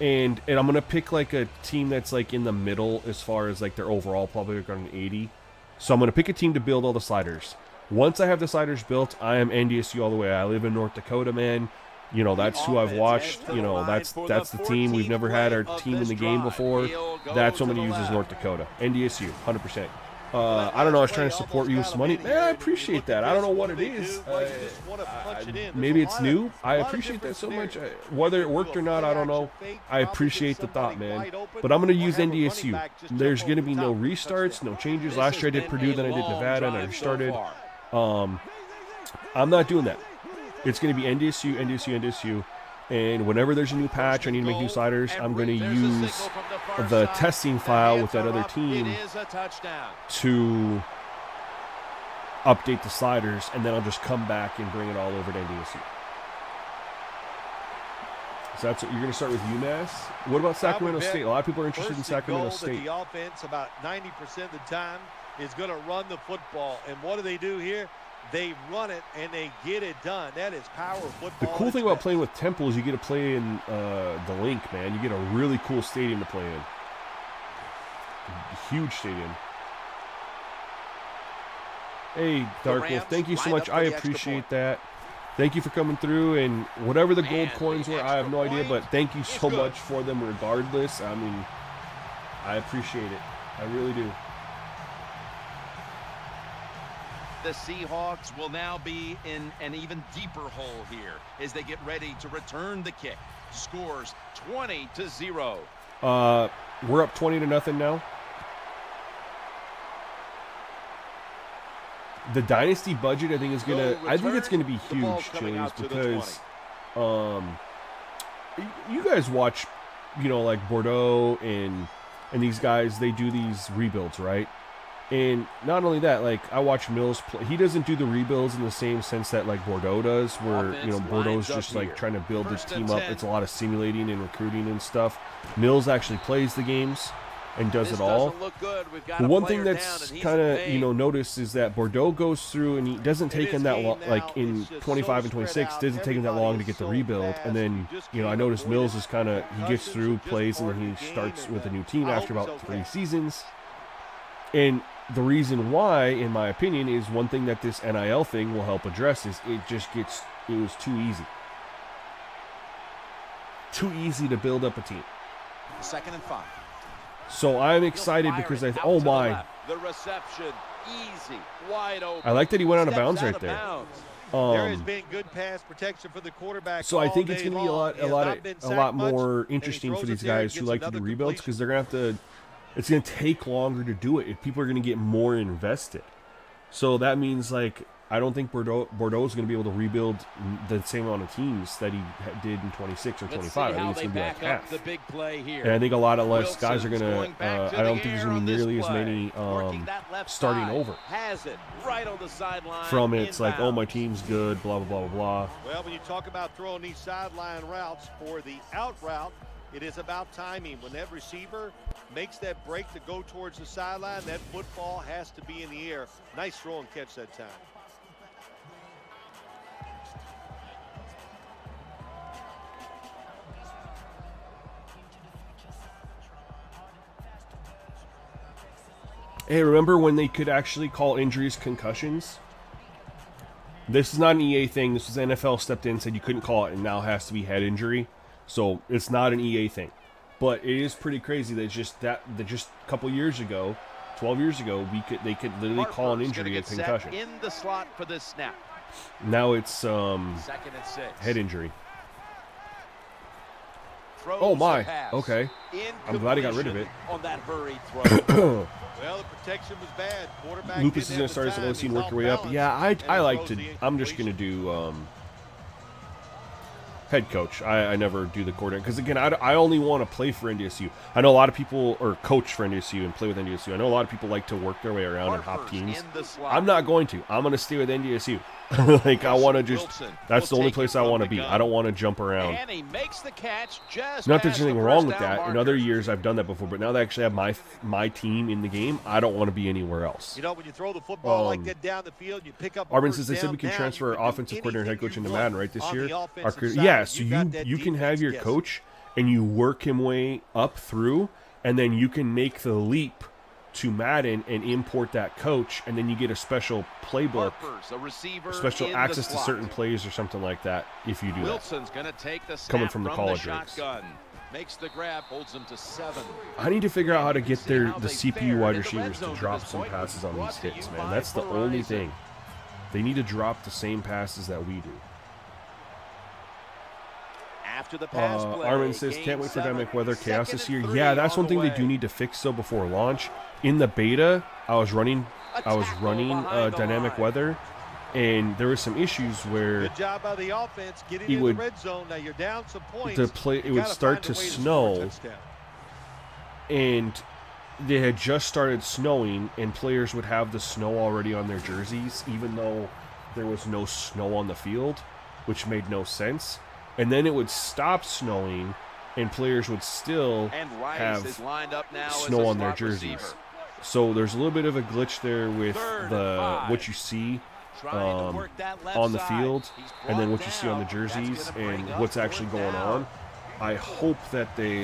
And I'm gonna pick like a team that's like in the middle as far as like their overall, probably like on an 80. So I'm gonna pick a team to build all the sliders. Once I have the sliders built, I am NDSU all the way. I live in North Dakota, man. You know, that's who I've watched. You know, that's the team. We've never had our team in the game before. That's what I'm gonna use is North Dakota. NDSU, 100%. I don't know. I was trying to support you with some money. I appreciate that. I don't know what it is. Maybe it's new. I appreciate that so much. Whether it worked or not, I don't know. I appreciate the thought, man. But I'm going to use NDSU. There's going to be no restarts, no changes. Last year I did Purdue, then I did Nevada, and I restarted. I'm not doing that. It's going to be NDSU, NDSU, NDSU. And whenever there's a new patch, I need to make new sliders, I'm going to use the testing file with that other team to update the sliders, and then I'll just come back and bring it all over to NDSU. So that's what you're going to start with UMass. What about Sacramento State? A lot of people are interested in Sacramento State. The offense about 90% of the time is going to run the football. And what do here? They run it and they get it done. That is power football. The cool thing about playing with Temple is you get to play in the Link, man. You get a really cool stadium to play in. A huge stadium. Hey, Dark Wolf, thank you so much. I appreciate that. Thank you for coming through. And whatever the gold coins were, I have no idea, but thank you so much for them regardless. I mean, I appreciate it. I really do. The Seahawks will now be in an even deeper hole here as they get ready to return the kick. Scores 20-0. We're up 20-0 now. The Dynasty budget, I think, is gonna. I think it's gonna be huge, Chili's, because you guys watch, you know, like Bordeaux and these guys. They do these rebuilds, right? And not only that, like, I watch Mills play. He doesn't do the rebuilds in the same sense that, like, Bordeaux does, where, you know, Bordeaux's just, like, trying to build his team up. It's a lot of simulating and recruiting and stuff. Mills actually plays the games and does it all. The one thing that's kind of, you know, noticed is that Bordeaux goes through and he doesn't take him that long, like, in 25 and 26, doesn't take him that long to get the rebuild. And then, you know, I noticed Mills is kind of, he gets through, plays, and then he starts with a new team after about 3 seasons. And the reason why, in my opinion, is one thing that this NIL thing will help address is it was too easy. Too easy to build up a team. 2nd and 5. So I'm excited because oh my. The reception, easy, wide open. I like that he went out of bounds right there. There has been good pass protection for the quarterback. So I think it's going to be a lot more interesting for these guys who like to do rebuilds, because they're going to have to. It's going to take longer to do it. If people are going to get more invested. So that means, like, I don't think Bordeaux is going to be able to rebuild the same amount of teams that he did in 26 or 25. I think it's going to be like half. The big play here. And I think a lot of less guys are going to, I don't think there's going to be nearly as many starting over. Has it right on the sideline. From it's like, oh, my team's good, blah, blah, blah, blah. Well, when you talk about throwing these sideline routes for the out route, it is about timing. When that receiver makes that break to go towards the sideline, that football has to be in the air. Nice throw and catch that time. Hey, remember when they could actually call injuries concussions? This is not an EA thing. This was NFL stepped in and said you couldn't call it, and now it has to be head injury. So it's not an EA thing. But it is pretty crazy that just a couple years ago, 12 years ago, they could literally call an injury a concussion. In the slot for this snap. Now it's 2nd and 6. head injury. Oh my. Okay. I'm glad he got rid of it. On that hurry throw. Well, the protection was bad. Quarterback Lupus is going to start as an OC and work your way up. Yeah, I like to. I'm just going to do head coach. I never do the coordinator, because again, I only want to play for NDSU. I know a lot of people, or coach for NDSU and play with NDSU. I know a lot of people like to work their way around and hop teams. I'm not going to. I'm going to stay with NDSU. Like, I want to just, that's the only place I want to be. I don't want to jump around. And he makes the catch just not that there's anything wrong with that. In other years, I've done that before, but now that I actually have my team in the game, I don't want to be anywhere else. You know, when you throw the football like that down the field, you pick up. Arvin says they said we can transfer our offensive coordinator and head coach into Madden right this year. Yeah, so you can have your coach and you work him way up through, and then you can make the leap to Madden and import that coach, and then you get a special playbook, special access to certain plays or something like that if you do Wilson's gonna take the snap coming from the college shotgun. Makes the grab, holds them to 7. I need to figure out how to get the CPU wide receivers to drop some passes on these hits, man. That's the only thing. They need to drop the same passes that we do. After the pass play, Armin says, can't wait for dynamic weather chaos this year. Yeah, that's one thing they do need to fix, though, before launch. In the beta, I was running dynamic weather, and there were some issues where good job by the offense getting in the red zone. Now you're down some points. It would start to snow, and they had just started snowing, and players would have the snow already on their jerseys, even though there was no snow on the field, which made no sense. And then it would stop snowing, and players would still have snow on their jerseys. So there's a little bit of a glitch there with what you see on the field, and then what you see on the jerseys, and what's actually going on. I hope that they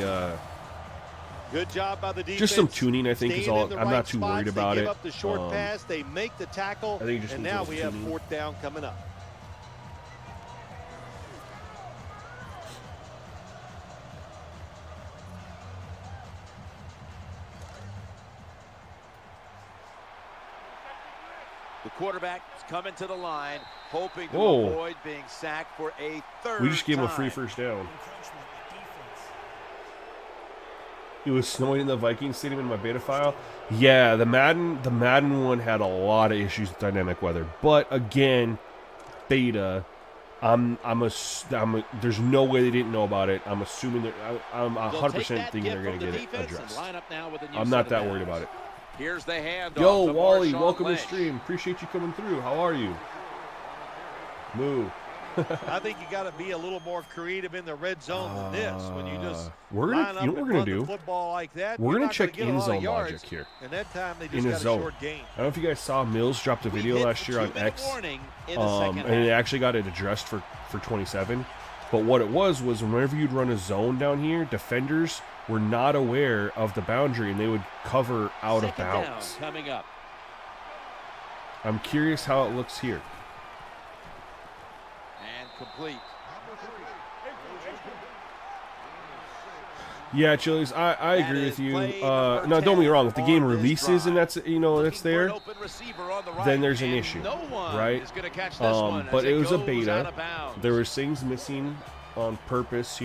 good job by the defense. Just some tuning, I think, is all. I'm not too worried about it. They give up the short pass, they make the tackle, I think and now we have 4th down coming up. The quarterback is coming to the line, hoping to avoid being sacked for a 3rd time. We just gave him a free first down. It was snowing in the Vikings Stadium in my beta file. Yeah, the Madden one had a lot of issues with dynamic weather. But again, beta, there's no way they didn't know about it. I'm assuming I'm 100% thinking they're going to get it addressed. I'm not that worried about it. Here's the handoff. Yo, Wally, welcome to stream. Appreciate you coming through. How are you? Moo. I think you got to be a little more creative in the red zone than this. When you just we're gonna do? Football like that, we're gonna check in zone logic here. And that time they just in a got zone. a short gain. I don't know if you guys saw Mills dropped a video last year on X, and it actually got it addressed for 27. But what it was whenever you'd run a zone down here, defenders were not aware of the boundary, and they would cover out of bounds. Coming up. I'm curious how it looks here. And complete. Yeah, Chili's, I agree with you. No, don't get me wrong. If the game releases and that's there, then there's an issue, right? But it was a beta. There was things missing on purpose.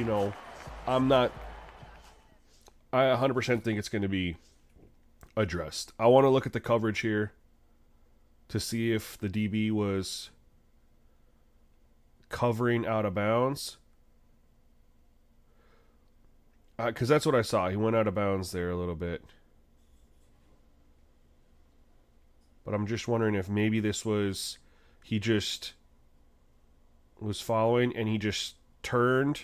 I 100% think it's going to be addressed. I want to look at the coverage here to see if the DB was covering out of bounds. Because that's what I saw. He went out of bounds there a little bit. But I'm just wondering if maybe he just was following and he just turned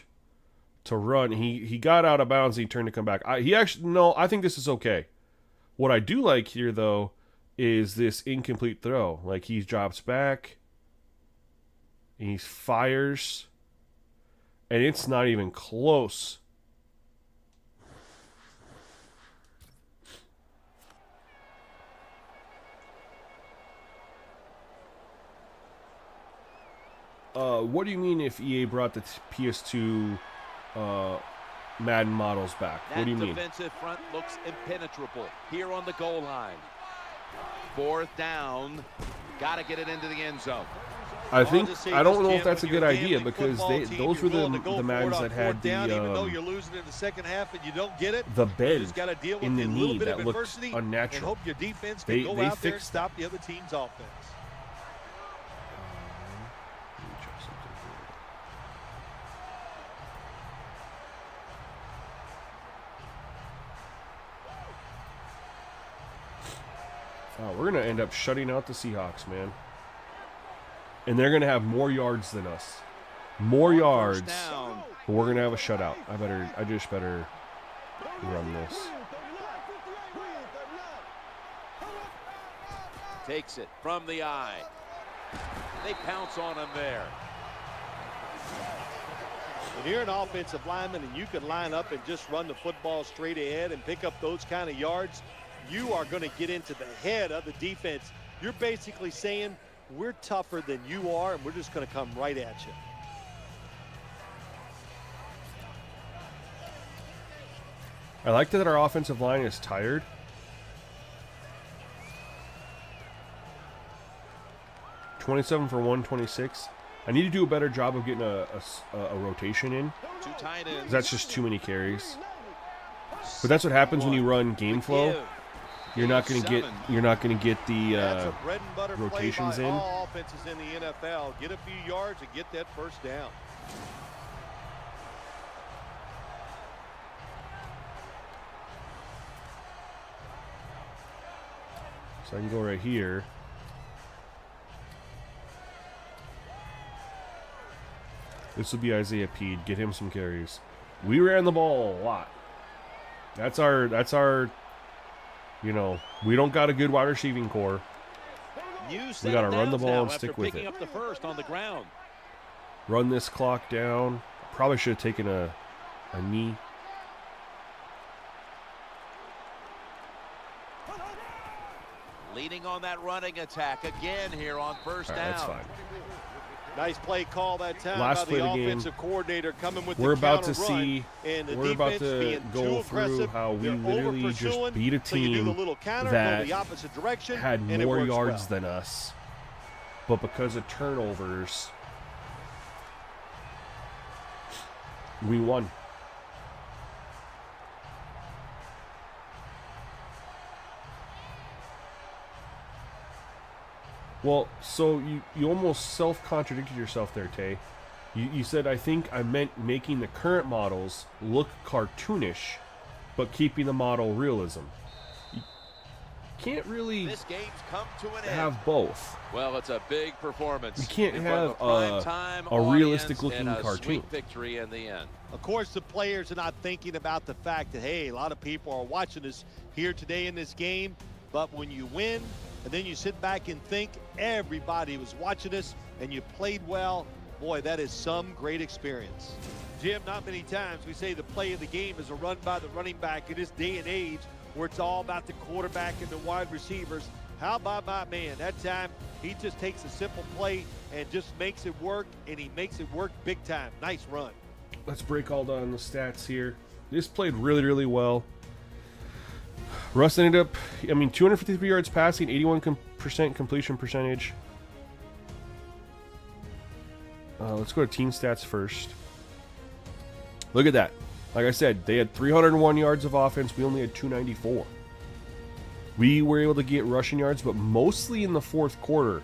to run. He got out of bounds and he turned to come back. I think this is okay. What I do like here, though, is this incomplete throw. Like, he drops back, and he fires, and it's not even close. What do you mean if EA brought the PS2 Madden models back? What do you mean? That defensive front looks impenetrable here on the goal line. 4th down. Got to get it into the end zone. I don't know if that's a good idea because those were the Maddens that had even though you're losing in the second half and you don't get it, the bend deal with in the knee that looked adversity unnatural. And hope your defense can go out there and stop the other team's offense. We're going to end up shutting out the Seahawks, man. And they're going to have more yards than us. More yards. But we're going to have a shutout. I just better run this. Takes it from the eye. They pounce on him there. When you're an offensive lineman and you can line up and just run the football straight ahead and pick up those kind of yards, you are going to get into the head of the defense. You're basically saying, we're tougher than you are, and we're just going to come right at you. I like that our offensive line is tired. $27 for 126. I need to do a better job of getting a rotation in. Two tight ends. That's just too many carries. But that's what happens when you run game flow. You're not going to get the rotations in. All offenses in the NFL. Get a few yards and get that first down. So I can go right here. This would be Isaiah Peed. Get him some carries. We ran the ball a lot. That's our, you know, we don't got a good wide receiving core. We got to run the ball and stick with it. Up the first on the ground. Run this clock down. Probably should have taken a knee. Leading on that running attack again here on first down. That's fine. Nice play call that time Last by the play of the offensive coordinator coming with we're the about to counter see. run, and We're about defense to being go too through aggressive. how we They're literally just over-pursuing, beat a so you do team the little counter, go that the opposite direction, had and it more works yards well. than us, but because of turnovers, we won. Well, so you almost self-contradicted yourself there, Tay. You said, I think I meant making the current models look cartoonish, but keeping the model realism. You can't really This game's come to an end. have both. Well, it's a big performance. You can't in front have of prime-time a realistic audience looking and a cartoon. sweet victory in the end. Of course, the players are not thinking about the fact that, hey, a lot of people are watching us here today in this game. But when you win, and then you sit back and think everybody was watching us and you played well, boy, that is some great experience. Jim, not many times we say the play of the game is a run by the running back in this day and age where it's all about the quarterback and the wide receivers. How about my man? That time, he just takes a simple play and just makes it work, and he makes it work big time. Nice run. Let's break all down the stats here. This played really, really well. Russ ended up, 253 yards passing, 81% completion percentage. Let's go to team stats first. Look at that. Like I said, they had 301 yards of offense. We only had 294. We were able to get rushing yards, but mostly in the fourth quarter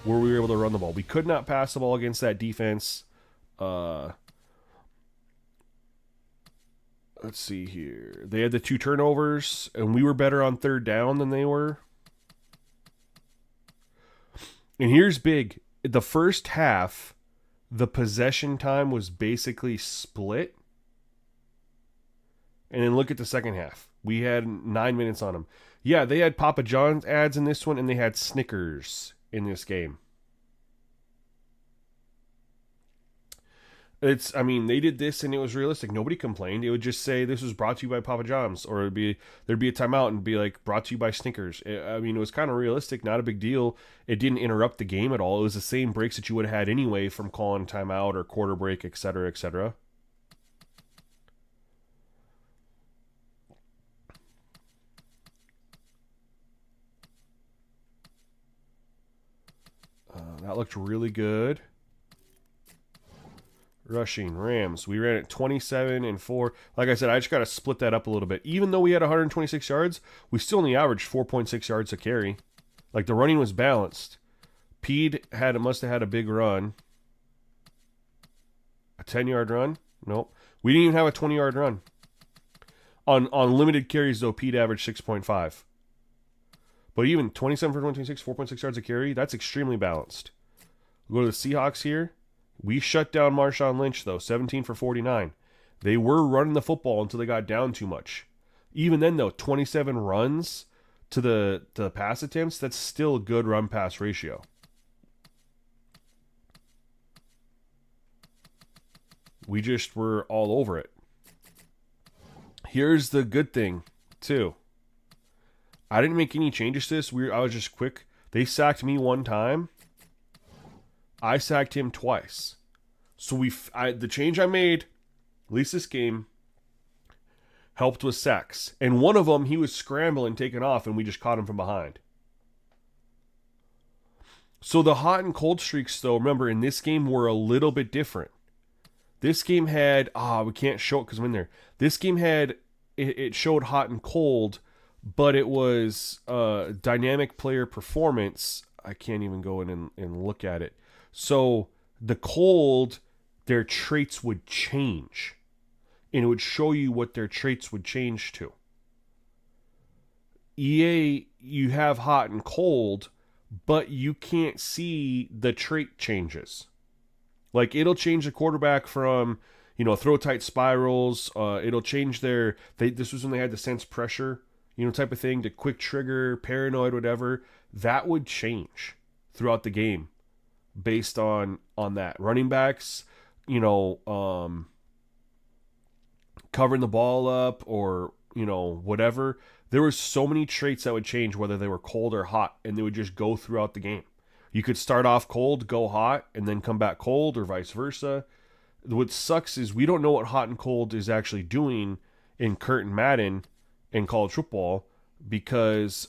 where we were able to run the ball. We could not pass the ball against that defense. Let's see here. They had the 2 turnovers, and we were better on third down than they were. And here's big. The first half, the possession time was basically split. And then look at the second half. We had 9 minutes on them. Yeah, they had Papa John's ads in this one, and they had Snickers in this game. They did this and it was realistic. Nobody complained. It would just say this was brought to you by Papa John's, or there'd be a timeout and be like brought to you by Snickers. It was kind of realistic, not a big deal. It didn't interrupt the game at all. It was the same breaks that you would have had anyway from calling timeout or quarter break, etc., etc. That looked really good. Rushing, Rams. We ran at 27 and 4. Like I said, I just got to split that up a little bit. Even though we had 126 yards, we still only averaged 4.6 yards a carry. Like, the running was balanced. Pede must have had a big run. A 10-yard run? Nope. We didn't even have a 20-yard run. On limited carries, though, Pede averaged 6.5. But even 27 for 26, 4.6 yards a carry, that's extremely balanced. We'll go to the Seahawks here. We shut down Marshawn Lynch, though, 17 for 49. They were running the football until they got down too much. Even then, though, 27 runs to the pass attempts, that's still a good run-pass ratio. We just were all over it. Here's the good thing, too. I didn't make any changes to this. I was just quick. They sacked me one time. I sacked him twice. So the change I made, at least this game, helped with sacks. And one of them, he was scrambling, taking off, and we just caught him from behind. So the hot and cold streaks, though, remember, in this game were a little bit different. This game had, we can't show it because I'm in there. This game had, it showed hot and cold, but it was dynamic player performance. I can't even go in and look at it. So the cold, their traits would change. And it would show you what their traits would change to. EA, you have hot and cold, but you can't see the trait changes. Like, it'll change the quarterback from, throw tight spirals. It'll change this was when they had the sense pressure, type of thing, to quick trigger, paranoid, whatever. That would change throughout the game based on that. Running backs, covering the ball up or, whatever. There were so many traits that would change whether they were cold or hot, and they would just go throughout the game. You could start off cold, go hot, and then come back cold, or vice versa. What sucks is we don't know what hot and cold is actually doing in current Madden and college football because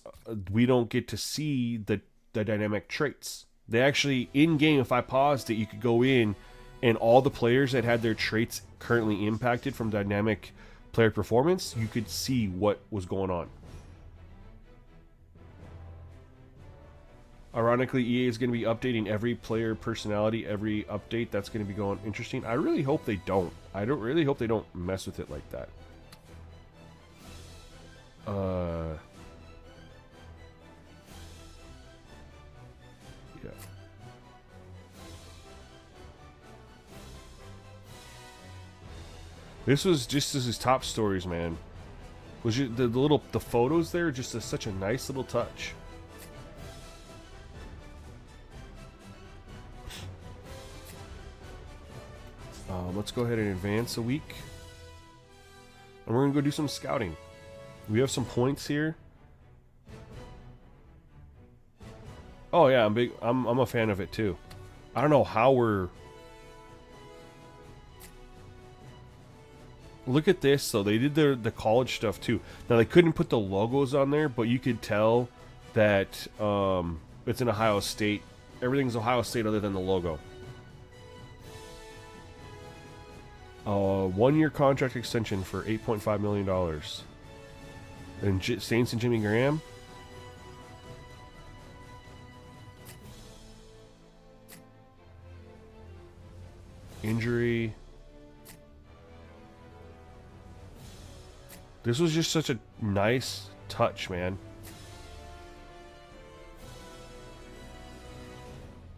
we don't get to see the dynamic traits. They actually, in-game, if I paused it, you could go in and all the players that had their traits currently impacted from dynamic player performance, you could see what was going on. Ironically, EA is going to be updating every player personality, every update. That's going to be going interesting. I really hope they don't. I don't really hope they don't mess with it like that. Yeah. This was just his top stories, man. Was the photos there just such a nice little touch. Let's go ahead and advance a week. And we're going to go do some scouting. We have some points here. Oh yeah, I'm a fan of it too. I don't know how we're... Look at this though. They did the college stuff too. Now they couldn't put the logos on there, but you could tell that it's in Ohio State. Everything's Ohio State other than the logo. 1-year contract extension for $8.5 million. And Saints and Jimmy Graham. Injury. This was just such a nice touch, man.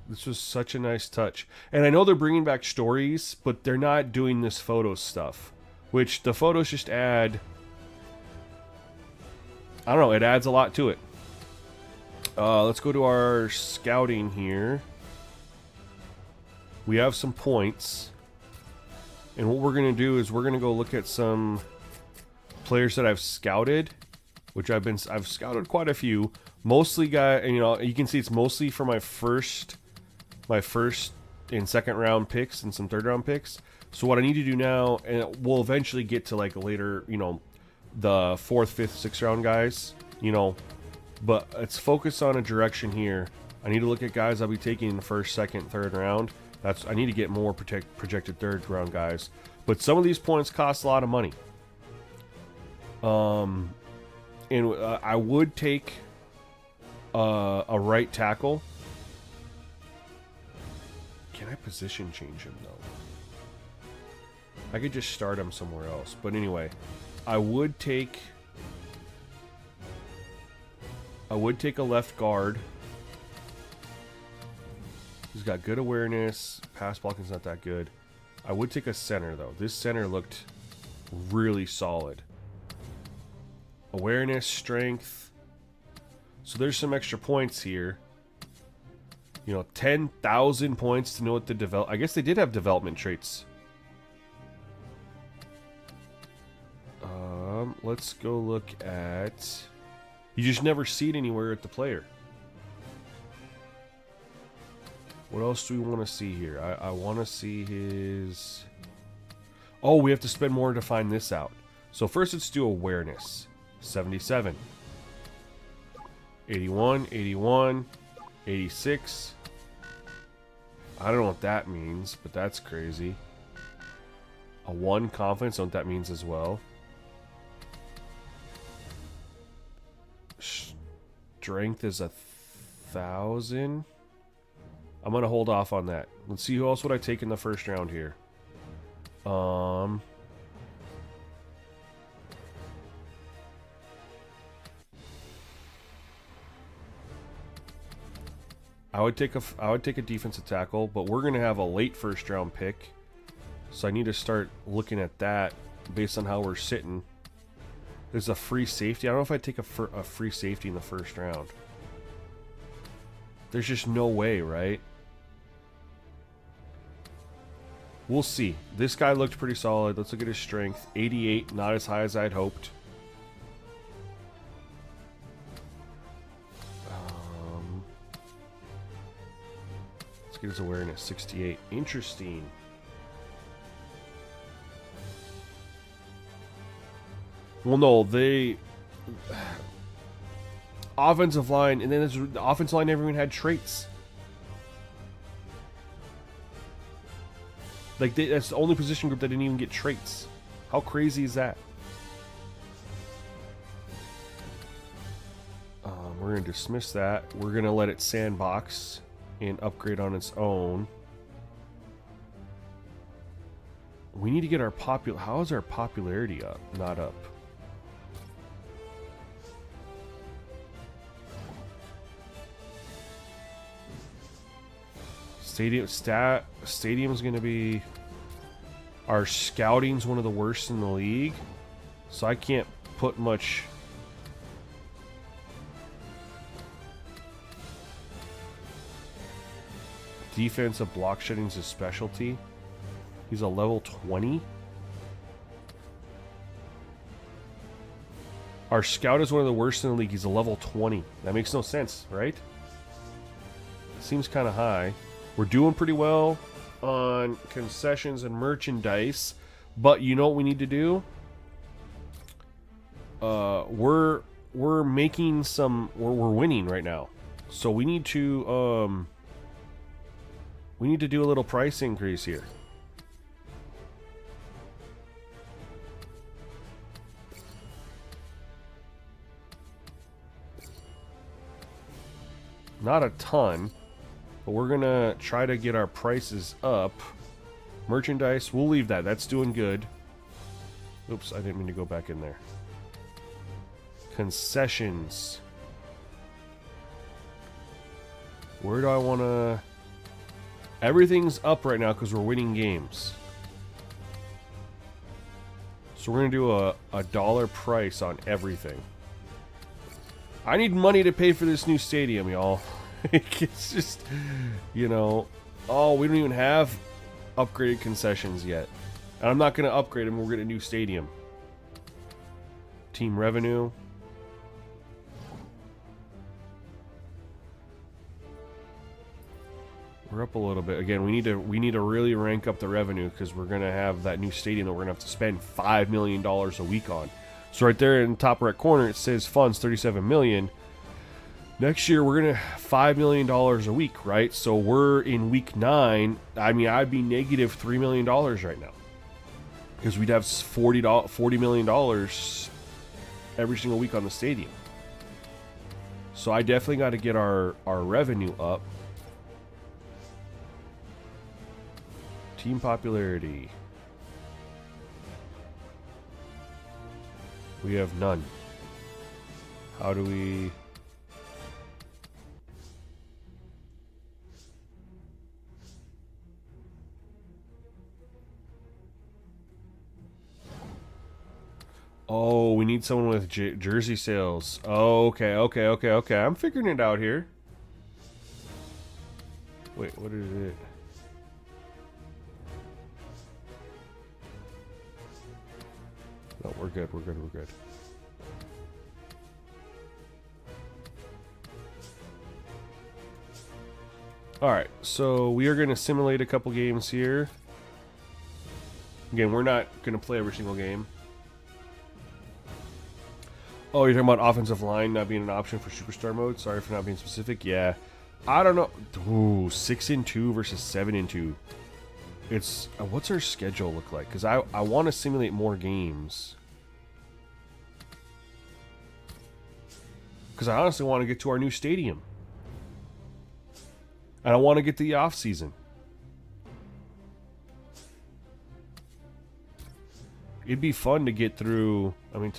This was such a nice touch. And I know they're bringing back stories, but they're not doing this photo stuff. Which the photos just add... I don't know, it adds a lot to it. Let's go to our scouting here. We have some points. And what we're going to do is we're going to go look at some players that I've scouted. Which I've scouted quite a few. Mostly you can see it's mostly for my first and second round picks and some third round picks. So what I need to do now, and we'll eventually get to like later, the 4th, 5th, 6th round guys, but let's focus on a direction here. I need to look at guys I'll be taking in the 1st, 2nd, 3rd round. I need to get more projected 3rd round guys. But some of these points cost a lot of money. And I would take a right tackle. Can I position change him though? I could just start him somewhere else. But anyway, I would take a left guard. He's got good awareness. Pass blocking's not that good. I would take a center though. This center looked really solid. Awareness, strength. So there's some extra points here. 10,000 points to know what the I guess they did have development traits. let's go look at... You just never see it anywhere at the player. What else do we want to see here? I want to see his... Oh, we have to spend more to find this out. So first let's do awareness. 77. 81, 81, 86. I don't know what that means, but that's crazy. A 1 confidence, I don't know what that means as well. Strength is 1,000. I'm gonna hold off on that. Let's see who else would I take in the first round here. I would take a defensive tackle, but we're gonna have a late first round pick, so I need to start looking at that based on how we're sitting. There's a free safety. I don't know if I'd take a free safety in the first round. There's just no way, right? We'll see. This guy looked pretty solid. Let's look at his strength. 88, not as high as I'd hoped. Let's get his awareness. 68. Interesting. Well, no, they... Offensive line, and then the offensive line never even had traits. Like, that's the only position group that didn't even get traits. How crazy is that? We're going to dismiss that. We're going to let it sandbox and upgrade on its own. We need to get our How is our popularity up? Not up. Stadium's going to be... Our scouting's one of the worst in the league, so I can't put much... Defensive block shedding's his specialty. He's a level 20. Our scout is one of the worst in the league. He's a level 20. That makes no sense, right? Seems kind of high. We're doing pretty well on concessions and merchandise, but you know what we need to do? We're making some... We're winning right now, so we need to do a little price increase here. Not a ton, but we're gonna try to get our prices up. Merchandise, we'll leave that. That's doing good. Oops, I didn't mean to go back in there. Concessions. Where do I want to... Everything's up right now because we're winning games. So we're going to do a dollar price on everything. I need money to pay for this new stadium, y'all. It's just, you know... Oh, we don't even have upgraded concessions yet. And I'm not going to upgrade them. We're getting a new stadium. Team revenue. We're up a little bit. Again, we need to really rank up the revenue because we're gonna have that new stadium that we're gonna have to spend $5 million a week on. So right there in the top right corner it says funds $37 million. Next year we're gonna $5 million a week, right? So we're in week 9. I mean, I'd be negative $3 million right now because we'd have $40 million every single week on the stadium. So I definitely got to get our revenue up. Team popularity. We have none. How do we... Oh, we need someone with jersey sales. Oh, okay. I'm figuring it out here. Wait, what is it? No, we're good. We're good. We're good. All right, so we are going to simulate a couple games here. Again, we're not going to play every single game. Oh, you're talking about offensive line not being an option for superstar mode? Sorry for not being specific. Yeah. I don't know. Ooh, 6-2 versus 7-2. It's what's our schedule look like? Because I want to simulate more games. Because I honestly want to get to our new stadium. And I want to get to the off season. It'd be fun to get through. I mean,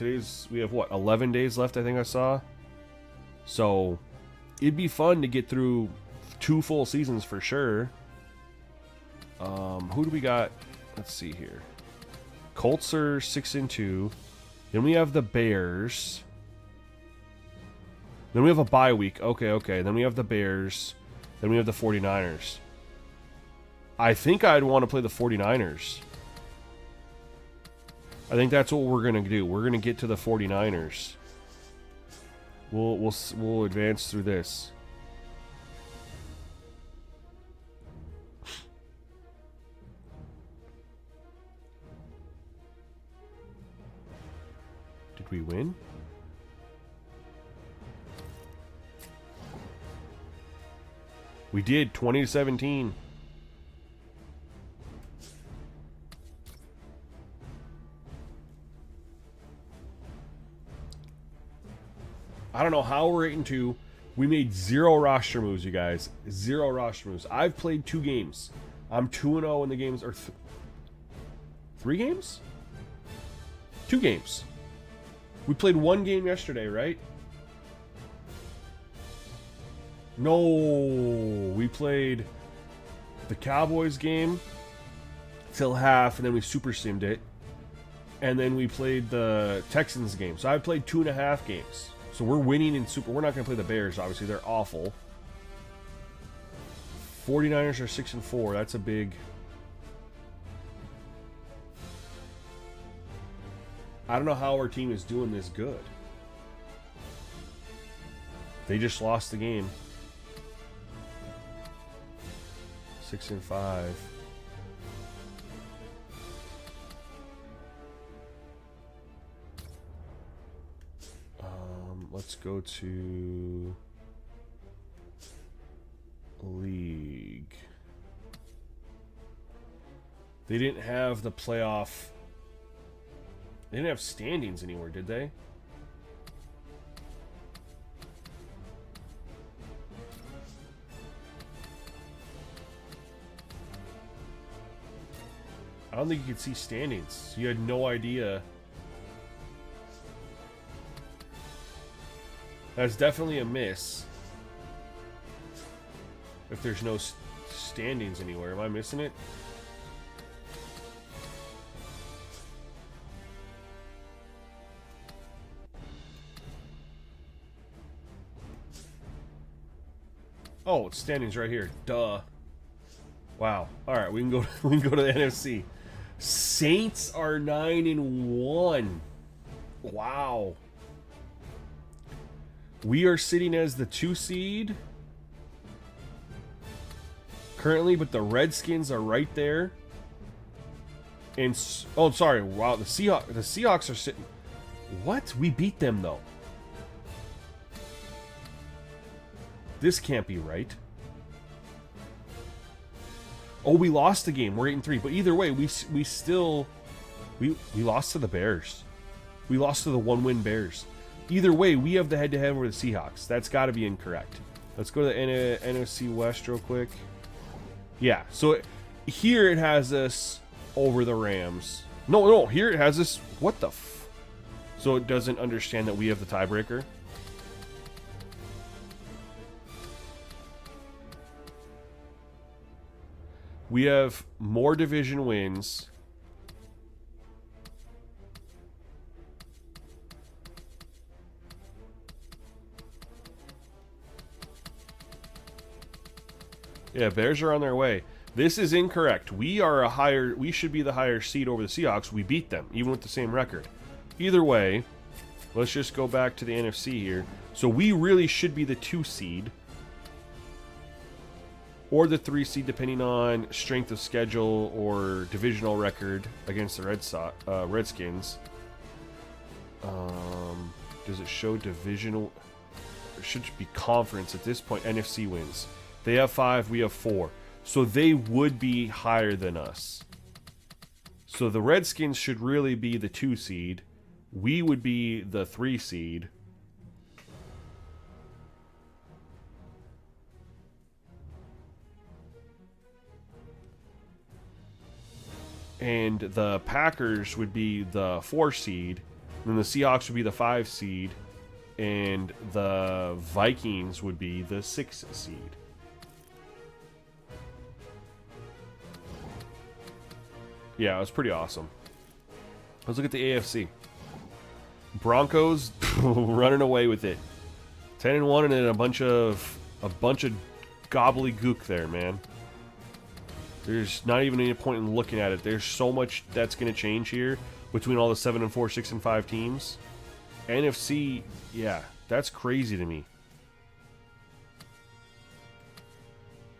we have what, 11 days left, I think I saw. So it'd be fun to get through 2 full seasons for sure. Who do we got? Let's see here. Colts are 6-2. Then we have the Bears. Then we have a bye week. Okay. Then we have the Bears. Then we have the 49ers. I think I'd want to play the 49ers. I think that's what we're going to do. We're going to get to the 49ers. We'll advance through this. Did we win? We did, 20-17. I don't know how we're 8-2. We made 0 roster moves, you guys. 0 roster moves. I've played 2 games. I'm 2-0 in the games, or 3 games? 2 games. We played 1 game yesterday, right? No, we played the Cowboys game till half, and then we super simmed it. And then we played the Texans game. So I played 2.5 games. So we're winning in super. We're not going to play the Bears, obviously. They're awful. 49ers are 6-4. That's a big... I don't know how our team is doing this good. They just lost the game. 6-5. Let's go to league. They didn't have the playoff. They didn't have standings anywhere, did they? I don't think you could see standings. You had no idea. That's definitely a miss. If there's no standings anywhere. Am I missing it? Oh, it's standings right here. Duh. Wow. All right, we can go to the NFC. Saints are 9-1. Wow. We are sitting as the 2 seed currently, but the Redskins are right there. And oh, sorry. Wow, the Seahawks are sitting. What? We beat them though. This can't be right. Oh, we lost the game. We're 8-3, but either way, we lost to the Bears. We lost to the 1-win Bears. Either way, we have the head-to-head over the Seahawks. That's got to be incorrect. Let's go to the NFC West real quick. Yeah, so here it has us over the Rams. No, here it has us. What the f? So it doesn't understand that we have the tiebreaker. We have more division wins. Yeah, Bears are on their way. This is incorrect. We should be the higher seed over the Seahawks. We beat them, even with the same record. either way, let's just go back to the NFC here. So we really should be the 2 seed. Or the 3 seed, depending on strength of schedule or divisional record against the Redskins. Does it show divisional? It should be conference at this point. NFC wins. They have 5, we have 4. So they would be higher than us. So the Redskins should really be the 2 seed. We would be the 3 seed. And the Packers would be the 4 seed. And then the Seahawks would be the 5 seed. And the Vikings would be the 6 seed. Yeah, it was pretty awesome. Let's look at the AFC. Broncos running away with it. 10-1 and then a bunch of gobbledygook there, man. There's not even any point in looking at it. There's so much that's going to change here between all the 7-4, 6-5 teams. NFC, yeah, that's crazy to me.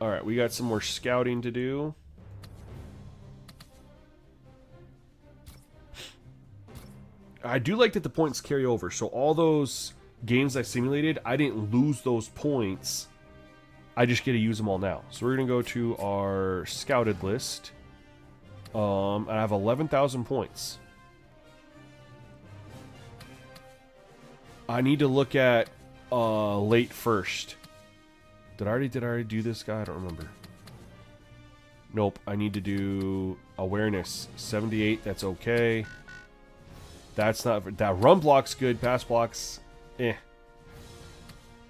All right, we got some more scouting to do. I do like that the points carry over. So all those games I simulated, I didn't lose those points. I just get to use them all now. So we're going to go to our scouted list. I have 11,000 points. I need to look at late first. Did I already do this guy? I don't remember. Nope. I need to do awareness. 78. That's okay. That's not... That run block's good. Pass block's... eh.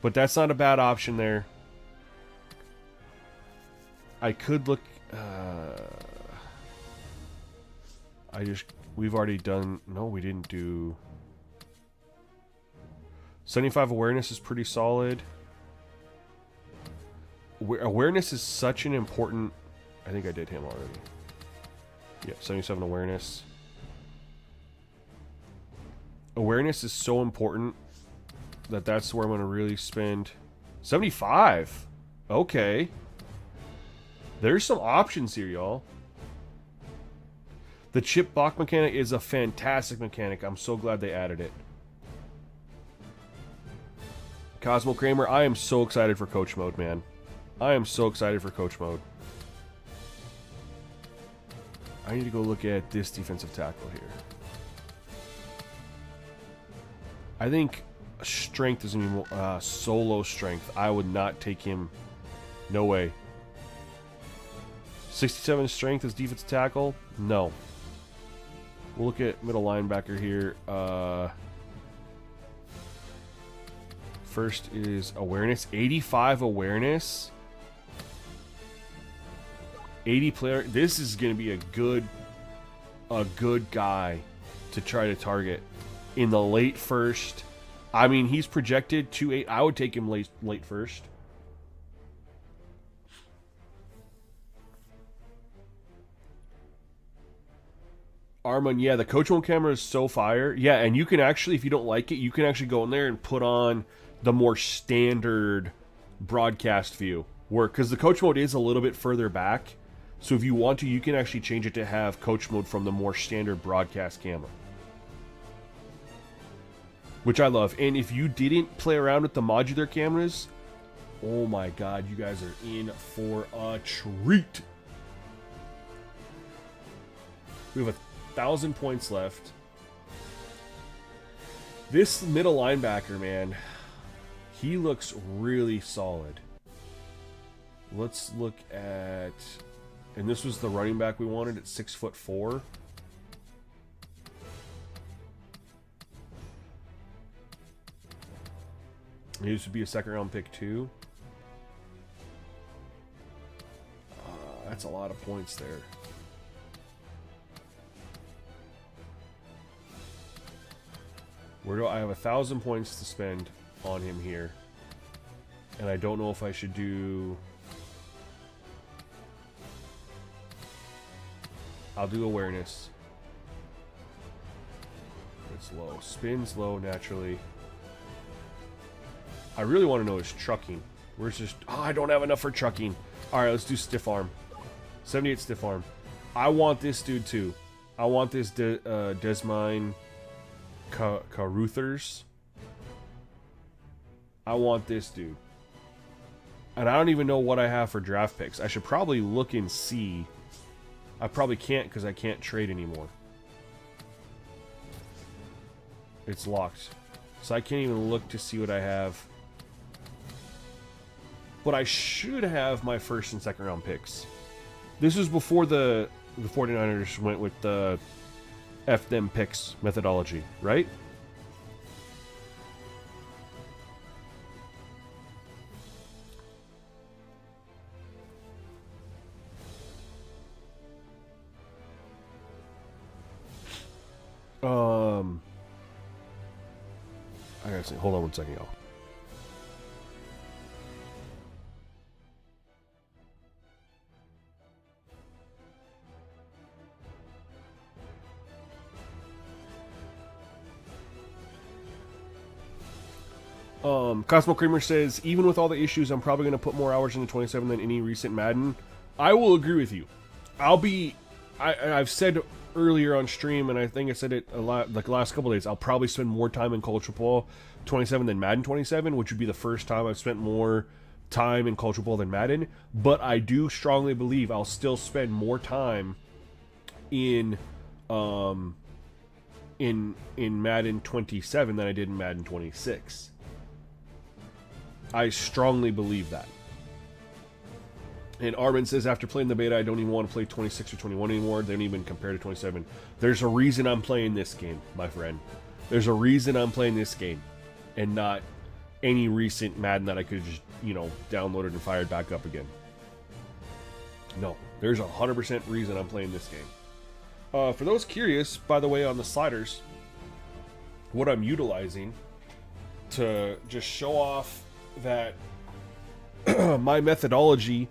But that's not a bad option there. I could look... We've already done... No, we didn't do... 75 awareness is pretty solid. Awareness is such an important... I think I did him already. Yeah, 77 awareness. Awareness is so important that that's where I'm going to really spend... 75? Okay. There's some options here, y'all. The chip block mechanic is a fantastic mechanic. I'm so glad they added it. Cosmo Kramer, I am so excited for Coach Mode, man. I am so excited for Coach Mode. I need to go look at this defensive tackle here. I think strength is going to be solo strength. I would not take him. No way. 67 strength as defensive tackle? No. We'll look at middle linebacker here. First is awareness. 85 awareness. 80 player. This is going to be a good guy to try to target in the late first. I mean, he's projected 2.8. I would take him late first. Armand, yeah, the Coach Mode camera is so fire. Yeah, and you can actually, if you don't like it, you can actually go in there and put on the more standard broadcast view. Because the Coach Mode is a little bit further back. So if you want to, you can actually change it to have Coach Mode from the more standard broadcast camera. Which I love. And if you didn't play around with the modular cameras, oh my god, you guys are in for a treat. We have 1,000 points left. This middle linebacker, man, he looks really solid. Let's look at... And this was the running back we wanted at 6'4". He used to be a second-round pick, too. That's a lot of points there. Where do I have 1,000 points to spend on him here? And I don't know if I should do... I'll do awareness. Spins low. Spins low naturally. I really want to know his trucking. Where's this? Oh, I don't have enough for trucking. All right, let's do stiff arm. 78 stiff arm. I want this dude too. I want this Desmine Caruthers. I want this dude. And I don't even know what I have for draft picks. I should probably look and see. I probably can't because I can't trade anymore. It's locked. So I can't even look to see what I have. But I should have my first and second round picks. This was before the 49ers went with the F them picks methodology, right? I gotta see. Hold on one second, y'all. Cosmo Kramer says, even with all the issues, I'm probably going to put more hours into 27 than any recent Madden. I will agree with you. I've said earlier on stream, and I think I said it a lot, like the last couple of days, I'll probably spend more time in College Football 27 than Madden 27, which would be the first time I've spent more time in College Football than Madden. But I do strongly believe I'll still spend more time in Madden 27 than I did in Madden 26. I strongly believe that. And Armin says, after playing the beta, I don't even want to play 26 or 21 anymore. They don't even compare to 27. There's a reason I'm playing this game, my friend. There's a reason I'm playing this game. And not any recent Madden that I could just, downloaded and fired back up again. No. There's 100% reason I'm playing this game. For those curious, by the way, on the sliders, what I'm utilizing to just show off that my methodology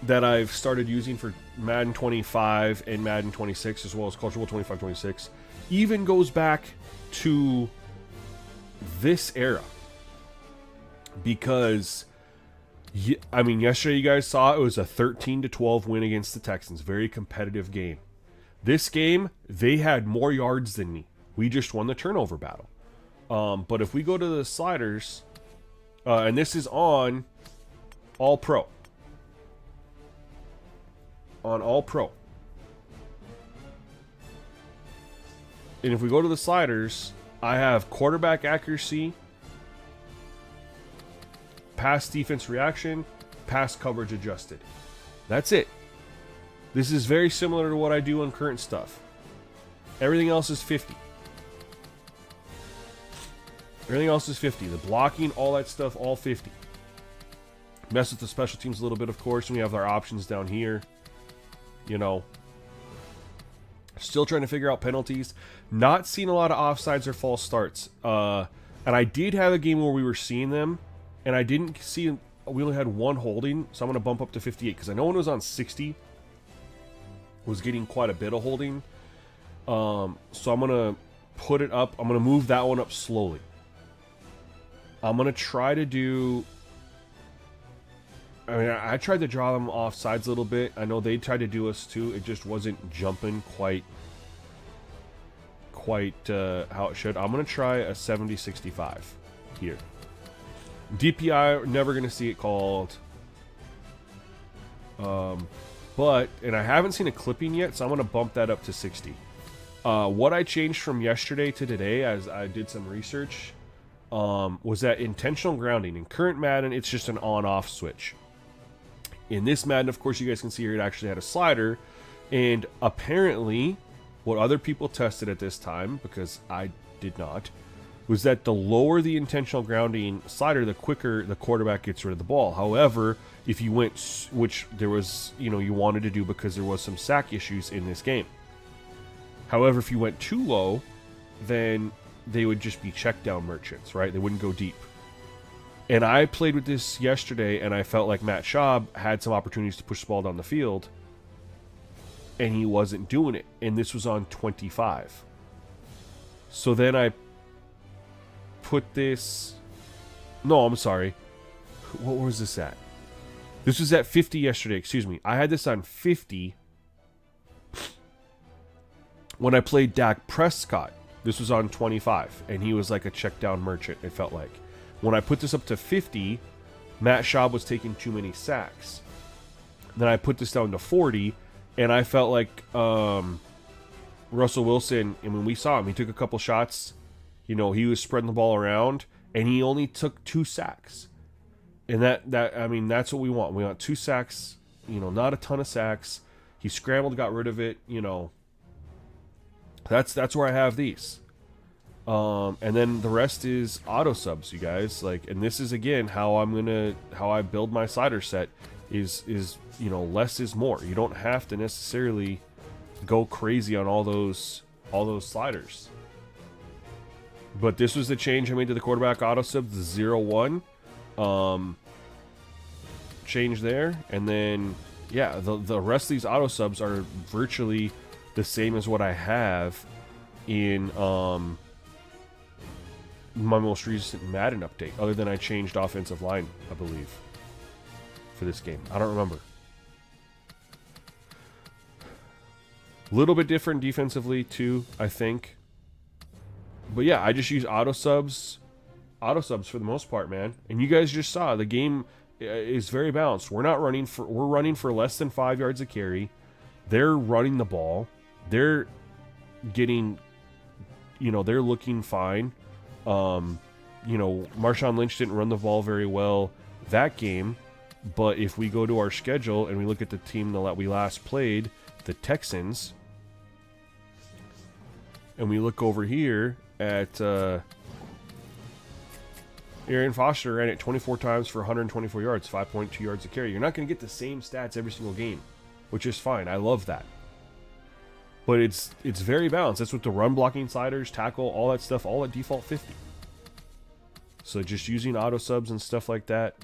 that I've started using for Madden 25 and Madden 26, as well as College Football 25-26, even goes back to this era. Because, yesterday you guys saw it was a 13-12 win against the Texans. Very competitive game. This game, they had more yards than me. We just won the turnover battle. But if we go to the sliders, and this is on All Pro. On All Pro. And if we go to the sliders, I have quarterback accuracy, pass defense reaction, pass coverage adjusted. That's it. This is very similar to what I do on current stuff. Everything else is 50. Everything else is 50. The blocking, all that stuff, all 50. Mess with the special teams a little bit, of course, and we have our options down here. Still trying to figure out penalties. Not seeing a lot of offsides or false starts. And I did have a game where we were seeing them, and I didn't see... We only had one holding, so I'm going to bump up to 58, because I know when it was on 60, was getting quite a bit of holding. So I'm going to put it up. I'm going to move that one up slowly. I'm going to try to do... I tried to draw them off sides a little bit. I know they tried to do us too. It just wasn't jumping quite how it should. I'm going to try a 70-65 here. DPI, never going to see it called. But, and I haven't seen a clipping yet, so I'm going to bump that up to 60. What I changed from yesterday to today, as I did some research, was that intentional grounding. In current Madden, it's just an on-off switch. In this Madden, of course, you guys can see here, it actually had a slider. And apparently, what other people tested at this time, because I did not, was that the lower the intentional grounding slider, the quicker the quarterback gets rid of the ball. However, if you went, which there was, you wanted to do because there was some sack issues in this game. However, if you went too low, then they would just be check down merchants, right? They wouldn't go deep. And I played with this yesterday, and I felt like Matt Schaub had some opportunities to push the ball down the field, and he wasn't doing it. And this was on 25. So then I put this... No, I'm sorry. What was this at? This was at 50 yesterday, excuse me. I had this on 50 when I played Dak Prescott. This was on 25, and he was like a check down merchant, it felt like. When I put this up to 50, Matt Schaub was taking too many sacks. Then I put this down to 40, and I felt like Russell Wilson, and when we saw him, he took a couple shots. You know, he was spreading the ball around, and he only took 2 sacks. And I mean, that's what we want. We want 2 sacks, you know, not a ton of sacks. He scrambled, got rid of it, you know. That's where I have these. And then the rest is auto subs, you guys. Like, and this is again how I build my slider set is you know, less is more. You don't have to necessarily go crazy on all those sliders. But this was the change I made to the quarterback auto sub, the 0-1 change there, and then yeah, the rest of these auto subs are virtually the same as what I have in my most recent Madden update, other than I changed offensive line, I believe, for this game. I don't remember. A little bit different defensively too, I think. But yeah, I just use auto subs for the most part, man. And you guys just saw the game is very balanced. We're running for less than 5 yards a carry. They're running the ball. They're getting, you know, they're looking fine. You know, Marshawn Lynch didn't run the ball very well that game, but if we go to our schedule and we look at the team that we last played, the Texans, and we look over here at Arian Foster ran it 24 times for 124 yards, 5.2 yards a carry. You're not going to get the same stats every single game, which is fine. I love that. But it's very balanced. That's with the run blocking sliders, tackle, all that stuff, all at default 50. So just using auto subs and stuff like that.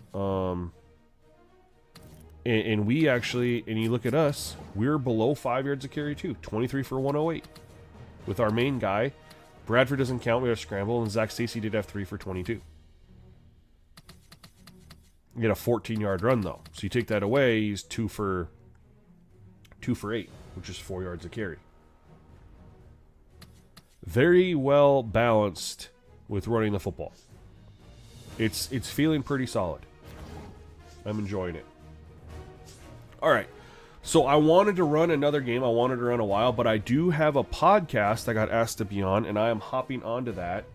And we actually, and you look at us, we're below 5 yards a carry too. 23 for 108 with our main guy. Bradford doesn't count. We have scramble, and Zach Stacy did have 3 for 22. You get a 14-yard run though, so you take that away. He's 2 for 8, which is 4 yards a carry. Very well balanced with running the football. It's feeling pretty solid. I'm enjoying it. All right. So I wanted to run another game. I wanted to run a while, but I do have a podcast I got asked to be on, and I am hopping onto that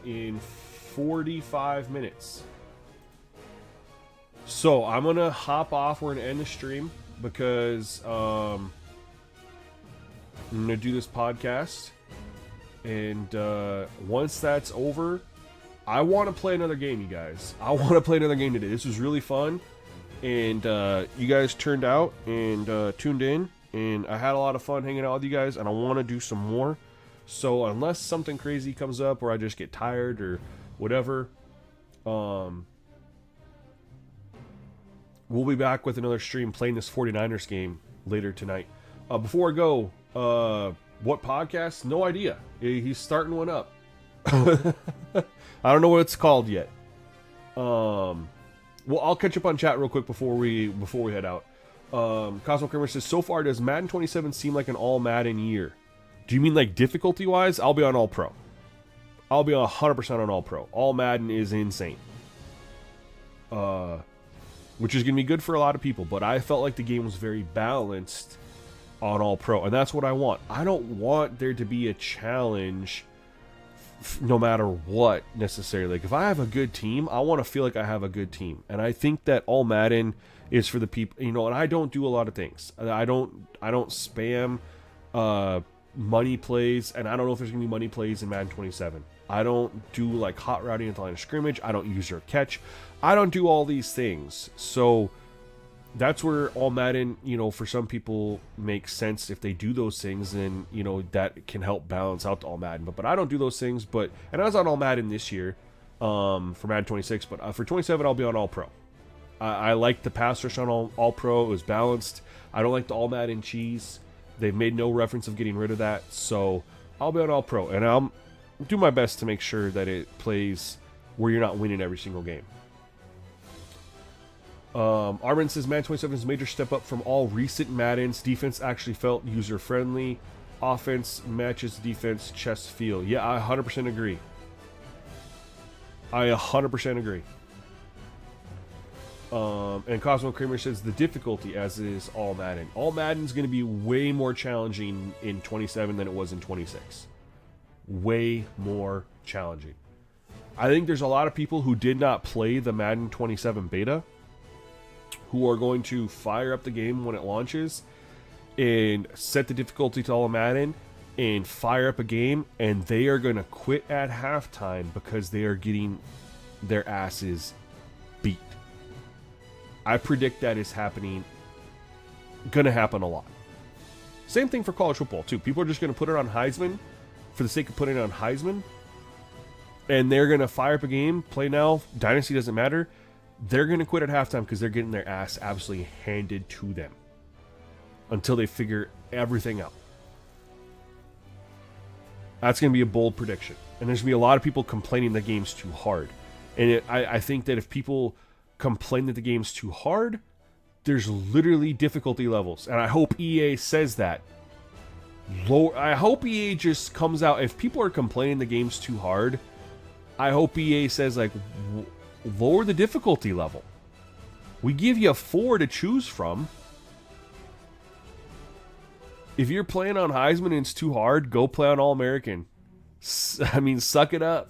in 45 minutes. So I'm going to hop off. We're going to end the stream because I'm going to do this podcast. And once that's over, I want to play another game, you guys. I want to play another game today. This was really fun. And you guys turned out and tuned in. And I had a lot of fun hanging out with you guys. And I want to do some more. So unless something crazy comes up or I just get tired or whatever, we'll be back with another stream playing this 49ers game later tonight. Before I go, what podcast? No idea. He's starting one up. I don't know what it's called yet. Well, I'll catch up on chat real quick before we head out. Cosmo Kramer says, so far does Madden 27 seem like an all Madden year? Do you mean like difficulty wise? I'll be on all pro. I'll be 100% on all pro. All Madden is insane. Which is going to be good for a lot of people, but I felt like the game was very balanced on all pro, and that's what I want. I don't want there to be a challenge no matter what necessarily. Like if I have a good team, I want to feel like I have a good team, and I think that all Madden is for the people, you know. And I don't do a lot of things. I don't spam money plays, and I don't know if there's gonna be money plays in Madden 27. I don't do like hot routing at the line of scrimmage. I don't use your catch. I don't do all these things. So that's where all Madden, you know, for some people makes sense. If they do those things, then, you know, that can help balance out the all Madden. But I don't do those things. And I was on all Madden this year for Madden 26. But for 27, I'll be on all pro. I like the pass rush on all pro. It was balanced. I don't like the all Madden cheese. They've made no reference of getting rid of that. So I'll be on All Pro, and I'll do my best to make sure that it plays where you're not winning every single game. Armin says Madden 27 is a major step up from all recent Maddens. Defense actually felt user-friendly. Offense matches defense chess feel. Yeah, I 100% agree. I 100% agree. And Cosmo Kramer says the difficulty, as is all Madden. All Madden's going to be way more challenging in 27 than it was in 26. Way more challenging. I think there's a lot of people who did not play the Madden 27 beta who are going to fire up the game when it launches and set the difficulty to all Madden and fire up a game, and they are going to quit at halftime because they are getting their asses beat. I predict that is happening, going to happen a lot. Same thing for college football too. People are just going to put it on Heisman for the sake of putting it on Heisman, and they're going to fire up a game, play now, Dynasty doesn't matter. They're going to quit at halftime because they're getting their ass absolutely handed to them until they figure everything out. That's going to be a bold prediction. And there's going to be a lot of people complaining the game's too hard. And I think that if people complain that the game's too hard, there's literally difficulty levels. And I hope EA says that. I hope EA just comes out. If people are complaining the game's too hard, I hope EA says, like, lower the difficulty level. We give you 4 to choose from. If you're playing on Heisman and it's too hard, go play on All-American. I mean, suck it up.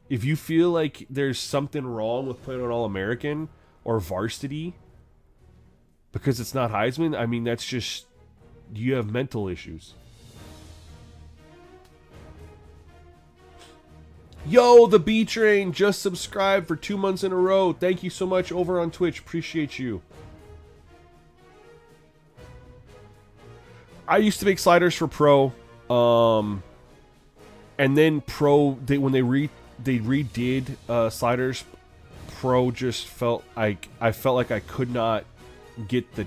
If you feel like there's something wrong with playing on All-American or Varsity because it's not Heisman, I mean, that's just, you have mental issues. Yo, the B Train just subscribed for 2 months in a row. Thank you so much over on Twitch. Appreciate you. I used to make sliders for Pro, and then Pro, when they redid sliders, Pro just felt like I could not get the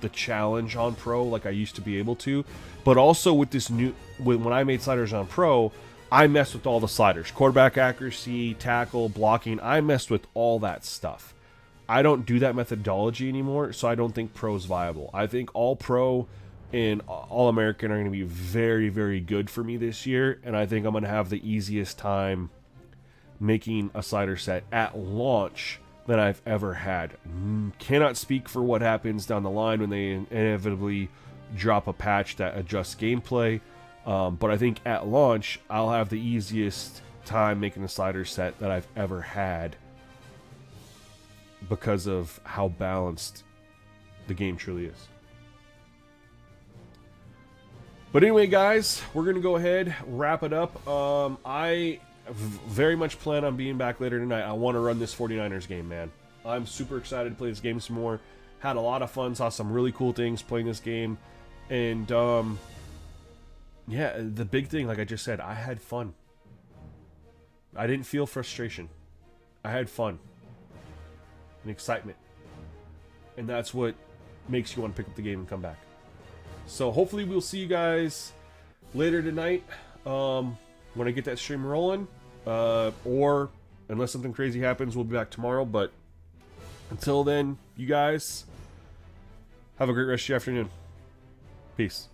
challenge on Pro like I used to be able to. But also with this new, when I made sliders on Pro, I messed with all the sliders, quarterback accuracy, tackle, blocking. I messed with all that stuff. I don't do that methodology anymore, so I don't think Pro is viable. I think All Pro and All American are going to be very, very good for me this year, and I think I'm going to have the easiest time making a slider set at launch than I've ever had. Cannot speak for what happens down the line when they inevitably drop a patch that adjusts gameplay, but I think at launch I'll have the easiest time making a slider set that I've ever had because of how balanced the game truly is. But anyway, guys, we're going to go ahead, wrap it up. I very much plan on being back later tonight. I want to run this 49ers game, man. I'm super excited to play this game some more. Had a lot of fun, saw some really cool things playing this game. And, yeah, the big thing, like I just said, I had fun. I didn't feel frustration. I had fun. And excitement. And that's what makes you want to pick up the game and come back. So hopefully we'll see you guys later tonight when I get that stream rolling. Or unless something crazy happens, we'll be back tomorrow. But until then, you guys have a great rest of your afternoon. Peace.